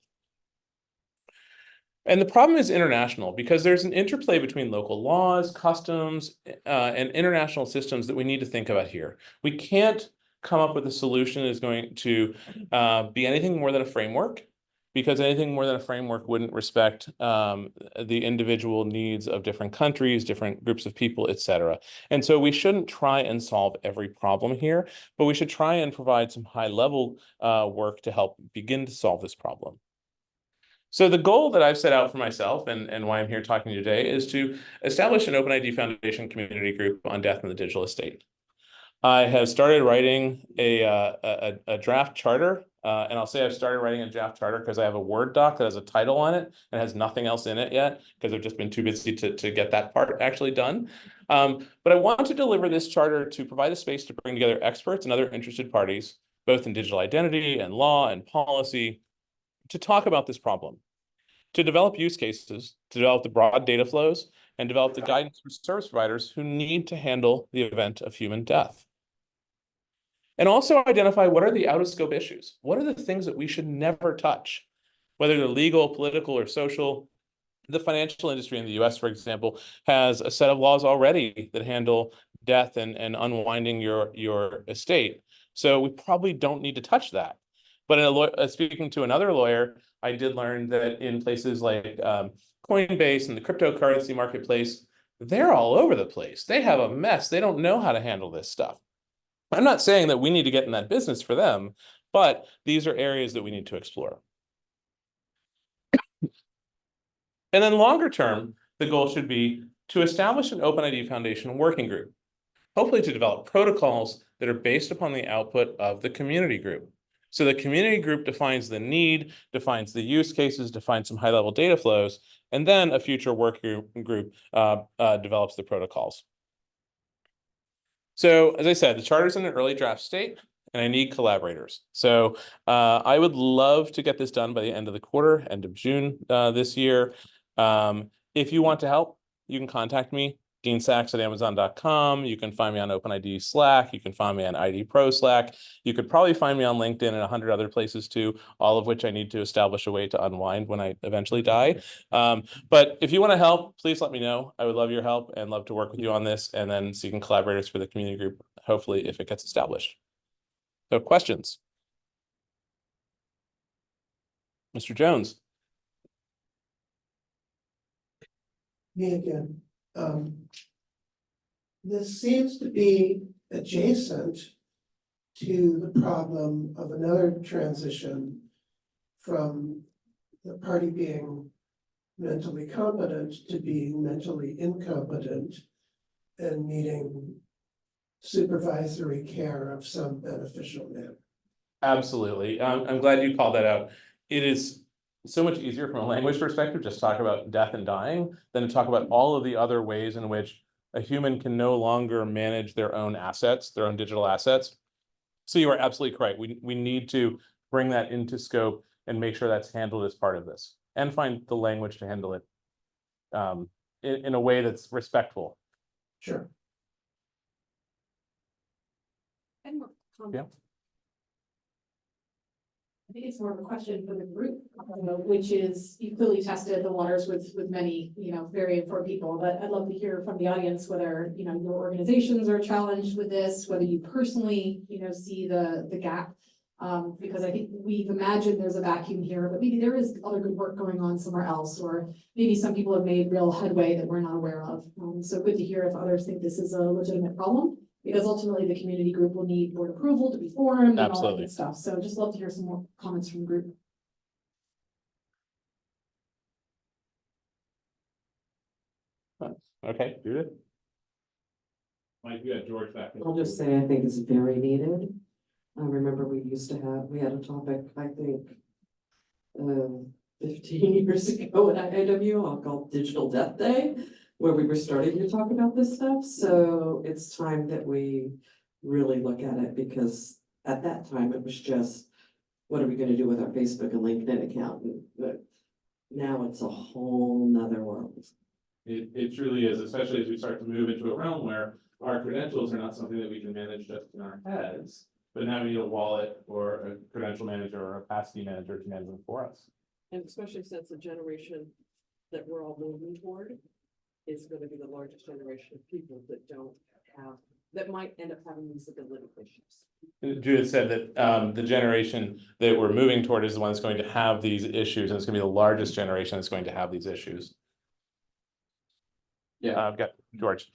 And the problem is international, because there's an interplay between local laws, customs, and international systems that we need to think about here. We can't come up with a solution that is going to be anything more than a framework, because anything more than a framework wouldn't respect the individual needs of different countries, different groups of people, etc. And so we shouldn't try and solve every problem here, but we should try and provide some high-level work to help begin to solve this problem. So the goal that I've set out for myself and why I'm here talking to you today is to establish an OpenID Foundation community group on death in the digital estate. I have started writing a draft charter, and I'll say I've started writing a draft charter because I have a Word doc that has a title on it and has nothing else in it yet, because I've just been too busy to get that part actually done. But I want to deliver this charter to provide a space to bring together experts and other interested parties, both in digital identity and law and policy, to talk about this problem, to develop use cases, to develop the broad data flows, and develop the guidance for service providers who need to handle the event of human death. And also identify what are the out-of-scope issues. What are the things that we should never touch, whether they're legal, political, or social. The financial industry in the US, for example, has a set of laws already that handle death and unwinding your estate. So we probably don't need to touch that. But in speaking to another lawyer, I did learn that in places like Coinbase and the cryptocurrency marketplace, they're all over the place. They have a mess. They don't know how to handle this stuff. I'm not saying that we need to get in that business for them, but these are areas that we need to explore. And then longer term, the goal should be to establish an OpenID Foundation working group, hopefully to develop protocols that are based upon the output of the community group. So the community group defines the need, defines the use cases, defines some high-level data flows, and then a future working group develops the protocols. So as I said, the charter's in an early draft state, and I need collaborators. So I would love to get this done by the end of the quarter, end of June this year. If you want to help, you can contact me, deansachs@amazon.com. You can find me on OpenID Slack. You can find me on ID Pro Slack. You could probably find me on LinkedIn and 100 other places too, all of which I need to establish a way to unwind when I eventually die. But if you want to help, please let me know. I would love your help and love to work with you on this, and then seeking collaborators for the community group, hopefully, if it gets established. So questions? Mr. Jones. Me again. This seems to be adjacent to the problem of another transition from the party being mentally competent to being mentally incompetent and needing supervisory care of some beneficial manner. Absolutely. I'm glad you called that out. It is so much easier from a language perspective, just talk about death and dying, than to talk about all of the other ways in which a human can no longer manage their own assets, their own digital assets. So you are absolutely correct. We need to bring that into scope and make sure that's handled as part of this, and find the language to handle it in a way that's respectful. Sure. And more comment. Yeah. I think it's more of a question for the group, which is, you clearly tested the waters with many, very informed people, but I'd love to hear from the audience whether, your organizations are challenged with this, whether you personally, see the gap. Because I think we've imagined there's a vacuum here, but maybe there is other good work going on somewhere else, or maybe some people have made real headway that we're not aware of. So good to hear if others think this is a legitimate problem, because ultimately the community group will need board approval to be formed and all that Absolutely. good stuff. So just love to hear some more comments from the group. Okay, Judith. Mike, you got George back. I'll just say, I think it's very needed. I remember we had a topic, I think, 15 years ago at IIW called Digital Death Day, where we were starting to talk about this stuff. So it's time that we really look at it, because at that time it was just, what are we gonna do with our Facebook and LinkedIn account? But now it's a whole nother world. It truly is, especially as we start to move into a realm where our credentials are not something that we can manage just in our heads, but now we need a wallet or a credential manager or a passkey manager to manage them for us. And especially since the generation that we're all moving toward is gonna be the largest generation of people that might end up having usability issues. Judith said that the generation that we're moving toward is the one that's going to have these issues, and it's going to be the largest generation that's going to have these issues. Yeah. I've got George.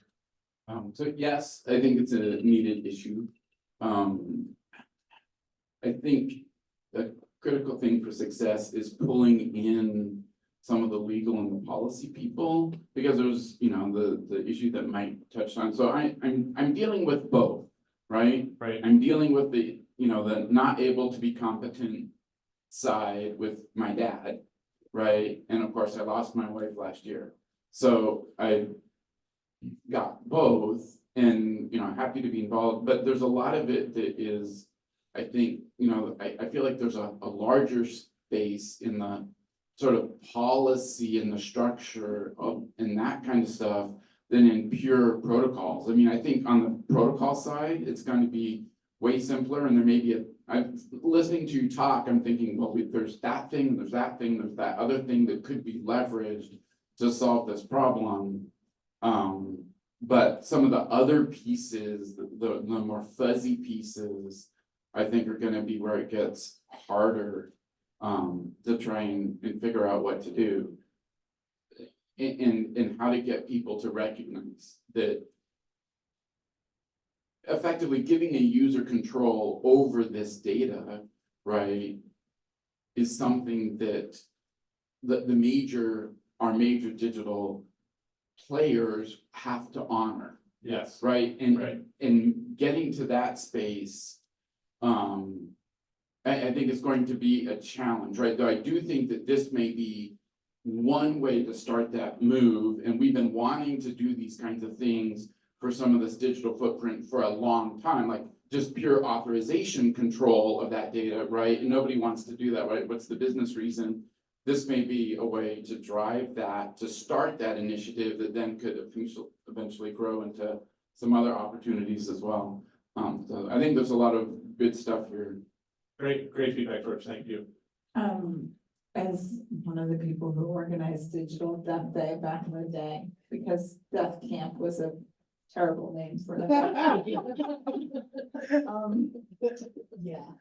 So yes, I think it's a needed issue. I think the critical thing for success is pulling in some of the legal and the policy people, because there's, the issue that Mike touched on. So I'm dealing with both, right? Right. I'm dealing with the, the not able to be competent side with my dad, right? And of course, I lost my wife last year. So I got both, and, happy to be involved, but there's a lot of it that is, I think, I feel like there's a larger space in the sort of policy and the structure of, and that kind of stuff than in pure protocols. I mean, I think on the protocol side, it's going to be way simpler, and there may be I'm listening to you talk, I'm thinking, well, there's that thing, there's that thing, there's that other thing that could be leveraged to solve this problem. But some of the other pieces, the more fuzzy pieces, I think are gonna be where it gets harder to try and figure out what to do. And how to get people to recognize that effectively giving a user control over this data, right, is something that our major digital players have to honor. Yes. Right, and getting to that space, I think it's going to be a challenge, right? Though I do think that this may be one way to start that move, and we've been wanting to do these kinds of things for some of this digital footprint for a long time, like just pure authorization control of that data, right? And nobody wants to do that, right? What's the business reason? This may be a way to drive that, to start that initiative that then could eventually grow into some other opportunities as well. So I think there's a lot of good stuff here. Great feedback, George. Thank you. As one of the people who organized Digital Death Day back in the day, because Death Camp was a terrible name for that. Yeah.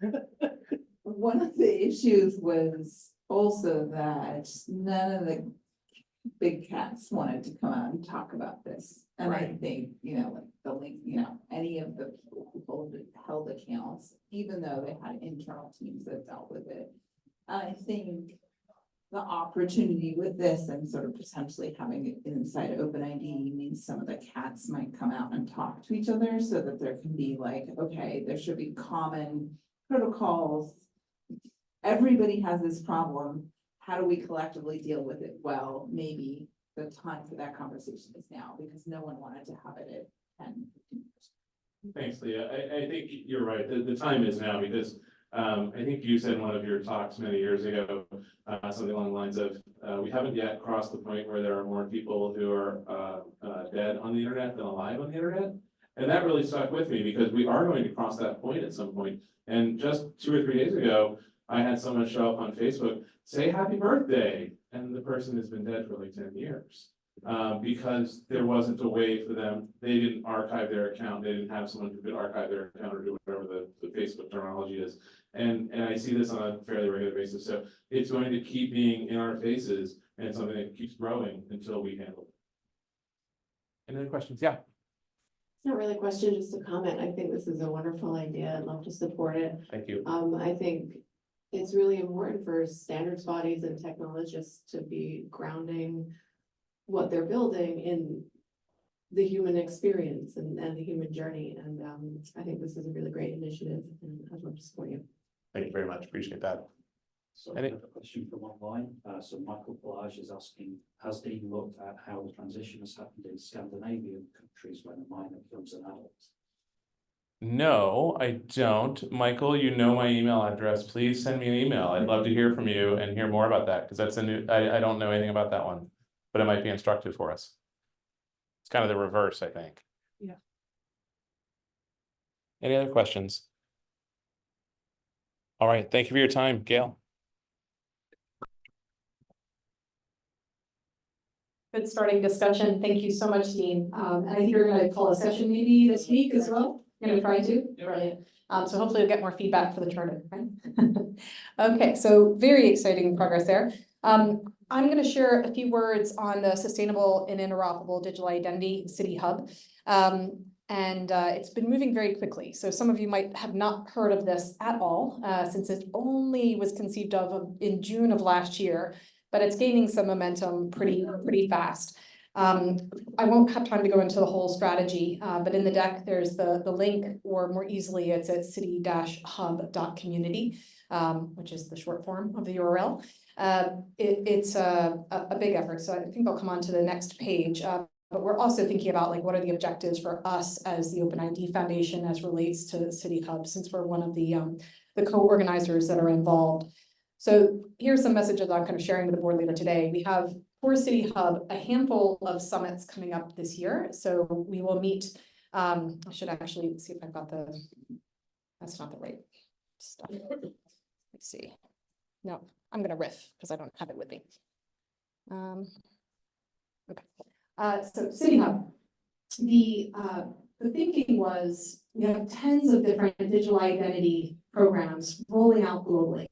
One of the issues was also that none of the big cats wanted to come out and talk about this. And I think, like the link, any of the people who held accounts, even though they had internal teams that dealt with it. I think the opportunity with this and sort of potentially having it inside OpenID means some of the cats might come out and talk to each other, so that there can be like, okay, there should be common protocols. Everybody has this problem. How do we collectively deal with it? Well, maybe the time for that conversation is now, because no one wanted to have it at 10, 15 years. Thanks, Leah. I think you're right. The time is now, because I think you said in one of your talks many years ago, something along the lines of, we haven't yet crossed the point where there are more people who are dead on the internet than alive on the internet. And that really stuck with me because we are going to cross that point at some point. And just 2 or 3 days ago, I had someone show up on Facebook, say happy birthday, and the person has been dead for like 10 years. Because there wasn't a way for them, they didn't archive their account, they didn't have someone who could archive their account or do whatever the Facebook terminology is. And I see this on a fairly regular basis, so it's going to keep being in our faces and something that keeps growing until we handle it. Any other questions? Yeah. It's not really a question, just a comment. I think this is a wonderful idea. I'd love to support it. Thank you. I think it's really important for standards bodies and technologists to be grounding what they're building in the human experience and the human journey. And I think this is a really great initiative and I'd love to support you. Thank you very much. Appreciate that. So I have a question from online. So Michael Plage is asking, has Dean looked at how the transition has happened in Scandinavian countries when a minor becomes an adult? No, I don't. Michael, you know my email address. Please send me an email. I'd love to hear from you and hear more about that because that's a new, I don't know anything about that one, but it might be instructive for us. It's kind of the reverse, I think. Yeah. Any other questions? All right. Thank you for your time, Gail. Good starting discussion. Thank you so much, Dean. And I think you're going to call a session maybe this week as well. You're going to try to. Brilliant. So hopefully you'll get more feedback for the tournament, right? Okay, so very exciting progress there. I'm going to share a few words on the sustainable and interoperable digital identity SIDI Hub. It's been moving very quickly. So some of you might have not heard of this at all, since it only was conceived of in June of last year, but it's gaining some momentum pretty fast. I won't have time to go into the whole strategy, but in the deck, there's the link, or more easily, it's at sidi-hub.community, which is the short form of the URL. It's a big effort, so I think I'll come on to the next page. But we're also thinking about like what are the objectives for us as the OpenID Foundation as relates to SIDI Hub, since we're one of the co-organizers that are involved. So here's some messages I'm kind of sharing with the board later today. We have for SIDI Hub a handful of summits coming up this year. So we will meet. I should actually see if I've got the. That's not the right stuff. Let's see. No, I'm going to riff because I don't have it with me. Okay. So SIDI Hub, the thinking was we have tens of different digital identity programs rolling out globally.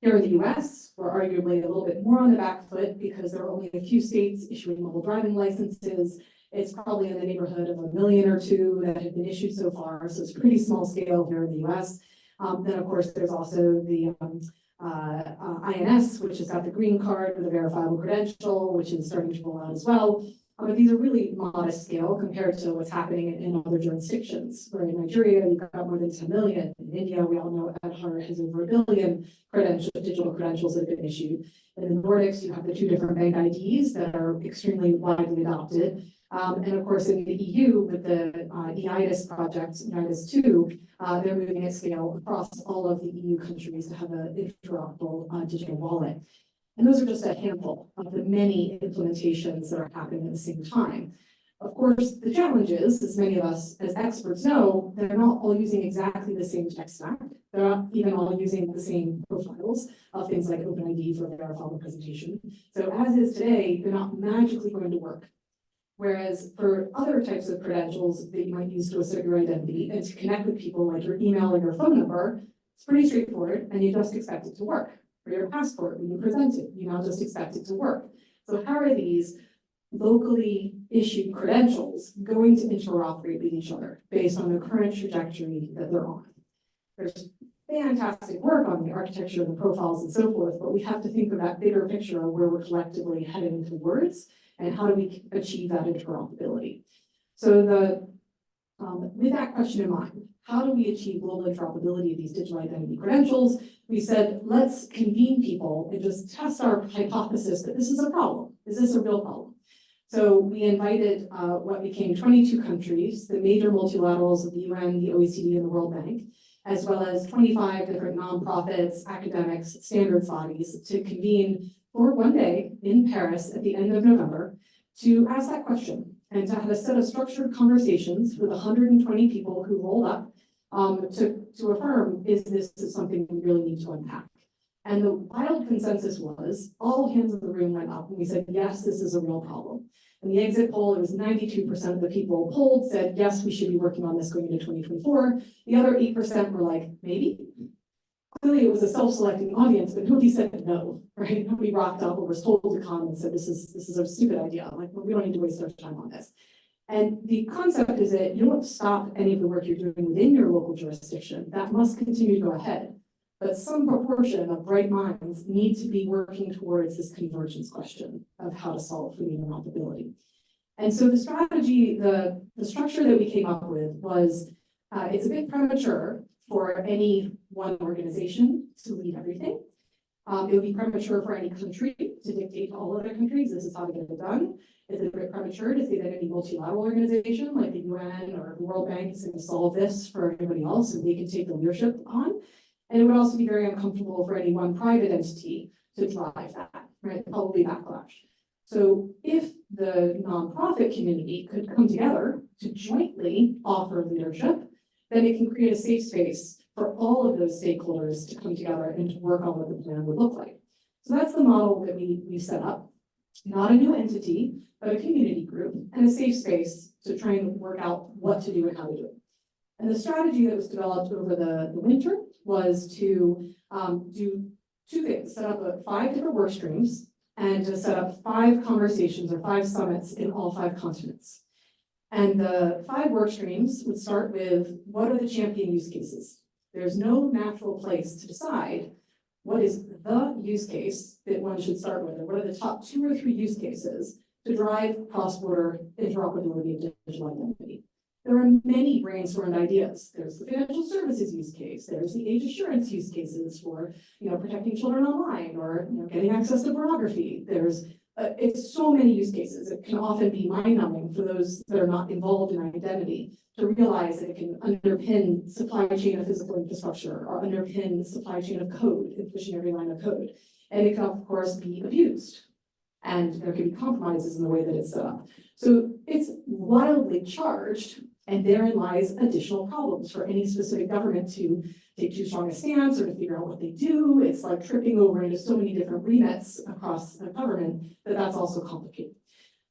Here in the US, we're arguably a little bit more on the back foot because there are only a few states issuing mobile driving licenses. It's probably in the neighborhood of 1 million or 2 that have been issued so far. So it's pretty small scale here in the US. Then of course, there's also the INS, which has got the green card with a verifiable credential, which is starting to roll out as well. But these are really modest scale compared to what's happening in other jurisdictions. Where in Nigeria, you've got more than 10 million. In India, we all know Aadhaar has over 1 billion digital credentials that have been issued. In the Nordics, you have the 2 different bank IDs that are extremely widely adopted. And of course, in the EU, with the EIDAS project, EIDAS 2, they're moving at scale across all of the EU countries to have an interoperable digital wallet. And those are just a handful of the many implementations that are happening at the same time. Of course, the challenge is, as many of us as experts know, they're not all using exactly the same tech stack. They're not even all using the same profiles of things like OpenID for verifiable presentation. So as is today, they're not magically going to work. Whereas for other types of credentials that you might use to assert your identity and to connect with people like your email or your phone number, it's pretty straightforward and you just expect it to work. For your passport, when you present it, you now just expect it to work. So how are these locally issued credentials going to interoperate with each other based on the current trajectory that they're on? There's fantastic work on the architecture and the profiles and so forth, but we have to think of that bigger picture of where we're collectively heading towards and how do we achieve that interoperability. So with that question in mind, how do we achieve global interoperability of these digital identity credentials? We said, let's convene people and just test our hypothesis that this is a problem. Is this a real problem? So we invited what became 22 countries, the major multilaterals of the UN, the OECD, and the World Bank. as well as 25 different nonprofits, academics, standards bodies to convene for one day in Paris at the end of November to ask that question and to have a set of structured conversations with 120 people who rolled up to affirm, is this something we really need to unpack? And the wild consensus was, all hands in the room went up and we said, yes, this is a real problem. In the exit poll, it was 92% of the people polled said, yes, we should be working on this going into 2024. The other 8% were like, maybe. Clearly it was a self-selecting audience, but nobody said no, right? Nobody rocked up or was told to come and said, this is a stupid idea. Like, we don't need to waste our time on this. And the concept is that you don't stop any of the work you're doing within your local jurisdiction. That must continue to go ahead. But some proportion of bright minds need to be working towards this convergence question of how to solve for the interoperability. And so the strategy, the structure that we came up with was, it's a bit premature for any one organization to lead everything. It would be premature for any country to dictate to all other countries, this is how to get it done. It's a bit premature to say that any multilateral organization like the UN or the World Bank is going to solve this for everybody else and they can take the leadership on. And it would also be very uncomfortable for any one private entity to drive that, right? Probably backlash. So if the nonprofit community could come together to jointly offer leadership, then it can create a safe space for all of those stakeholders to come together and to work on what the plan would look like. So that's the model that we set up. Not a new entity, but a community group and a safe space to try and work out what to do and how to do it. And the strategy that was developed over the winter was to do two things: set up 5 different work streams and to set up 5 conversations or 5 summits in all 5 continents. And the 5 work streams would start with, what are the champion use cases? There's no natural place to decide what is the use case that one should start with, or what are the top 2 or 3 use cases to drive cross-border interoperability of digital identity. There are many brainstormed ideas. There's the financial services use case. There's the age assurance use cases for, protecting children online or, getting access to pornography. There's it's so many use cases. It can often be mind-numbing for those that are not involved in identity to realize that it can underpin supply chain of physical infrastructure or underpin the supply chain of code and pushing every line of code. And it can, of course, be abused. And there can be compromises in the way that it's set up. So it's wildly charged, and therein lies additional problems for any specific government to take too strong a stance or to figure out what they do. It's like tripping over into so many different remits across the government that's also complicated.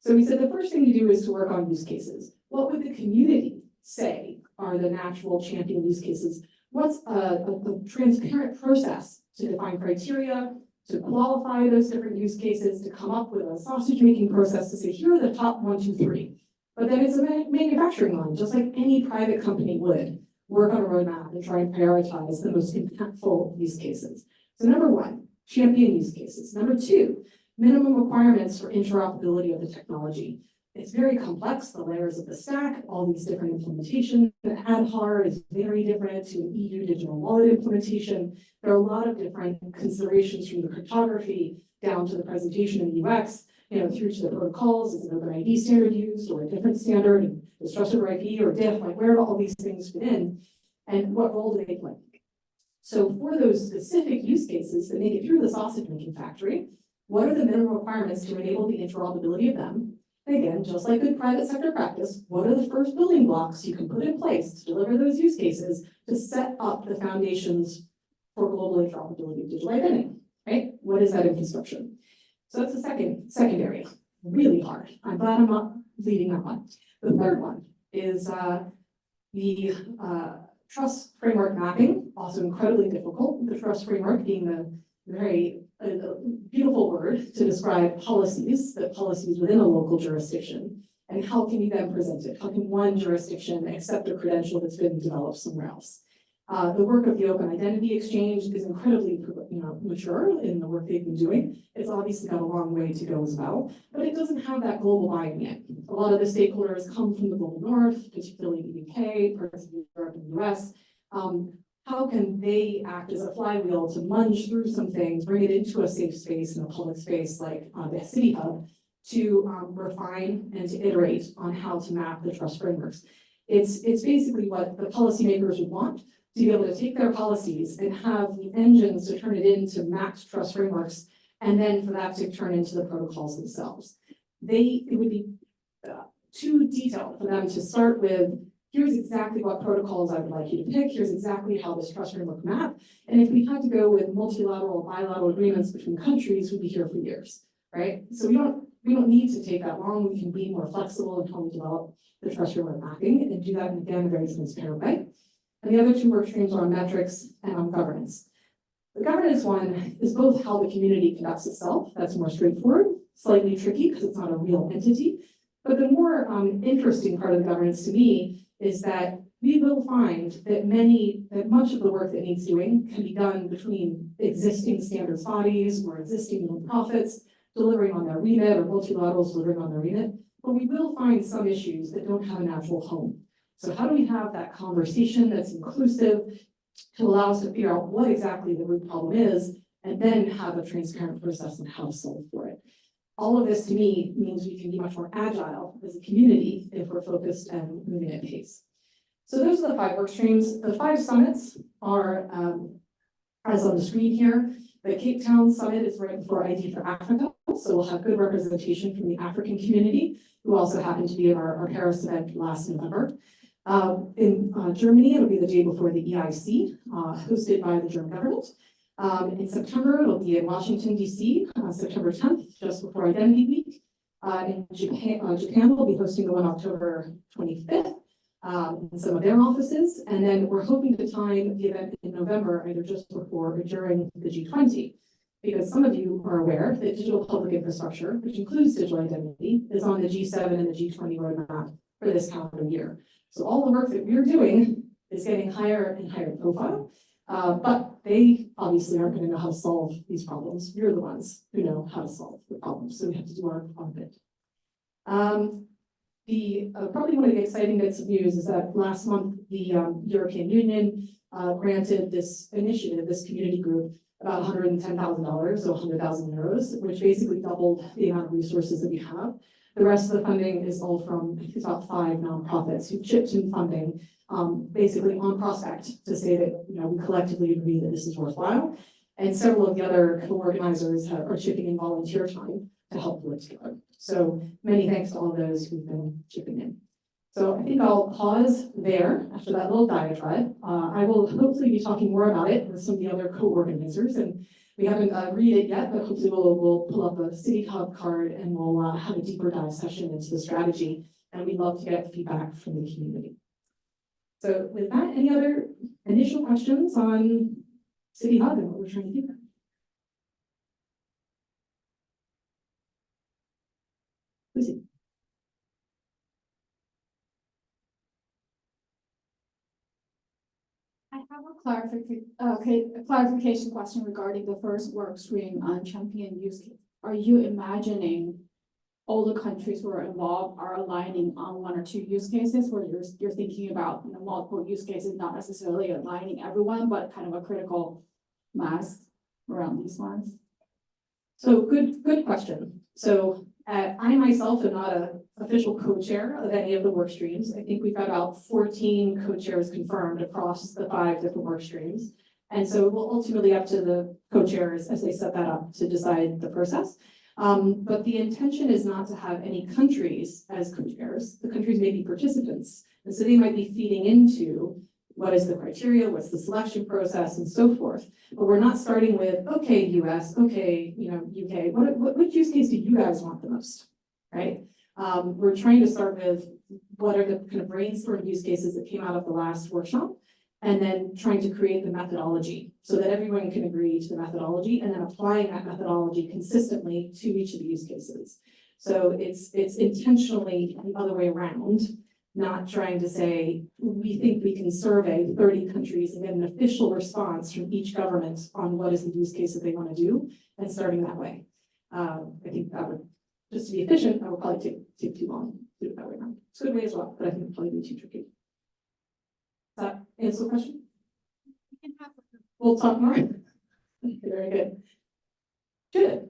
So we said the first thing to do is to work on use cases. What would the community say are the natural champion use cases? What's a transparent process to define criteria, to qualify those different use cases, to come up with a sausage-making process to say, here are the top 1, 2, 3. But then it's a manufacturing line, just like any private company would work on a roadmap and try and prioritize the most impactful use cases. So number 1, champion use cases. Number 2, minimum requirements for interoperability of the technology. It's very complex, the layers of the stack, all these different implementations. The ADHAR is very different to an EU digital wallet implementation. There are a lot of different considerations from the cryptography down to the presentation and the UX, through to the protocols. Is an OpenID standard used or a different standard? And is trusted over IP or DIF? Like, where do all these things fit in? And what role do they play? So for those specific use cases that make it through the sausage making factory, what are the minimum requirements to enable the interoperability of them? And again, just like good private sector practice, what are the first building blocks you can put in place to deliver those use cases to set up the foundations for global interoperability of digital identity, right? What is that infrastructure? So that's the second area, really hard. I'm glad I'm not leading that one. The third one is the trust framework mapping, also incredibly difficult. The trust framework being the very beautiful word to describe policies within a local jurisdiction. And how can you then present it? How can one jurisdiction accept a credential that's been developed somewhere else? The work of the Open Identity Exchange is incredibly mature in the work they've been doing. It's obviously got a long way to go as well, but it doesn't have that global buy-in yet. A lot of the stakeholders come from the global north, particularly the UK, parts of Europe and the US. How can they act as a flywheel to munge through some things, bring it into a safe space and a public space like the SIDI Hub to refine and to iterate on how to map the trust frameworks? It's basically what the policymakers would want, to be able to take their policies and have the engines to turn it into mapped trust frameworks, and then for that to turn into the protocols themselves. It would be too detailed for them to start with, here's exactly what protocols I would like you to pick, here's exactly how this trust framework map. And if we had to go with multilateral, bilateral agreements between countries, we'd be here for years, right? So we don't need to take that long. We can be more flexible in how we develop the trust framework mapping and do that in, again, a very transparent way. And the other two work streams are on metrics and on governance. The governance one is both how the community conducts itself. That's more straightforward, slightly tricky because it's not a real entity. But the more interesting part of the governance to me is that we will find that much of the work that needs doing can be done between existing standards bodies or existing nonprofits delivering on their remit or multilaterals delivering on their remit. But we will find some issues that don't have a natural home. So how do we have that conversation that's inclusive to allow us to figure out what exactly the root problem is, and then have a transparent process on how to solve for it? All of this to me means we can be much more agile as a community if we're focused and moving at pace. So those are the 5 work streams. The 5 summits are, as on the screen here. The Cape Town Summit is right before ID for Africa, so we'll have good representation from the African community, who also happened to be at our Paris event last November. In Germany, it'll be the day before the EIC, hosted by the German government. In September, it'll be in Washington, DC, September 10th, just before Identity Week. In Japan, we'll be hosting the one October 25th in some of their offices. And then we're hoping to time the event in November, either just before or during the G20. Because some of you are aware that digital public infrastructure, which includes digital identity, is on the G7 and the G20 roadmap for this calendar year. So all the work that we're doing is getting higher and higher profile. But they obviously aren't going to know how to solve these problems. We're the ones who know how to solve the problems, so we have to do our bit. Probably one of the exciting bits of news is that last month the European Union granted this initiative, this community group, about $110,000, so 100,000 euros, which basically doubled the amount of resources that we have. The rest of the funding is all from, I think it's about 5 nonprofits who chipped in funding, basically on prospect to say that, we collectively agree that this is worthwhile. And several of the other co-organizers are chipping in volunteer time to help pull it together. So many thanks to all those who've been chipping in. So I think I'll pause there after that little diatribe. I will hopefully be talking more about it with some of the other co-organizers, and we haven't read it yet, but hopefully we'll pull up a SIDI Hub card and we'll have a deeper dive session into the strategy, and we'd love to get feedback from the community. So with that, any other initial questions on SIDI Hub and what we're trying to do? Lucy. I have a clarification question regarding the first work stream on champion use case. Are you imagining all the countries who are involved are aligning on 1 or 2 use cases, where you're thinking about multiple use cases, not necessarily aligning everyone, but kind of a critical mass around these ones? So good question. So I myself am not an official co-chair of any of the work streams. I think we've got about 14 co-chairs confirmed across the 5 different work streams. And so it will ultimately up to the co-chairs as they set that up to decide the process. But the intention is not to have any countries as co-chairs. The countries may be participants. And so they might be feeding into what is the criteria, what's the selection process, and so forth. But we're not starting with, okay, US, okay, UK, which use case do you guys want the most, right? We're trying to start with what are the kind of brainstorm use cases that came out of the last workshop, and then trying to create the methodology so that everyone can agree to the methodology, and then applying that methodology consistently to each of the use cases. So it's intentionally the other way around, not trying to say, we think we can survey 30 countries and get an official response from each government on what is the use case that they want to do, and starting that way. I think that would, just to be efficient, that would probably take too long to do it that way around. It's a good way as well, but I think it'd probably be too tricky. Does that answer the question? We'll talk more. Very good. Good.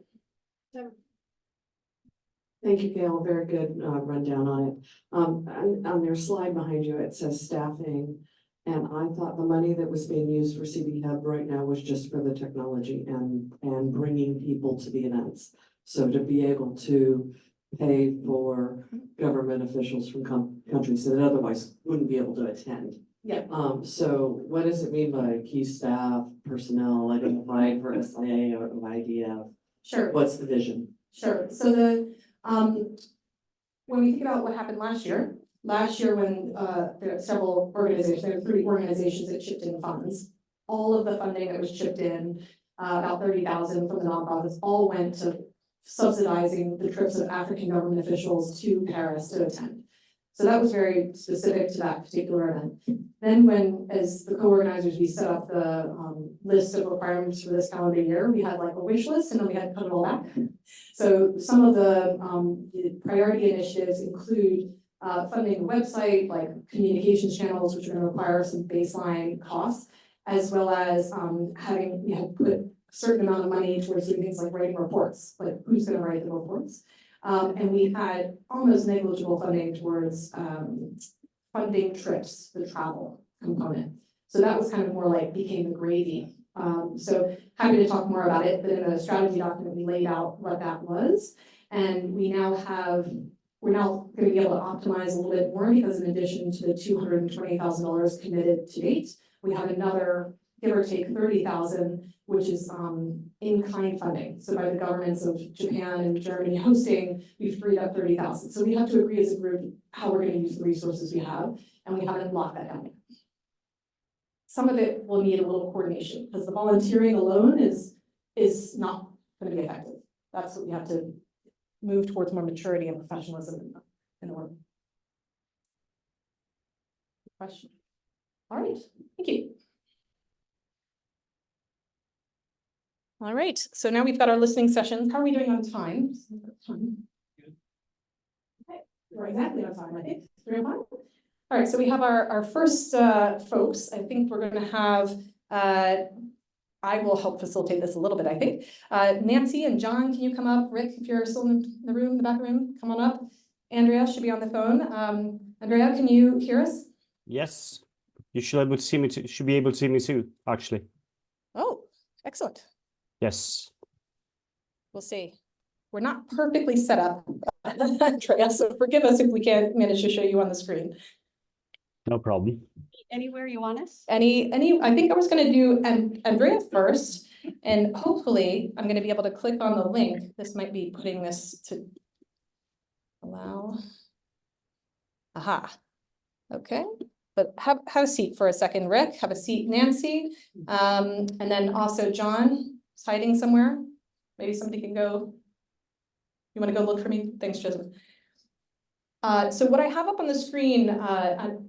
Thank you, Gail. Very good rundown on it. On their slide behind you, it says staffing And I thought the money that was being used for SIDI Hub right now was just for the technology and bringing people to the events. So to be able to pay for government officials from countries that otherwise wouldn't be able to attend. Yeah. So what does it mean by key staff, personnel identified for SIA or IDF? Sure. What's the vision? Sure. So the, when we think about what happened last year when there were several organizations, there were 3 organizations that chipped in funds, all of the funding that was chipped in, about 30,000 from the nonprofits, all went to subsidizing the trips of African government officials to Paris to attend. So that was very specific to that particular event. Then when, as the co-organizers, we set up the list of requirements for this calendar year, we had like a wish list and then we had to put it all back. So some of the priority initiatives include funding the website, like communications channels, which are going to require some baseline costs, as well as we had put a certain amount of money towards doing things like writing reports, like who's going to write the reports. And we had almost negligible funding towards funding trips, the travel component. So that was kind of more like became the gravy. So happy to talk more about it, but in the strategy document, we laid out what that was. And we're now going to be able to optimize a little bit more because in addition to the $220,000 committed to date, we have another, give or take 30,000, which is in-kind funding. So by the governments of Japan and Germany hosting, we've freed up 30,000. So we have to agree as a group how we're going to use the resources we have, and we haven't locked that down. Some of it will need a little coordination because the volunteering alone is not going to be effective. That's what we have to move towards, more maturity and professionalism in the work. Question. All right, thank you. All right, so now we've got our listening sessions. How are we doing on time? Okay, we're exactly on time, I think. 3 o'clock. All right, so we have our first folks. I think we're going to have, I will help facilitate this a little bit, I think. Nancy and John, can you come up? Rick, if you're still in the room, the back room, come on up. Andrea should be on the phone. Andrea, can you hear us? Yes, you should be able to see me too, actually. Oh, excellent. Yes. We'll see. We're not perfectly set up, Andrea, so forgive us if we can't manage to show you on the screen. No problem. Anywhere you want us? I think I was going to do Andrea first, and hopefully I'm going to be able to click on the link. This might be putting this to allow. Aha. Okay. But have a seat for a second, Rick. Have a seat, Nancy. And then also John is hiding somewhere. Maybe somebody can go. You want to go look for me? Thanks, Joseph. So what I have up on the screen,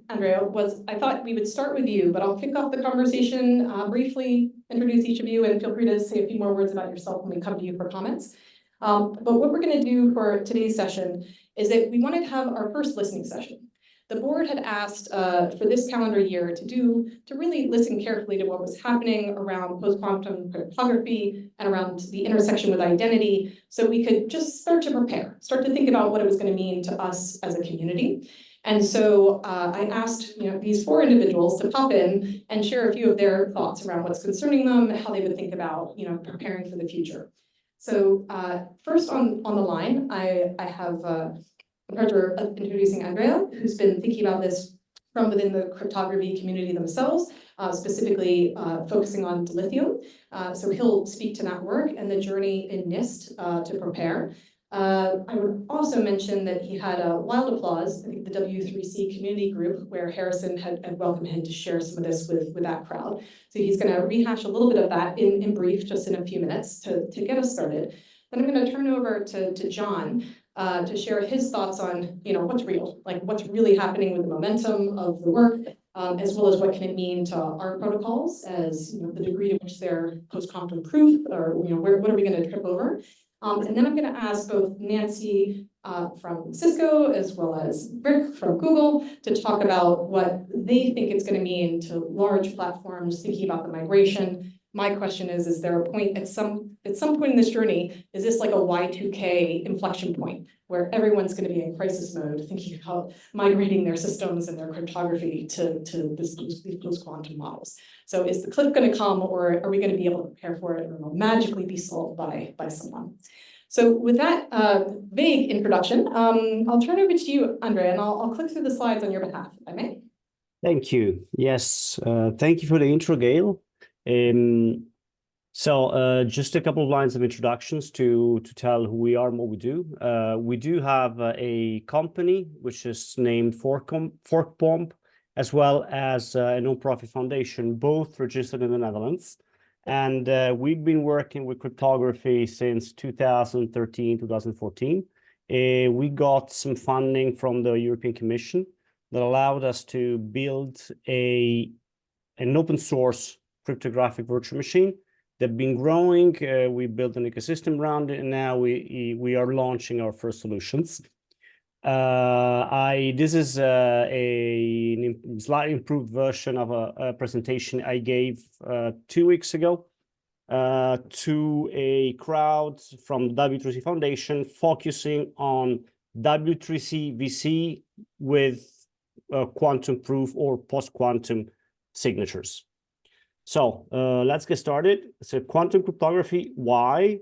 Andrea, was I thought we would start with you, but I'll kick off the conversation, briefly introduce each of you, and feel free to say a few more words about yourself when we come to you for comments. But what we're going to do for today's session is that we wanted to have our first listening session. The board had asked for this calendar year to really listen carefully to what was happening around post-quantum cryptography and around the intersection with identity, so we could just start to prepare, start to think about what it was going to mean to us as a community. And so I asked these 4 individuals to pop in and share a few of their thoughts around what's concerning them, how they would think about preparing for the future. So first on the line, I have the pleasure of introducing Andrea, who's been thinking about this from within the cryptography community themselves, specifically focusing on dilithium. So he'll speak to that work and the journey in NIST to prepare. I would also mention that he had a wild applause, I think the W3C community group, where Harrison had welcomed him to share some of this with that crowd. So he's going to rehash a little bit of that in brief, just in a few minutes to get us started. Then I'm going to turn over to John to share his thoughts on what's real, like what's really happening with the momentum of the work, as well as what can it mean to our protocols as the degree to which they're post-quantum proof, or what are we going to trip over. And then I'm going to ask both Nancy from Cisco as well as Rick from Google to talk about what they think it's going to mean to large platforms thinking about the migration. My question is there a point at some point in this journey, is this like a Y2K inflection point where everyone's going to be in crisis mode, thinking about migrating their systems and their cryptography to these quantum models? So is the cliff going to come, or are we going to be able to prepare for it, and it'll magically be solved by someone? So with that vague introduction, I'll turn over to you, Andre, and I'll click through the slides on your behalf, if I may. Thank you. Yes, thank you for the intro, Gail. Just a couple of lines of introductions to tell who we are and what we do. We do have a company which is named ForkPomp, as well as a non-profit foundation, both registered in the Netherlands. And we've been working with cryptography since 2013, 2014. We got some funding from the European Commission that allowed us to build an open source cryptographic virtual machine. They've been growing. We built an ecosystem around it, and now we are launching our first solutions. This is a slightly improved version of a presentation I gave 2 weeks ago to a crowd from the W3C Foundation, focusing on W3C-VC with quantum proof or post-quantum signatures. So let's get started. So quantum cryptography, why?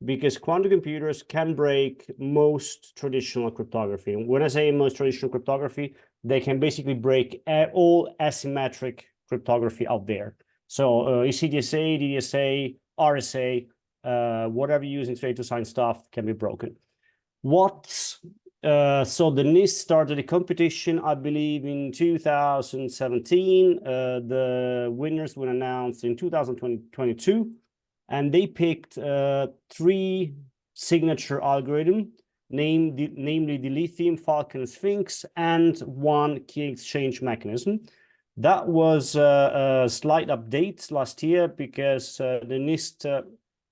Because quantum computers can break most traditional cryptography. When I say most traditional cryptography, they can basically break all asymmetric cryptography out there. So ECDSA, DDSA, RSA, whatever you're using today to sign stuff can be broken. So the NIST started a competition, I believe, in 2017. The winners were announced in 2022, and they picked 3 signature algorithms, namely the Lithium, Falcon, Sphinx, and 1 key exchange mechanism. That was a slight update last year because the NIST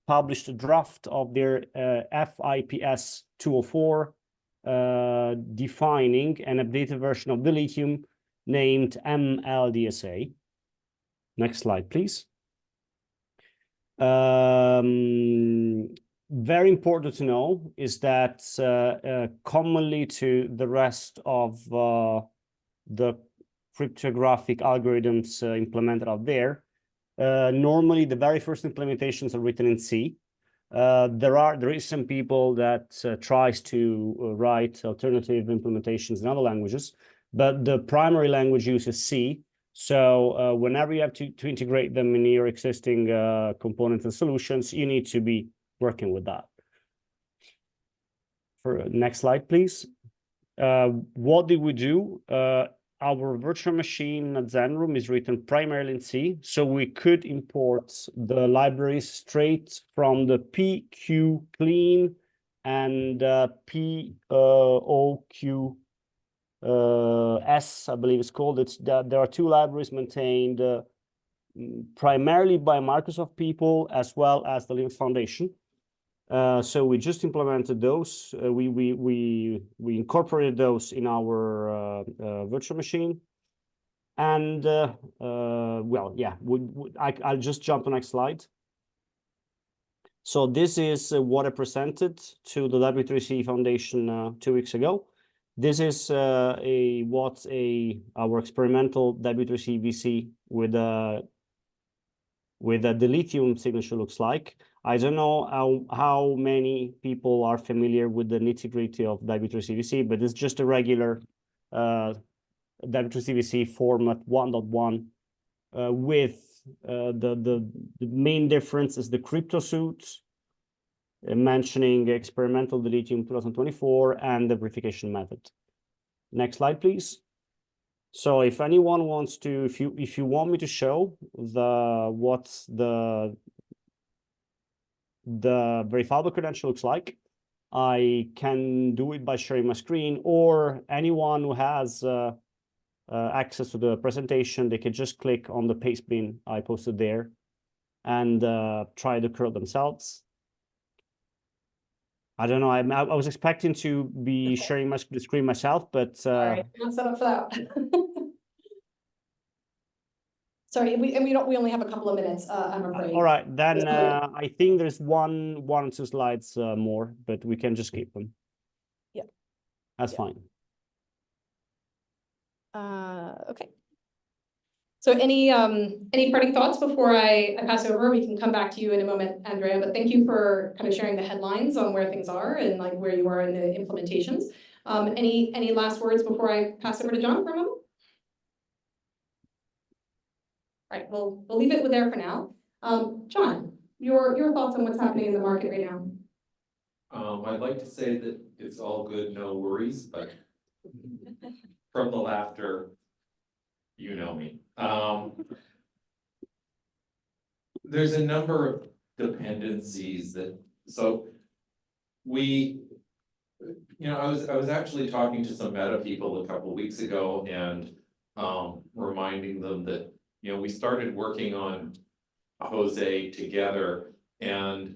published a draft of their FIPS 204, defining an updated version of the lithium named MLDSA. Next slide, please. Very important to know is that commonly to the rest of the cryptographic algorithms implemented out there, normally the very first implementations are written in C. There is some people that tries to write alternative implementations in other languages, but the primary language uses C. So whenever you have to integrate them in your existing components and solutions, you need to be working with that. Next slide, please. What did we do? Our virtual machine AuthZEN room is written primarily in C, so we could import the libraries straight from the PQ clean and POQS, I believe it's called. There are 2 libraries maintained primarily by Microsoft people as well as the Linux Foundation. So we just implemented those. We incorporated those in our virtual machine, and well, yeah. I'll just jump to the next slide. So this is what I presented to the W3C Foundation 2 weeks ago. This is our experimental W3C-VC with the lithium signature looks like. I don't know how many people are familiar with the nitty-gritty of W3C-VC, but it's just a regular W3C-VC format 1.1 with the main difference is the crypto suite, mentioning experimental dilithium 2024 and the verification method. Next slide, please. So if anyone wants to, if you want me to show what the verifiable credential looks like, I can do it by sharing my screen, or anyone who has access to the presentation, they can just click on the paste bin I posted there and try the curl themselves. I don't know. I was expecting to be sharing the screen myself, but Sorry, I'm not set up for that. Sorry, we only have a couple of minutes, I'm afraid. All right, then I think there's one or two slides more, but we can just keep them. Yeah. That's fine. Okay. So any parting thoughts before I pass over? We can come back to you in a moment, Andrea, but thank you for kind of sharing the headlines on where things are and like where you are in the implementations. Any last words before I pass over to John for a moment? All right, we'll leave it there for now. John, your thoughts on what's happening in the market right now? I'd like to say that it's all good, no worries, but from the laughter, you know me. There's a number of dependencies so we, I was actually talking to some meta people a couple weeks ago and reminding them that, we started working on Jose together and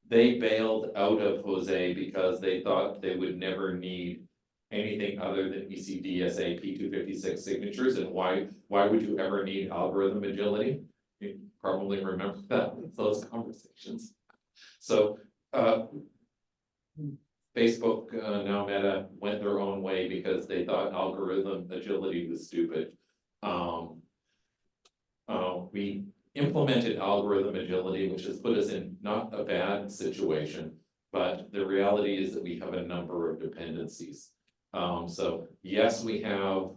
they bailed out of Jose because they thought they would never need anything other than ECDSA P256 signatures, and why would you ever need algorithm agility? You probably remember those conversations. So Facebook, now Meta, went their own way because they thought algorithm agility was stupid. We implemented algorithm agility, which has put us in not a bad situation, but the reality is that we have a number of dependencies. So yes, we have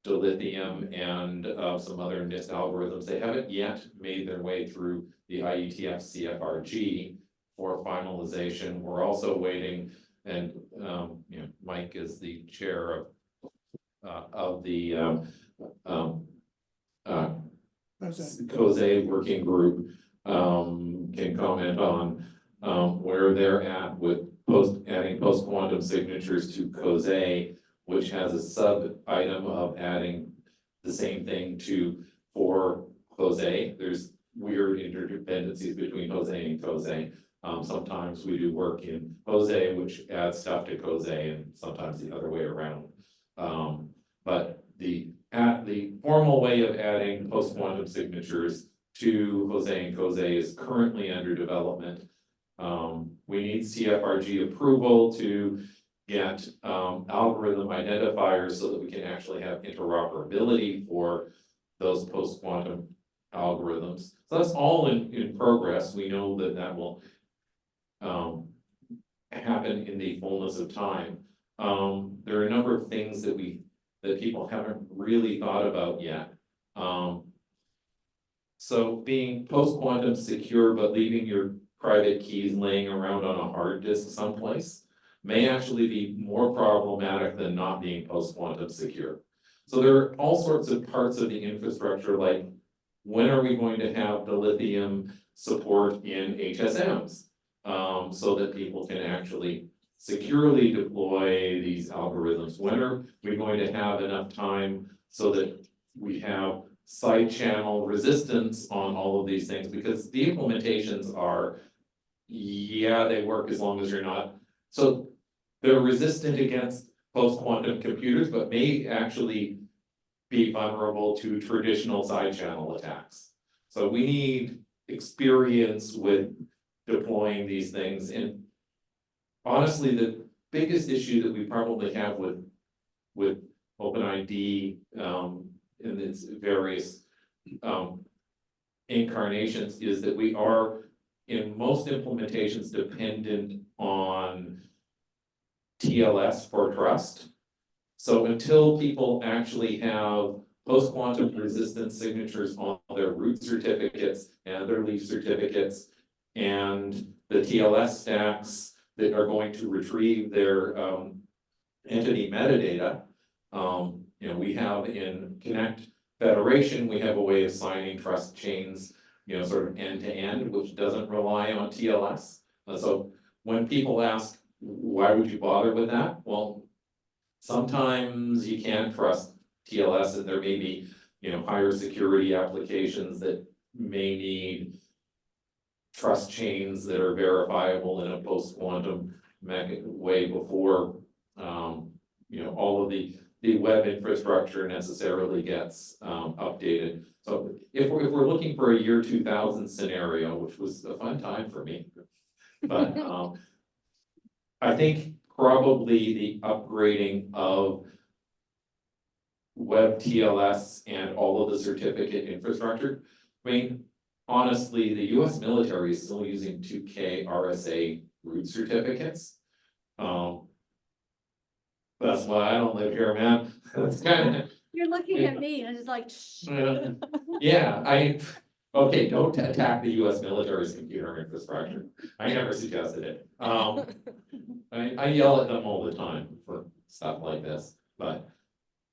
dilithium and some other NIST algorithms. They haven't yet made their way through the IETF CFRG for finalization. We're also waiting, and Mike is the chair of the COSE working group, can comment on where they're at with adding post-quantum signatures to COSE, which has a sub-item of adding the same thing for COSE. There's weird interdependencies between Jose and COSE. Sometimes we do work in Jose, which adds stuff to COSE, and sometimes the other way around. But the formal way of adding post-quantum signatures to Jose and COSE is currently under development. We need CFRG approval to get algorithm identifiers so that we can actually have interoperability for those post-quantum algorithms. So that's all in progress. We know that will happen in the fullness of time. There are a number of things that people haven't really thought about yet. So being post-quantum secure, but leaving your private keys laying around on a hard disk someplace may actually be more problematic than not being post-quantum secure. So there are all sorts of parts of the infrastructure, like when are we going to have the lithium support in HSMs, so that people can actually securely deploy these algorithms? When are we going to have enough time so that we have side channel resistance on all of these things? Because the implementations are, they work as long as you're not, so they're resistant against post-quantum computers, but may actually be vulnerable to traditional side channel attacks. So we need experience with deploying these things. And honestly, the biggest issue that we probably have with OpenID in its various incarnations is that we are in most implementations dependent on TLS for trust. So until people actually have post-quantum resistant signatures on their root certificates and their leaf certificates and the TLS stacks that are going to retrieve their entity metadata, we have in Connect Federation, we have a way of signing trust chains, sort of end to end, which doesn't rely on TLS. So when people ask, why would you bother with that? Well, sometimes you can't trust TLS, and there may be, higher security applications that may need trust chains that are verifiable in a post-quantum way before, all of the the web infrastructure necessarily gets updated. So if we're looking for a year 2000 scenario, which was a fun time for me, but I think probably the upgrading of web TLS and all of the certificate infrastructure. I mean, honestly, the US military is still using 2K RSA root certificates. That's why I don't live here, man. That's kind of. You're looking at me and it's like, shh. Yeah, okay, don't attack the US military's computer infrastructure. I never suggested it. I yell at them all the time for stuff like this, but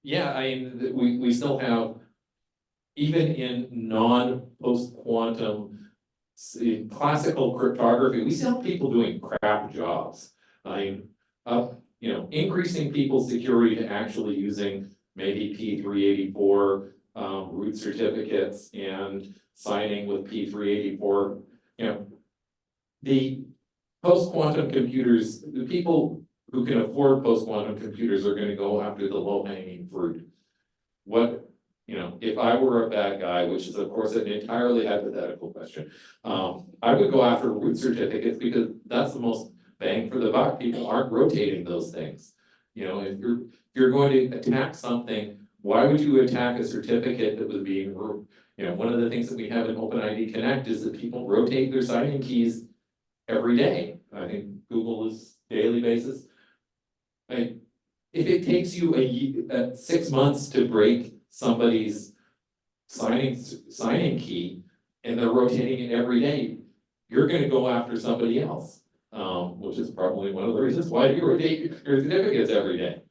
yeah, I mean, we still have, even in non-post-quantum classical cryptography, we still have people doing crap jobs. I mean, you know, increasing people's security to actually using maybe P384 root certificates and signing with P384, you know, the post-quantum computers, the people who can afford post-quantum computers are going to go after the low-hanging fruit. What, you know, if I were a bad guy, which is of course an entirely hypothetical question, I would go after root certificates because that's the most bang for the buck. People aren't rotating those things. You know, if you're going to attack something, why would you attack a certificate that was being, you know, one of the things that we have in OpenID Connect is that people rotate their signing keys every day. I think Google is daily basis. If it takes you 6 months to break somebody's signing key and they're rotating it every day, you're going to go after somebody else, which is probably one of the reasons why you rotate your certificates every day.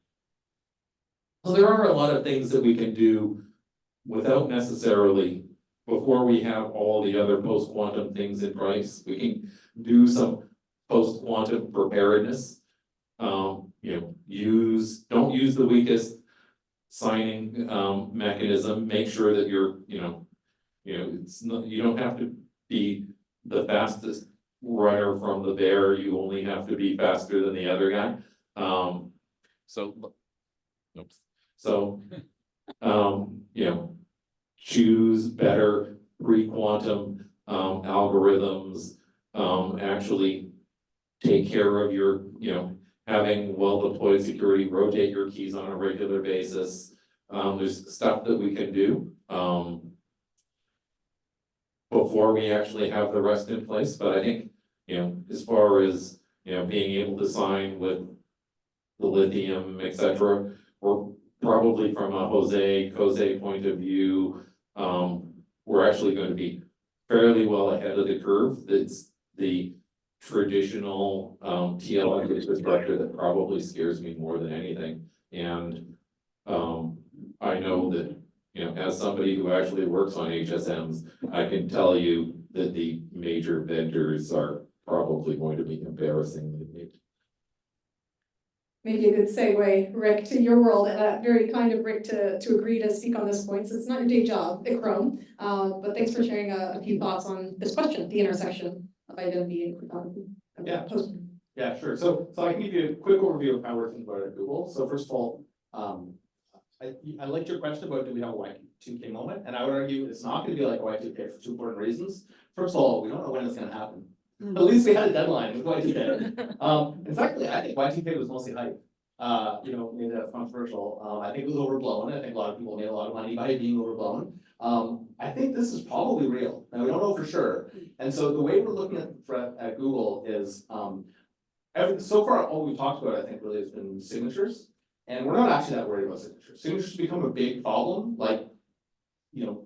So there are a lot of things that we can do without necessarily, before we have all the other post-quantum things in place. We can do some post-quantum preparedness. You know, don't use the weakest signing mechanism. Make sure that you're, it's not, you don't have to be the fastest runner from the bear. You only have to be faster than the other guy. You know, choose better pre-quantum algorithms, actually take care of your, having well-deployed security, rotate your keys on a regular basis. There's stuff that we can do before we actually have the rest in place. But I think, as far as, being able to sign with the lithium, etc., we're probably from a COSE point of view, we're actually going to be fairly well ahead of the curve. It's the traditional TLS infrastructure that probably scares me more than anything. And I know that, as somebody who actually works on HSMs, I can tell you that the major vendors are probably going to be embarrassingly big. Maybe a good segue, Rick, to your world, very kind of Rick to agree to speak on this point. So it's not your day job at Chrome, but thanks for sharing a few thoughts on this question, the intersection of identity and cryptography. Yeah, sure. So I can give you a quick overview of how we're thinking about it at Google. So first of all, I liked your question about do we have a Y2K moment, and I would argue it's not going to be like a Y2K for two important reasons. First of all, we don't know when it's going to happen. At least we had a deadline with Y2K. And secondly, I think Y2K was mostly hype. Maybe that's controversial. I think it was overblown. I think a lot of people made a lot of money by it being overblown. I think this is probably real. Now we don't know for sure. And so the way we're looking at Google is so far all we've talked about, I think, really has been signatures. And we're not actually that worried about signatures. Signatures become a big problem, like,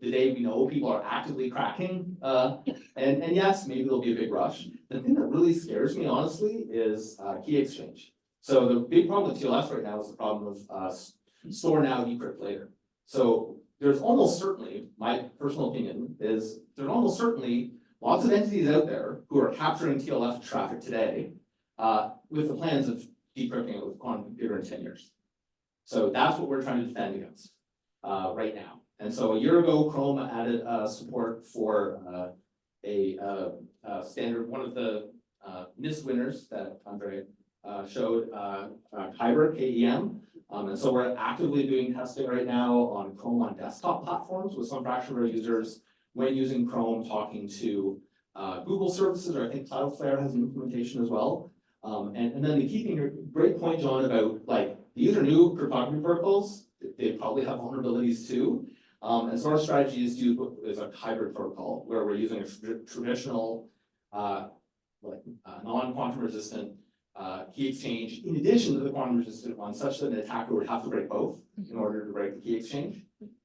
the day we know people are actively cracking, and yes, maybe there'll be a big rush. The thing that really scares me, honestly, is key exchange. So the big problem with TLS right now is the problem of store now, decrypt later. So there's almost certainly, my personal opinion is, there's almost certainly lots of entities out there who are capturing TLS traffic today with the plans of decrypting it with a quantum computer in 10 years. So that's what we're trying to defend against right now. And so a year ago, Chrome added support for a standard, one of the NIST winners that Andre showed Kyber, KEM. And so we're actively doing testing right now on Chrome on desktop platforms with some fraction of our users when using Chrome talking to Google services, or I think Cloudflare has an implementation as well. And then the key thing, your great point, John, about like these are new cryptography protocols. They probably have vulnerabilities too. And so our strategy is a hybrid protocol where we're using a traditional non-quantum resistant key exchange in addition to the quantum resistant one, such that an attacker would have to break both in order to break the key exchange.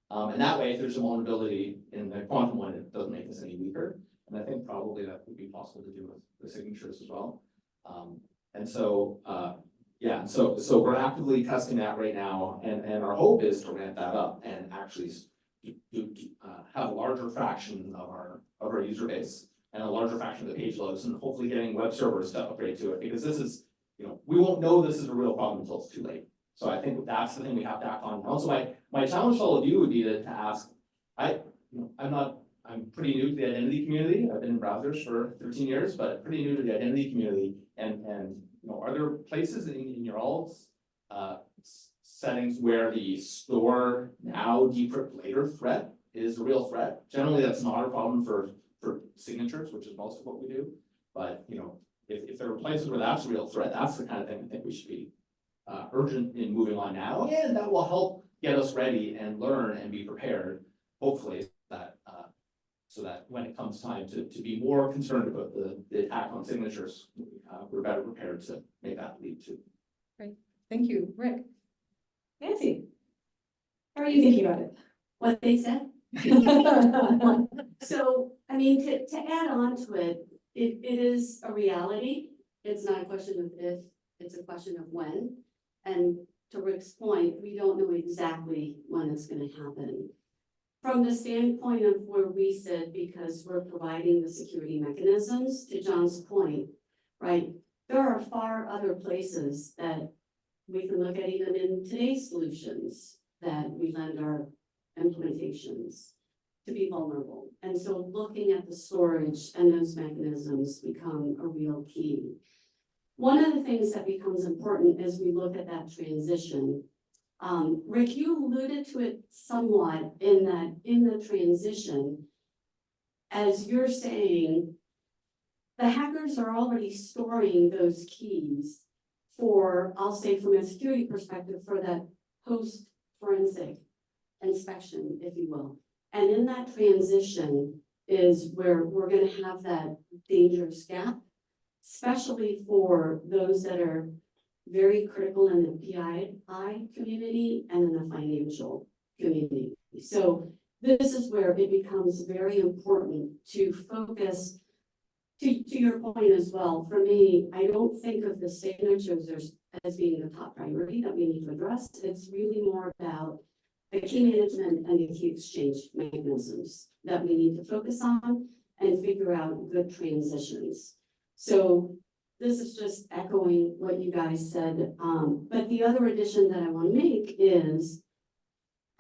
And that way, if there's a vulnerability in the quantum one, it doesn't make this any weaker. And I think probably that would be possible to do with the signatures as well. And so, yeah, so we're actively testing that right now, and our hope is to ramp that up and actually have a larger fraction of our user base and a larger fraction of the page loads, and hopefully getting web servers to upgrade to it, because this is, we won't know this is a real problem until it's too late. So I think that's the thing we have to act on now. So my challenge to all of you would be to ask, I'm pretty new to the identity community. I've been in browsers for 13 years, but pretty new to the identity community. And are there places in your all's settings where the store now decrypt later threat is a real threat? Generally, that's not a problem for signatures, which is most of what we do. But if there are places where that's a real threat, that's the kind of thing I think we should be urgent in moving on now, and that will help get us ready and learn and be prepared, hopefully, that so that when it comes time to be more concerned about the attack on signatures, we're better prepared to make that leap too. Great, thank you, Rick. Nancy, how are you thinking about it? What they said? So, I mean, to add on to it, it is a reality. It's not a question of if, it's a question of when. And to Rick's point, we don't know exactly when it's going to happen. From the standpoint of where we sit, because we're providing the security mechanisms, to John's point, right? There are far other places that we can look at, even in today's solutions, that we lend our implementations to be vulnerable. And so looking at the storage and those mechanisms become a real key. One of the things that becomes important as we look at that transition, Rick, you alluded to it somewhat in that in the transition, as you're saying, the hackers are already storing those keys for, I'll say from a security perspective, for that post-forensic inspection, if you will. And in that transition is where we're going to have that dangerous gap, especially for those that are very critical in the PII community and in the financial community. So this is where it becomes very important to focus, to your point as well. For me, I don't think of the signatures as being the top priority that we need to address. It's really more about the key management and the key exchange mechanisms that we need to focus on and figure out good transitions. So this is just echoing what you guys said. But the other addition that I want to make is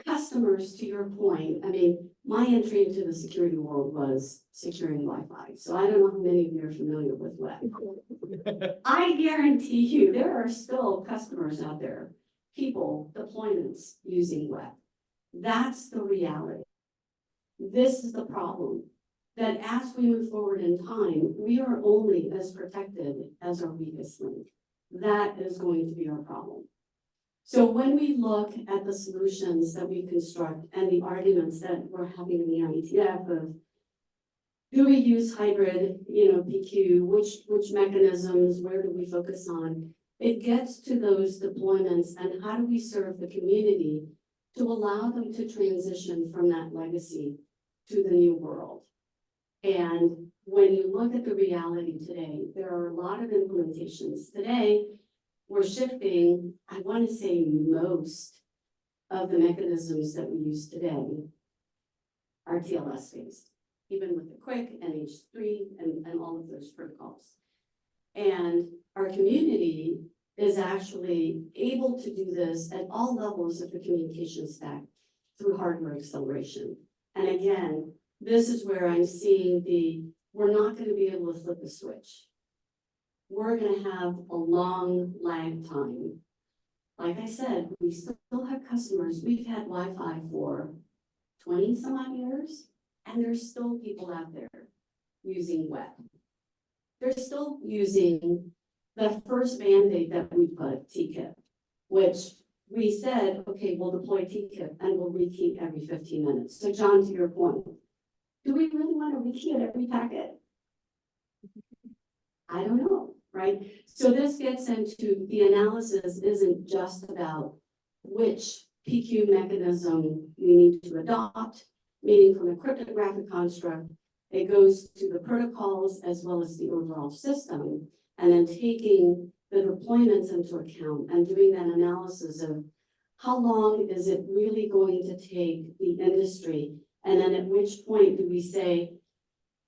customers, to your point. I mean, my entry into the security world was securing Wi-Fi. So I don't know how many of you are familiar with web. I guarantee you there are still customers out there, people, deployments using web. That's the reality. This is the problem. That as we move forward in time, we are only as protected as our weakest link. That is going to be our problem. So when we look at the solutions that we construct and the arguments that we're having in the IETF of, do we use hybrid, PQ, which mechanisms, where do we focus on? It gets to those deployments and how do we serve the community to allow them to transition from that legacy to the new world. And when you look at the reality today, there are a lot of implementations. Today, we're shifting, I want to say most of the mechanisms that we use today are TLS-based, even with the QUIC, NH3, and all of those protocols. And our community is actually able to do this at all levels of the communication stack through hardware acceleration. And again, this is where I'm seeing we're not going to be able to flip a switch. we're gonna have a long lag time. Like I said, we still have customers, we've had Wi-Fi for 20 some odd years, and there's still people out there using web. They're still using the first Band-Aid that we put, TKIP, which we said, okay, we'll deploy TKIP and we'll rekey every 15 minutes. So John, to your point, do we really want to rekey at every packet? I don't know, right? So this gets into the analysis isn't just about which PQ mechanism we need to adopt, meaning from a cryptographic construct, it goes to the protocols as well as the overall system, and then taking the deployments into account and doing that analysis of how long is it really going to take the industry, and then at which point do we say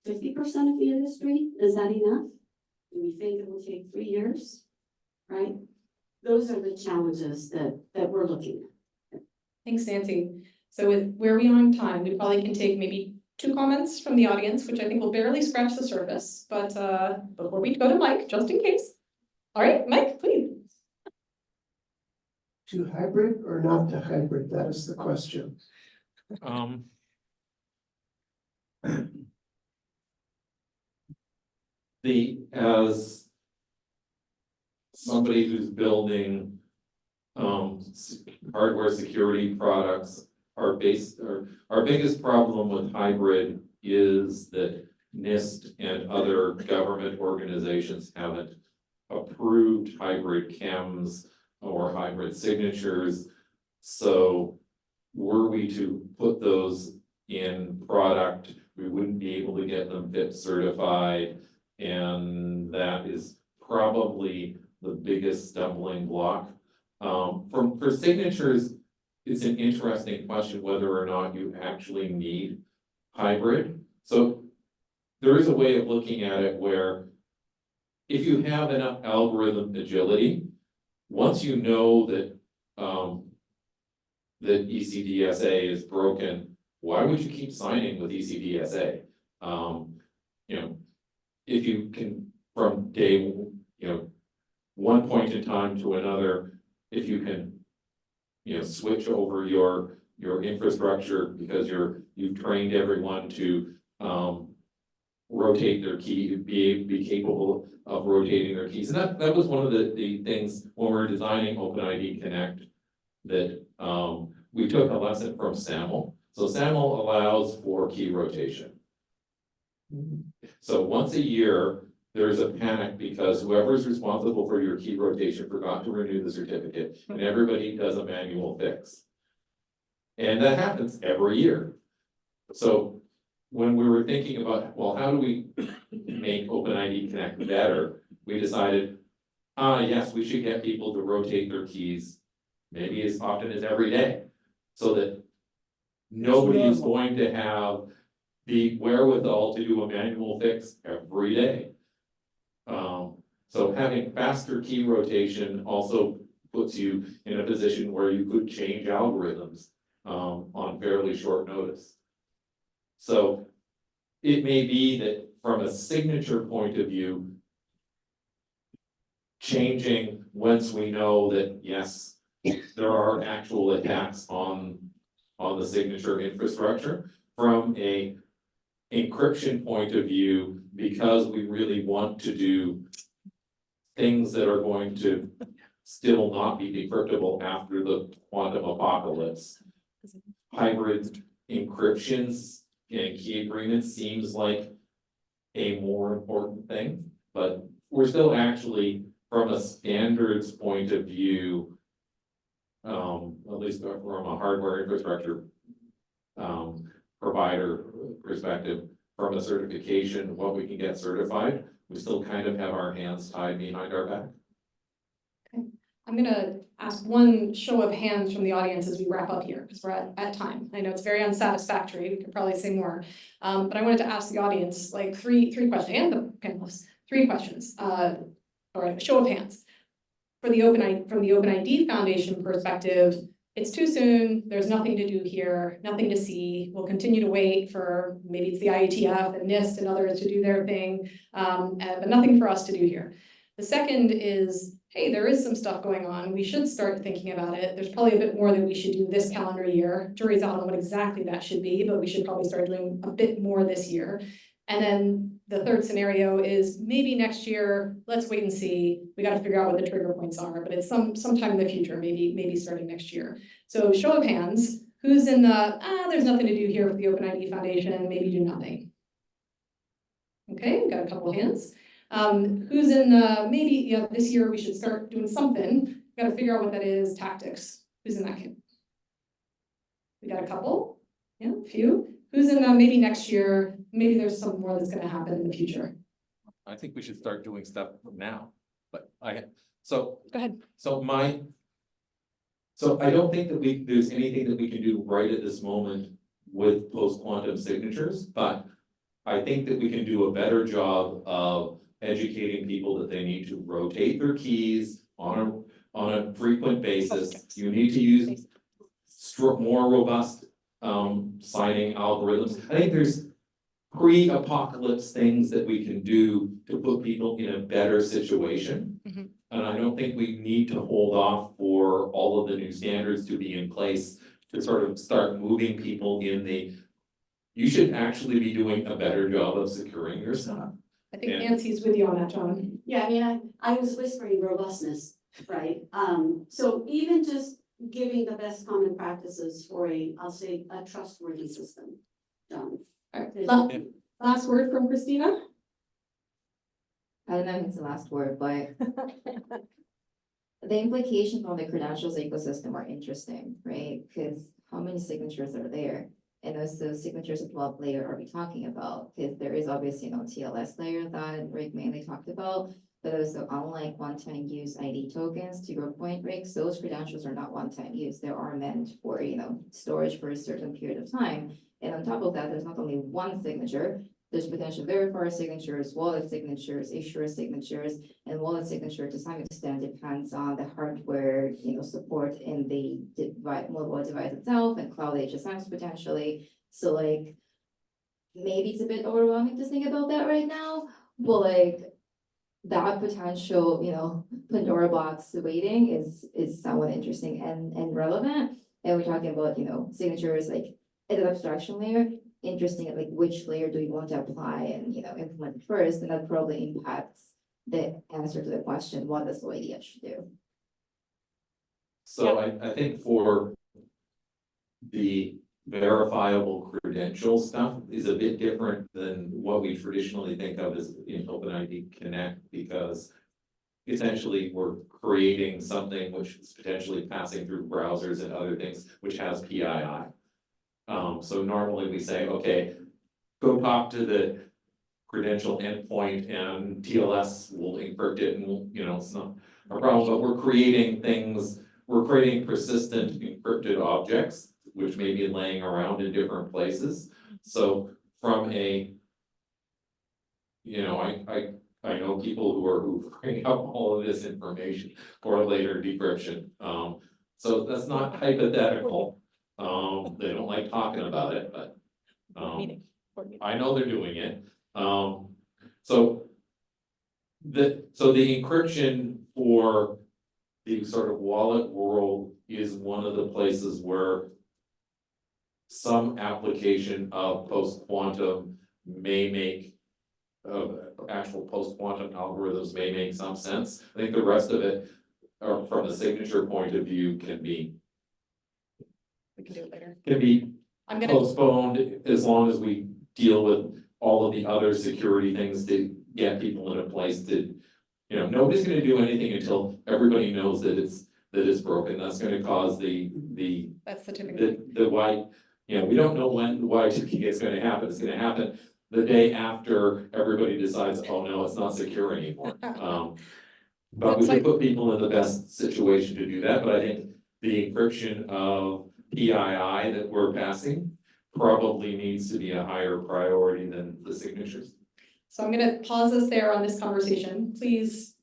50% of the industry, is that enough? Do we think it will take 3 years, right? Those are the challenges that we're looking at. Thanks, Nancy. So with where we are on time, we probably can take maybe 2 comments from the audience, which I think will barely scratch the surface, but before we go to Mike, just in case. All right, Mike, please. To hybrid or not to hybrid? That is the question. As somebody who's building hardware security products, our biggest problem with hybrid is that NIST and other government organizations haven't approved hybrid chems or hybrid signatures. So were we to put those in product, we wouldn't be able to get them FIPS certified. And that is probably the biggest stumbling block. For signatures, it's an interesting question whether or not you actually need hybrid. So there is a way of looking at it where if you have enough algorithm agility, once you know that that ECDSA is broken, why would you keep signing with ECDSA? You know, if you can from day, one point in time to another, if you can, switch over your infrastructure because you've trained everyone to rotate their key, be capable of rotating their keys. And that was one of the things when we were designing OpenID Connect that we took a lesson from SAML. So SAML allows for key rotation. So once a year, there's a panic because whoever's responsible for your key rotation forgot to renew the certificate, and everybody does a manual fix. And that happens every year. So when we were thinking about, well, how do we make OpenID Connect better, we decided, yes, we should get people to rotate their keys maybe as often as every day, so that nobody is going to have the wherewithal to do a manual fix every day. So having faster key rotation also puts you in a position where you could change algorithms on fairly short notice. So it may be that from a signature point of view, changing once we know that, yes, there are actual attacks on the signature infrastructure. From a encryption point of view, because we really want to do things that are going to still not be decryptable after the quantum apocalypse, hybrid encryptions and key agreements seems like a more important thing, but we're still actually, from a standards point of view, at least from a hardware infrastructure provider perspective, from a certification, what we can get certified, we still kind of have our hands tied behind our back. Okay. I'm gonna ask one show of hands from the audience as we wrap up here, because we're at time. I know it's very unsatisfactory, we could probably say more. But I wanted to ask the audience like three questions, and the panelists, 3 questions, or a show of hands. From the OpenID Foundation perspective, it's too soon, there's nothing to do here, nothing to see. We'll continue to wait for, maybe it's the IETF and NIST and others to do their thing, but nothing for us to do here. The second is, hey, there is some stuff going on. We should start thinking about it. There's probably a bit more that we should do this calendar year. Jury's out on what exactly that should be, but we should probably start doing a bit more this year. And then the third scenario is maybe next year, let's wait and see. We got to figure out what the trigger points are, but it's sometime in the future, maybe starting next year. So show of hands, who's in the, there's nothing to do here for the OpenID Foundation, maybe do nothing. Okay, we've got a couple of hands. Who's in the, maybe this year we should start doing something. We got to figure out what that is, tactics. Who's in that camp? We got a couple, yeah, a few. Who's in the maybe next year, maybe there's some more that's gonna happen in the future. I think we should start doing stuff now, but Go ahead. So I don't think that there's anything that we can do right at this moment with post-quantum signatures, but I think that we can do a better job of educating people that they need to rotate their keys on a frequent basis. You need to use more robust signing algorithms. I think there's pre-apocalypse things that we can do to put people in a better situation. And I don't think we need to hold off for all of the new standards to be in place to sort of start moving people you should actually be doing a better job of securing your stuff. I think Nancy's with you on that, John. Yeah, I mean, I was whispering robustness, right? So even just giving the best common practices for I'll say, a trustworthy system, John. All right. Last word from Christina. I don't know if it's the last word, but the implications on the credentials ecosystem are interesting, right? Because how many signatures are there? And also signatures at what layer are we talking about? Because there is obviously no TLS layer that Rick mainly talked about, but also unlike one-time use ID tokens, to your point, Rick, those credentials are not one-time use. They are meant for, storage for a certain period of time. And on top of that, there's not only one signature, there's potential verifier signatures, wallet signatures, issuer signatures, and wallet signature to some extent depends on the hardware, support in the mobile device itself and cloud HSMs potentially. So maybe it's a bit overwhelming to think about that right now, but that potential, Pandora box waiting is somewhat interesting and relevant. And we're talking about, signatures at an abstraction layer. Interesting at which layer do we want to apply and implement first, and that probably impacts the answer to the question, what does OIDS should do? So I think for the verifiable credential stuff is a bit different than what we traditionally think of as in OpenID Connect, because essentially we're creating something which is potentially passing through browsers and other things, which has PII. So normally we say, okay, go talk to the credential endpoint and TLS will encrypt it and it's not a problem, but we're creating persistent encrypted objects, which may be laying around in different places. So from I know people who bring up all of this information for later decryption. So that's not hypothetical. They don't like talking about it, but I know they're doing it. So the encryption for the sort of wallet world is one of the places where some application of post-quantum may make actual post-quantum algorithms may make some sense. I think the rest of it, from the signature point of view, can be do it later. Can be postponed as long as we deal with all of the other security things to get people in a place to, nobody's going to do anything until everybody knows that it's broken. That's going to cause that's the typical the white, we don't know when the Y2K is going to happen. It's going to happen the day after everybody decides, oh no, it's not secure anymore. But we should put people in the best situation to do that. But I think the encryption of PII that we're passing probably needs to be a higher priority than the signatures. So I'm going to pause us there on this conversation. Please,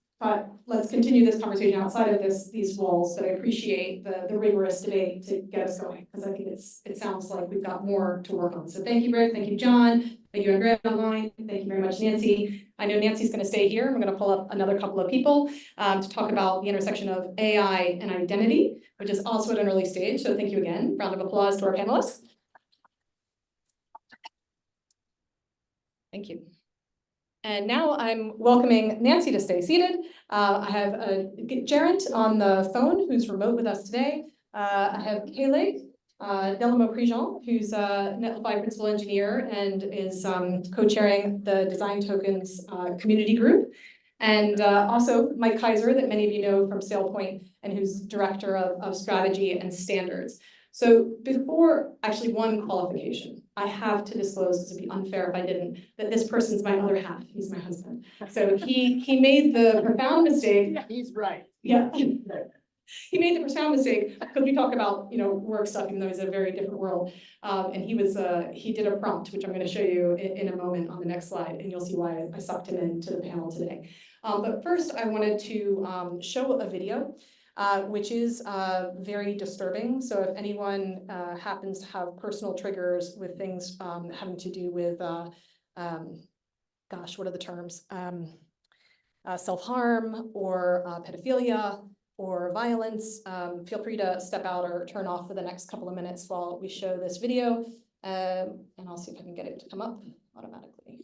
let's continue this conversation outside of these walls, but I appreciate the rigorous debate to get us going, because I think it sounds like we've got more to work on. So thank you, Rick. Thank you, John. Thank you, Andrea, online. Thank you very much, Nancy. I know Nancy's going to stay here. We're going to pull up another couple of people to talk about the intersection of AI and identity, which is also at an early stage. So thank you again. Round of applause to our panelists. Thank you. And now I'm welcoming Nancy to stay seated. I have Gerent on the phone, who's remote with us today. I have Kayleigh Delamo-Prigent, who's a Netlify principal engineer and is co-chairing the Design Tokens community group. And also Mike Kaiser, that many of you know from SailPoint, and who's director of strategy and standards. So before, actually one qualification, I have to disclose, this would be unfair if I didn't, that this person's my other half. He's my husband. So he made the profound mistake. Yeah, he's right. Yeah. He made the profound mistake because we talk about, you know, work stuff, even though he's in a very different world. And he did a prompt, which I'm going to show you in a moment on the next slide, and you'll see why I sucked him into the panel today. But first, I wanted to show a video, which is very disturbing. So if anyone happens to have personal triggers with things having to do with, gosh, what are the terms? Self-harm or pedophilia or violence, feel free to step out or turn off for the next couple of minutes while we show this video. And I'll see if I can get it to come up automatically.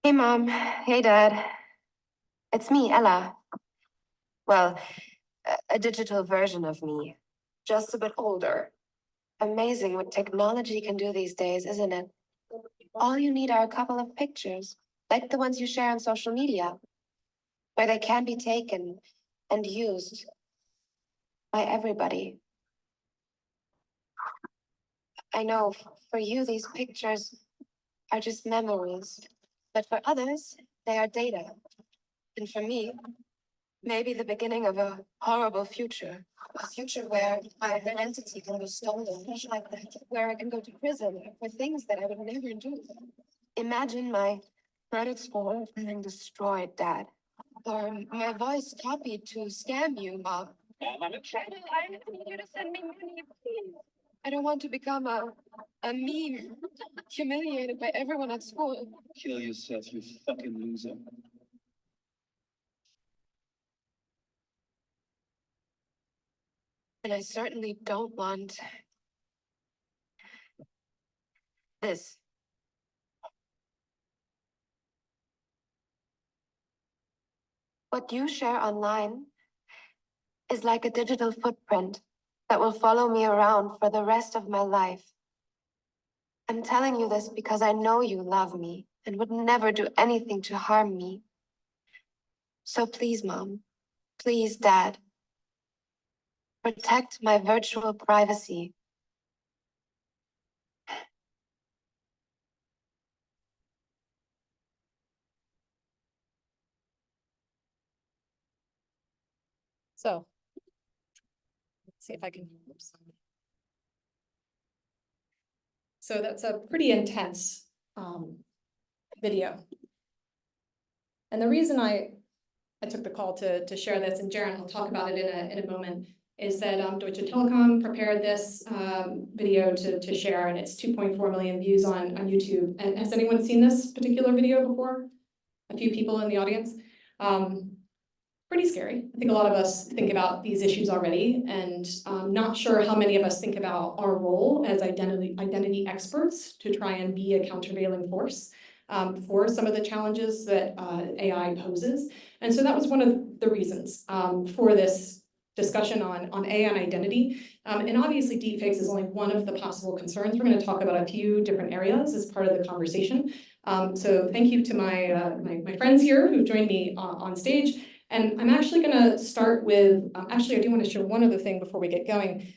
Hey, Mom. Hey, Dad. It's me, Ella. Well, a digital version of me, just a bit older. Amazing what technology can do these days, isn't it? All you need are a couple of pictures, like the ones you share on social media, where they can be taken and used by everybody. I know for you, these pictures are just memories, but for others, they are data. And for me, maybe the beginning of a horrible future. A future where my identity can be stolen, like that, where I can go to prison for things that I would never do. Imagine my credit score being destroyed, Dad. Or my voice copied to scam you, Mom. I'm in trouble. I need you to send me money, please. I don't want to become a meme, humiliated by everyone at school. Kill yourself, you fucking loser. And I certainly don't want this. What you share online is like a digital footprint that will follow me around for the rest of my life. I'm telling you this because I know you love me and would never do anything to harm me. So please, Mom, please, Dad, protect my virtual privacy. So let's see if I can. Oops. So that's a pretty intense video. And the reason I took the call to share this, and Jaron will talk about it in a moment, is that Deutsche Telekom prepared this video to share, and it's 2.4 million views on YouTube. And has anyone seen this particular video before? A few people in the audience. Pretty scary. I think a lot of us think about these issues already, and not sure how many of us think about our role as identity experts to try and be a countervailing force for some of the challenges that AI poses. And so that was one of the reasons for this discussion on AI and identity. And obviously deepfakes is only one of the possible concerns. We're going to talk about a few different areas as part of the conversation. So thank you to my friends here who joined me on stage. And I'm actually going to start with, actually, I do want to share one other thing before we get going,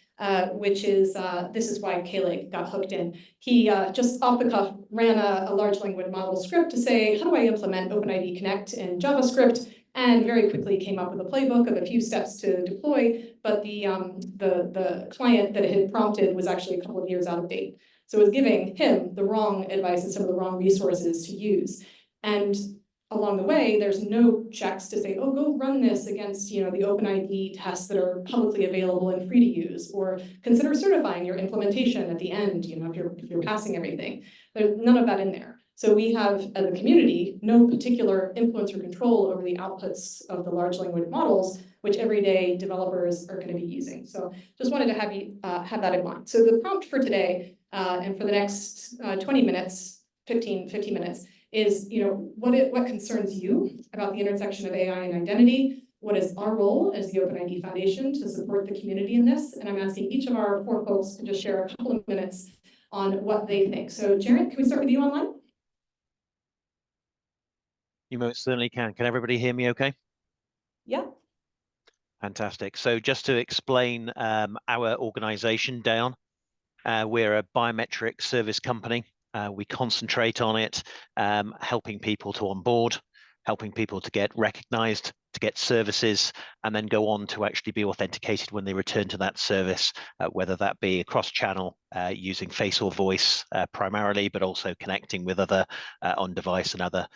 which is, this is why Kaelig got hooked in. He just off the cuff ran a large language model script to say, how do I implement OpenID Connect in JavaScript? And very quickly came up with a playbook of a few steps to deploy, but the client that it had prompted was actually a couple of years out of date. So it was giving him the wrong advice and some of the wrong resources to use. And along the way, there's no checks to say, oh, go run this against, the OpenID tests that are publicly available and free to use, or consider certifying your implementation at the end, if you're passing everything. There's none of that in there. So we have, as a community, no particular influence or control over the outputs of the large language models, which everyday developers are going to be using. So just wanted to have you have that in mind. So the prompt for today and for the next 20 minutes, 15 minutes, is what concerns you about the intersection of AI and identity? What is our role as the OpenID Foundation to support the community in this? And I'm asking each of our 4 folks to just share a couple of minutes on what they think. So Jared, can we start with you online? You most certainly can. Can everybody hear me okay? Yeah. Fantastic. So just to explain our organization, Dayon, we're a biometric service company. We concentrate on it, helping people to onboard, helping people to get recognized, to get services, and then go on to actually be authenticated when they return to that service, whether that be across channel using face or voice primarily, but also connecting with other on-device and other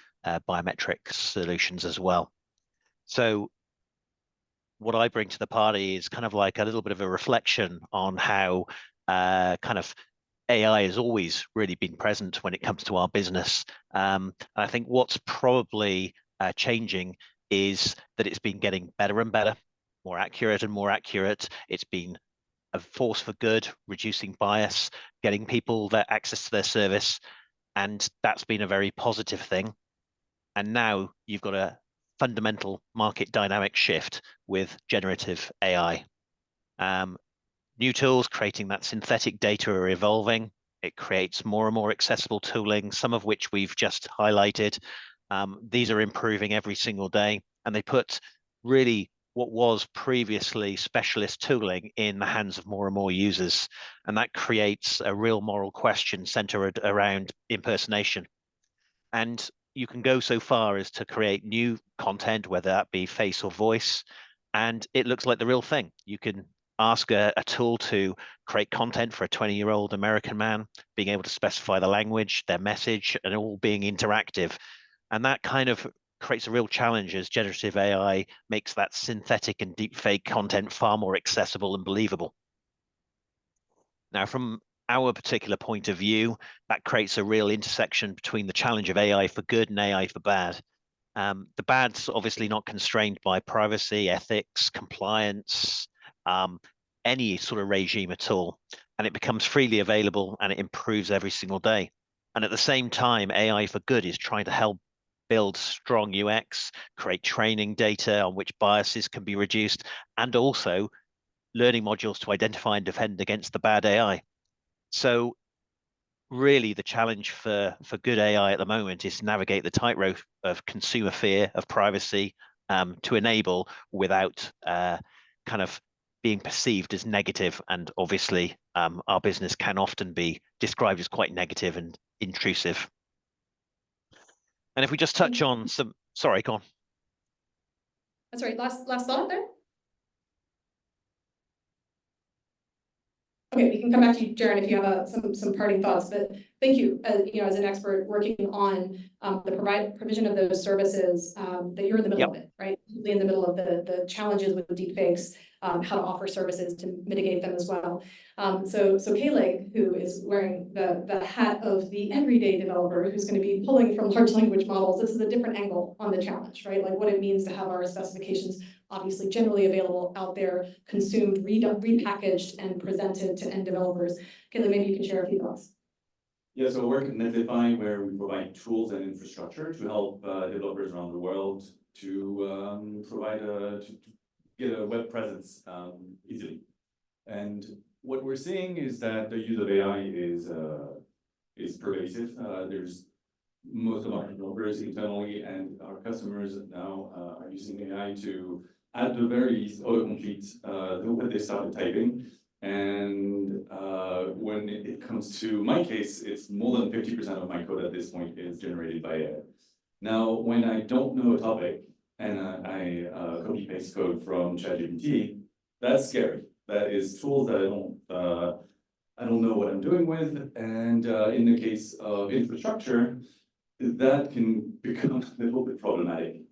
biometric solutions as well. So what I bring to the party is kind of like a little bit of a reflection on how kind of AI has always really been present when it comes to our business. And I think what's probably changing is that it's been getting better and better, more accurate and more accurate. It's been a force for good, reducing bias, getting people their access to their service. And that's been a very positive thing. And now you've got a fundamental market dynamic shift with generative AI. New tools creating that synthetic data are evolving. It creates more and more accessible tooling, some of which we've just highlighted. These are improving every single day, and they put really what was previously specialist tooling in the hands of more and more users. And that creates a real moral question centered around impersonation. And you can go so far as to create new content, whether that be face or voice, and it looks like the real thing. You can ask a tool to create content for a 20-year-old American man, being able to specify the language, their message, and all being interactive. And that kind of creates a real challenge as generative AI makes that synthetic and deepfake content far more accessible and believable. Now, from our particular point of view, that creates a real intersection between the challenge of AI for good and AI for bad. The bad's obviously not constrained by privacy, ethics, compliance, any sort of regime at all. And it becomes freely available and it improves every single day. And at the same time, AI for good is trying to help build strong UX, create training data on which biases can be reduced, and also learning modules to identify and defend against the bad AI. So really the challenge for good AI at the moment is to navigate the tightrope of consumer fear, of privacy, to enable without kind of being perceived as negative. And obviously our business can often be described as quite negative and intrusive. And if we just touch on some, sorry, go on. That's right, last thought there? Okay, we can come back to you, Jared, if you have some parting thoughts, but thank you, as an expert working on the provision of those services, that you're in the middle of it, right? In the middle of the challenges with deepfakes, how to offer services to mitigate them as well. So Kaelig, who is wearing the hat of the everyday developer who's going to be pulling from large language models, this is a different angle on the challenge, right? Like what it means to have our specifications obviously generally available out there, consumed, repackaged, and presented to end developers. Kaelig, maybe you can share a few thoughts. Yeah, so we're Netlify, where we provide tools and infrastructure to help developers around the world to provide get a web presence easily. And what we're seeing is that the use of AI is pervasive. There's most of our developers internally and our customers now are using AI to, at the very least, autocomplete what they started typing. And when it comes to my case, it's more than 50% of my code at this point is generated by AI. Now, when I don't know a topic and I copy paste code from ChatGPT, that's scary. That is tools that I don't know what I'm doing with. And in the case of infrastructure, that can become a little bit problematic.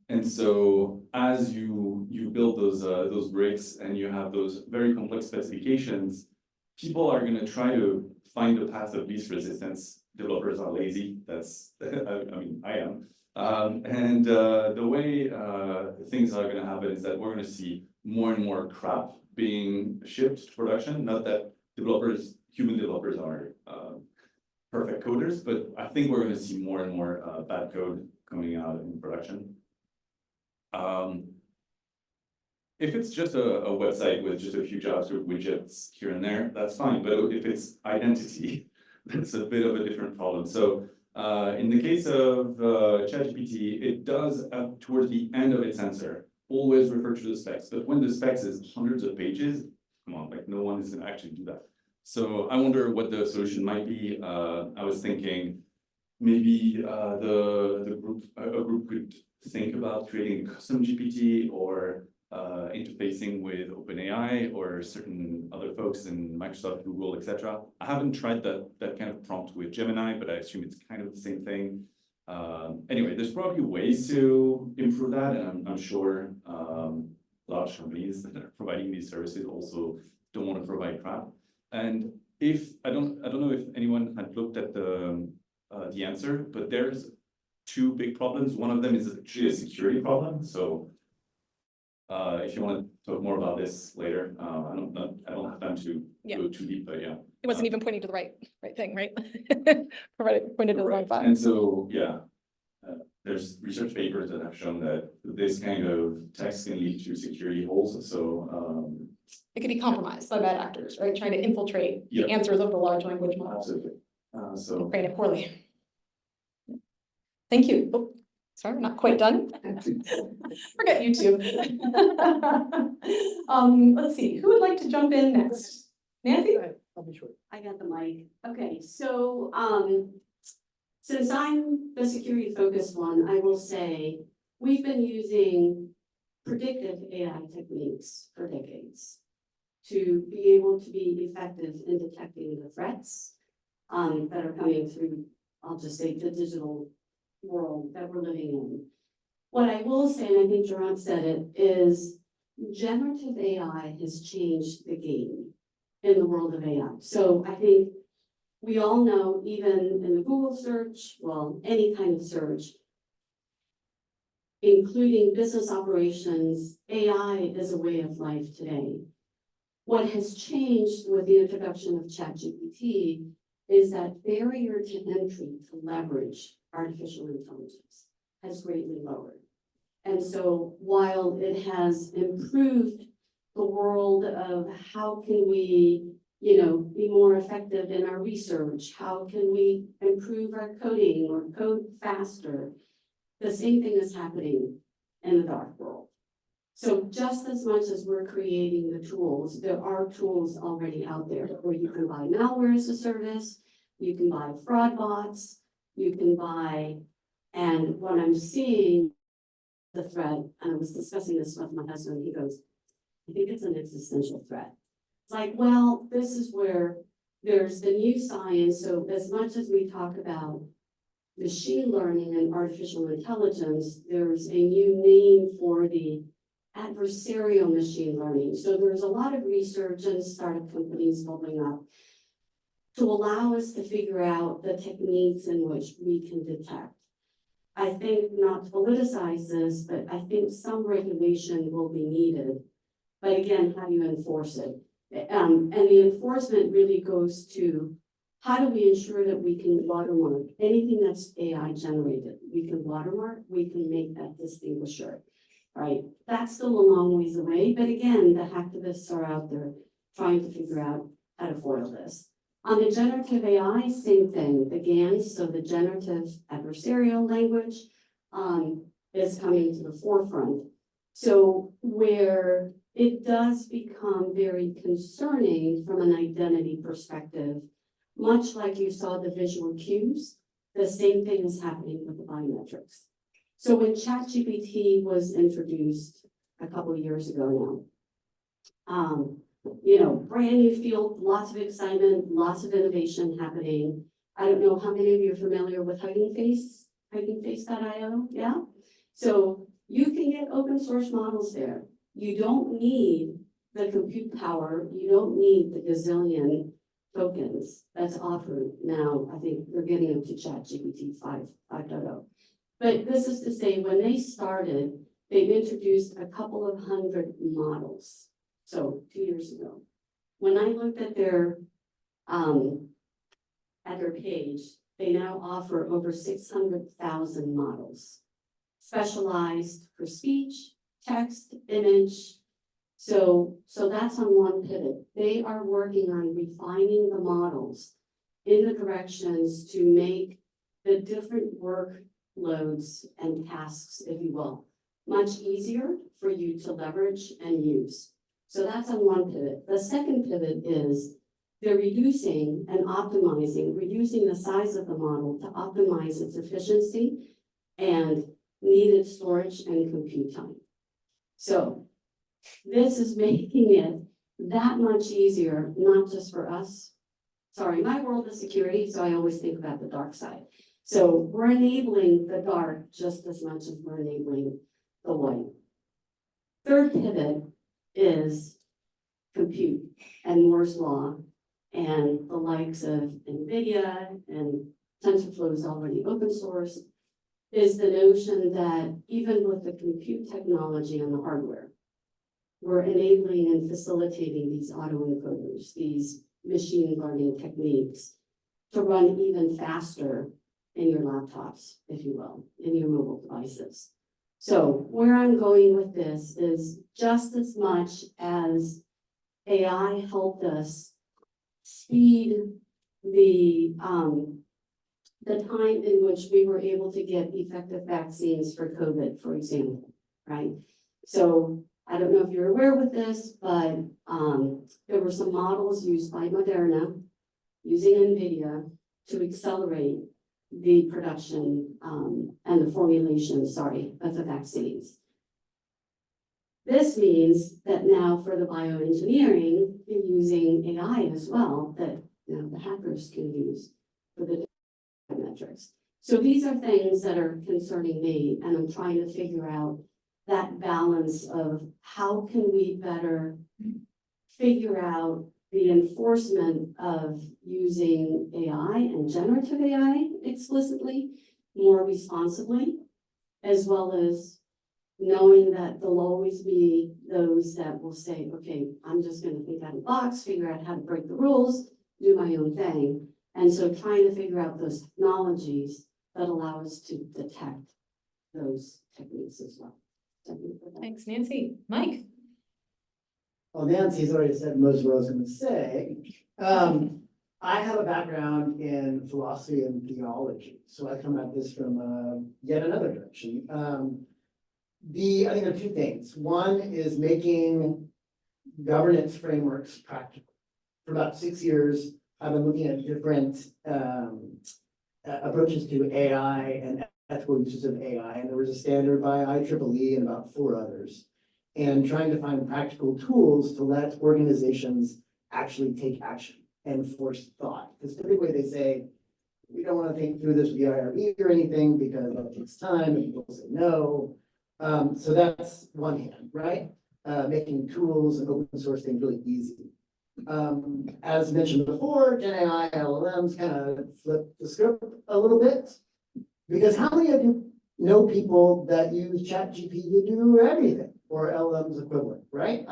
And so as you build those bricks and you have those very complex specifications, people are going to try to find the path of least resistance. Developers are lazy. That's, I mean, I am. And the way things are going to happen is that we're going to see more and more crap being shipped to production. Not that human developers are perfect coders, but I think we're going to see more and more bad code coming out in production. If it's just a website with just a few JavaScript widgets here and there, that's fine. But if it's identity, that's a bit of a different problem. So in the case of ChatGPT, it does, towards the end of its answer, always refer to the specs. But when the specs is hundreds of pages, come on, like no one is going to actually do that. So I wonder what the solution might be. I was thinking maybe a group could think about creating a custom GPT or interfacing with OpenAI or certain other folks in Microsoft, Google, etc. I haven't tried that kind of prompt with Gemini, but I assume it's kind of the same thing. Anyway, there's probably ways to improve that, and I'm sure large companies that are providing these services also don't want to provide crap. And if I don't know if anyone had looked at the answer, but there's two big problems. One of them is actually a security problem. So if you want to talk more about this later, I don't have time to go too deep, but yeah. It wasn't even pointing to the right thing, right? Pointed to the wrong file. And so, yeah, there's research papers that have shown that this kind of text can lead to security holes. So it could be compromised by bad actors, right? Trying to infiltrate the answers of the large language model. Absolutely. And create it poorly. Thank you. Oh, sorry, we're not quite done. Forget YouTube. Let's see, who would like to jump in next? Nancy? I'll be short. I got the mic. Okay, so since I'm the security focused one, I will say we've been using predictive AI techniques for decades to be able to be effective in detecting the threats that are coming through, I'll just say, the digital world that we're living in. What I will say, and I think Gerard said it, is generative AI has changed the game in the world of AI. So I think we all know, even in the Google search, well, any kind of search, including business operations, AI is a way of life today. What has changed with the introduction of ChatGPT is that barrier to entry to leverage artificial intelligence has greatly lowered. And so while it has improved the world of how can we, be more effective in our research, how can we improve our coding or code faster, the same thing is happening in the dark world. So just as much as we're creating the tools, there are tools already out there where you can buy malware as a service, you can buy fraud bots, you can buy, and what I'm seeing, the threat, and I was discussing this with my husband, he goes, I think it's an existential threat. It's like, well, this is where there's the new science. So as much as we talk about machine learning and artificial intelligence, there's a new name for the adversarial machine learning. So there's a lot of research and startup companies building up to allow us to figure out the techniques in which we can detect. I think, not to politicize this, but I think some regulation will be needed. But again, how do you enforce it? And the enforcement really goes to how do we ensure that we can watermark anything that's AI generated? We can watermark, we can make that distinguisher. right? That's still a long ways away, but again, the hacktivists are out there trying to figure out how to foil this. On the generative AI, same thing, the GANs, so the generative adversarial language, is coming to the forefront. So where it does become very concerning from an identity perspective, much like you saw the visual cues, the same thing is happening with the biometrics. So when ChatGPT was introduced a couple of years ago now, you know, brand new field, lots of excitement, lots of innovation happening. I don't know how many of you are familiar with Hugging Face.io, yeah? So you can get open source models there. You don't need the compute power. You don't need the gazillion tokens that's offered now. I think they're getting into ChatGPT 5.0. But this is to say, when they started, they've introduced a couple of hundred models. So 2 years ago, when I looked at their page, they now offer over 600,000 models, specialized for speech, text, image. So that's on one pivot. They are working on refining the models in the directions to make the different workloads and tasks, if you will, much easier for you to leverage and use. So that's on one pivot. The second pivot is they're reducing and optimizing, reducing the size of the model to optimize its efficiency and needed storage and compute time. So this is making it that much easier, not just for us. Sorry, my world is security, so I always think about the dark side. So we're enabling the dark just as much as we're enabling the light. Third pivot is compute and Moore's law and the likes of NVIDIA, and TensorFlow is already open source, is the notion that even with the compute technology and the hardware, we're enabling and facilitating these autoencoders, these machine learning techniques to run even faster in your laptops, if you will, in your mobile devices. So where I'm going with this is just as much as AI helped us speed the time in which we were able to get effective vaccines for COVID, for example, right? So I don't know if you're aware with this, but there were some models used by MODRNA using NVIDIA to accelerate the production and the formulation, of the vaccines. This means that now for the bioengineering, you're using AI as well that the hackers can use for the metrics. So these are things that are concerning me, and I'm trying to figure out that balance of how can we better figure out the enforcement of using AI and generative AI explicitly, more responsibly, as well as knowing that there'll always be those that will say, okay, I'm just going to think out of the box, figure out how to break the rules, do my own thing. And so trying to figure out those technologies that allow us to detect those techniques as well. Thanks, Nancy. Mike? Well, Nancy's already said most of what I was going to say. I have a background in philosophy and theology, so I come at this from yet another direction. I think there are two things. One is making governance frameworks practical. For about 6 years, I've been looking at different approaches to AI and ethical uses of AI, and there was a standard by IEEE and about 4 others, and trying to find practical tools to let organizations actually take action and force thought. Because typically they say, we don't want to think through this with the IRB or anything because that takes time and people say no. So that's one hand, right? Making tools and open source things really easy. As mentioned before, Gen AI, LLMs kind of flip the script a little bit. Because how many of you know people that use ChatGPT to do everything, or LLM's equivalent, right?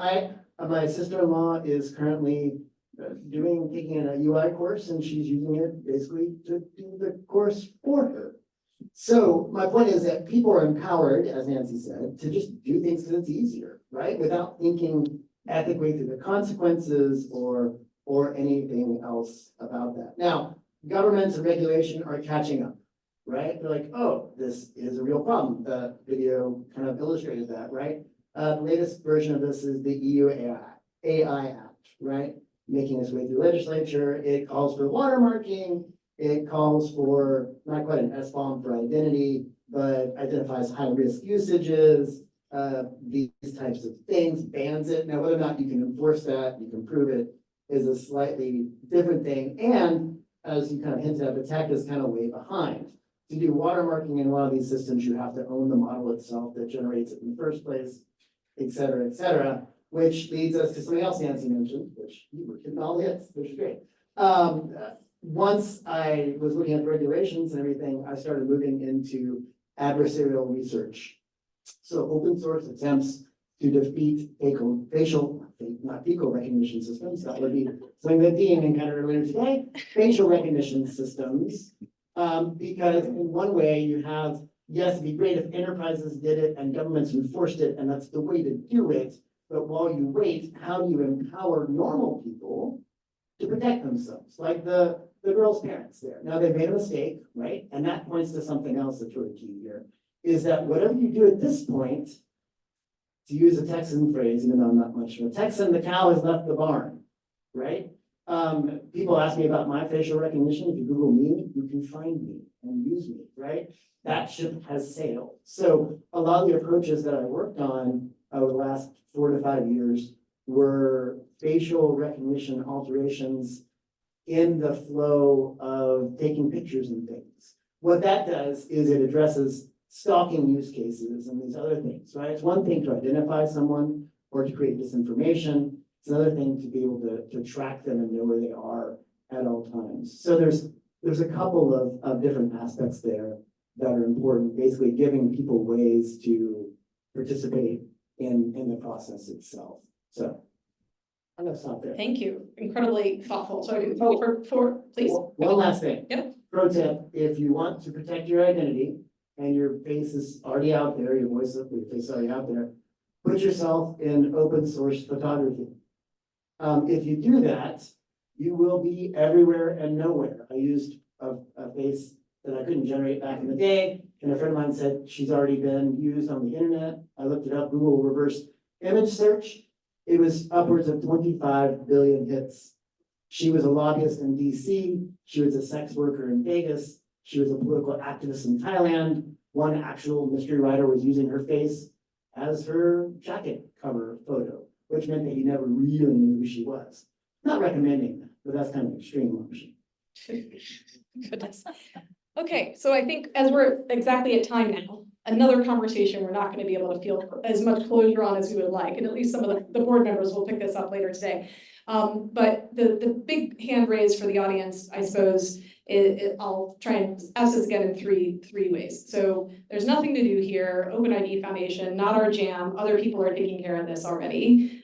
My sister-in-law is currently taking a UI course, and she's using it basically to do the course for her. So my point is that people are empowered, as Nancy said, to just do things because it's easier, right? Without thinking ethically through the consequences or anything else about that. Now, governments and regulation are catching up, right? They're like, oh, this is a real problem. The video kind of illustrated that, right? The latest version of this is the EU AI Act, right? Making its way through legislature. It calls for watermarking. It calls for not quite an SBOM for identity, but identifies high-risk usages, these types of things, bans it. Now, whether or not you can enforce that, you can prove it, is a slightly different thing. And as you kind of hinted at, the tech is kind of way behind. To do watermarking in a lot of these systems, you have to own the model itself that generates it in the first place, et cetera, which leads us to something else Nancy mentioned, which you were hitting all the hits, which is great. Once I was looking at the regulations and everything, I started moving into adversarial research. So open source attempts to defeat facial recognition systems. That would be something that Dean encountered earlier today, facial recognition systems. Because in one way you have, yes, it'd be great if enterprises did it and governments enforced it, and that's the way to do it. But while you wait, how do you empower normal people to protect themselves? Like the girl's parents there. Now they made a mistake, right? And that points to something else that's really key here, is that whatever you do at this point, to use a Texan phrase, even though I'm not much of a Texan, the cow has left the barn, right? People ask me about my facial recognition. If you Google me, you can find me and use me, right? That ship has sailed. So a lot of the approaches that I worked on over the last 4 to 5 years were facial recognition alterations in the flow of taking pictures and things. What that does is it addresses stalking use cases and these other things, right? It's one thing to identify someone or to create disinformation. It's another thing to be able to track them and know where they are at all times. So there's a couple of different aspects there that are important, basically giving people ways to participate in the process itself. So I'm gonna stop there. Thank you. Incredibly thoughtful. So please. One last thing. Yep. Pro tip, if you want to protect your identity and your face is already out there, your face is already out there, put yourself in open source photography. If you do that, you will be everywhere and nowhere. I used a face that I couldn't generate back in the day, and a friend of mine said she's already been used on the internet. I looked it up, Google reverse image search. It was upwards of 25 billion hits. She was a lobbyist in DC. She was a sex worker in Vegas. She was a political activist in Thailand. One actual mystery writer was using her face as her jacket cover photo, which meant that you never really knew who she was. Not recommending that, but that's kind of an extreme option. Goodness. Okay, so I think as we're exactly at time now, another conversation we're not going to be able to feel as much closure on as we would like, and at least some of the board members will pick this up later today. But the big hand raised for the audience, I suppose, I'll try and ask this again in three ways. So there's nothing to do here. OpenID Foundation, not our jam. Other people are taking care of this already.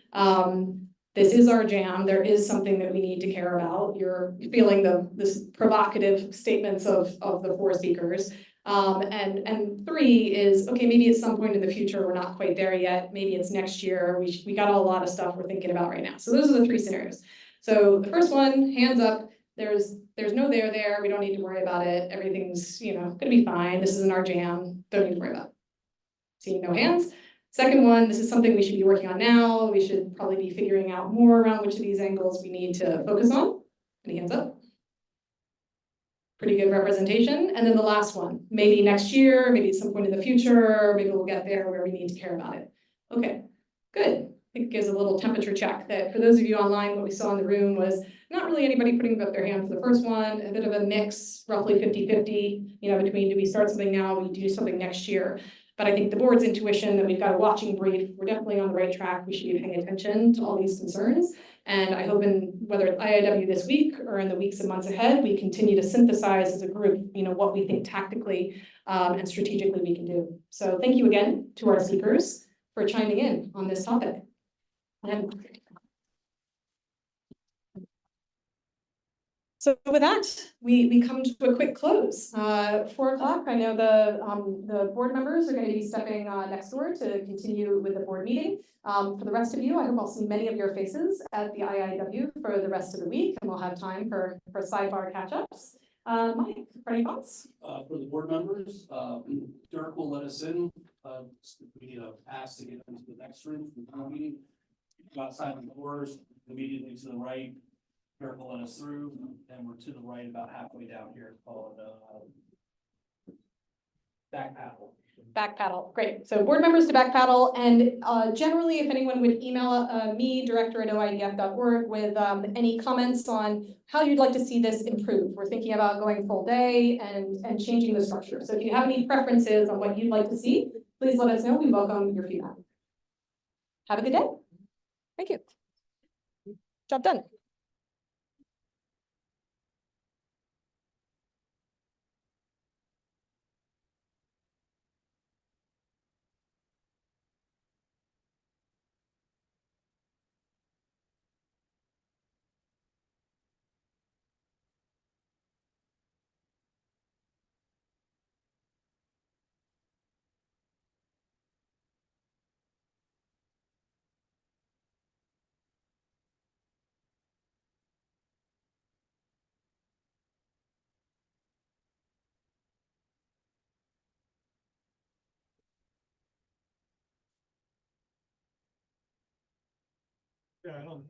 This is our jam. There is something that we need to care about. You're feeling this provocative statements of the 4 speakers. And 3 is, okay, maybe at some point in the future, we're not quite there yet. Maybe it's next year. We got a lot of stuff we're thinking about right now. So those are the 3 scenarios. So the first one, hands up. There's no there. We don't need to worry about it. Everything's, gonna be fine. This isn't our jam. Don't need to worry about it. Seeing no hands. Second one, this is something we should be working on now. We should probably be figuring out more around which of these angles we need to focus on. Any hands up? Pretty good representation. And then the last one, maybe next year, maybe at some point in the future, maybe we'll get there where we need to care about it. Okay, good. I think it gives a little temperature check that for those of you online, what we saw in the room was not really anybody putting up their hand for the first one, a bit of a mix, roughly 50-50, between do we start something now, we do something next year. But I think the board's intuition that we've got a watching brief, we're definitely on the right track. We should be paying attention to all these concerns. And I hope whether it's IIW this week or in the weeks and months ahead, we continue to synthesize as a group, what we think tactically and strategically we can do. So thank you again to our speakers for chiming in on this topic. And So with that, we come to a quick close. 4 o'clock, I know the board members are going to be stepping next door to continue with the board meeting. For the rest of you, I hope I'll see many of your faces at the IIW for the rest of the week, and we'll have time for sidebar catch-ups. Mike, for any thoughts? For the board members, Dirk will let us in. We need a pass to get into the next room for the town meeting. Go outside the doors, immediately to the right. Dirk will let us through, and we're to the right about halfway down here, called back paddle. Back paddle, great. So board members to back paddle, and generally, if anyone would email me, director@oidf.org, with any comments on how you'd like to see this improve. We're thinking about going full day and changing the structure. So if you have any preferences on what you'd like to see, please let us know. We welcome your feedback. Have a good day. Thank you. Job done. Yeah, I don't.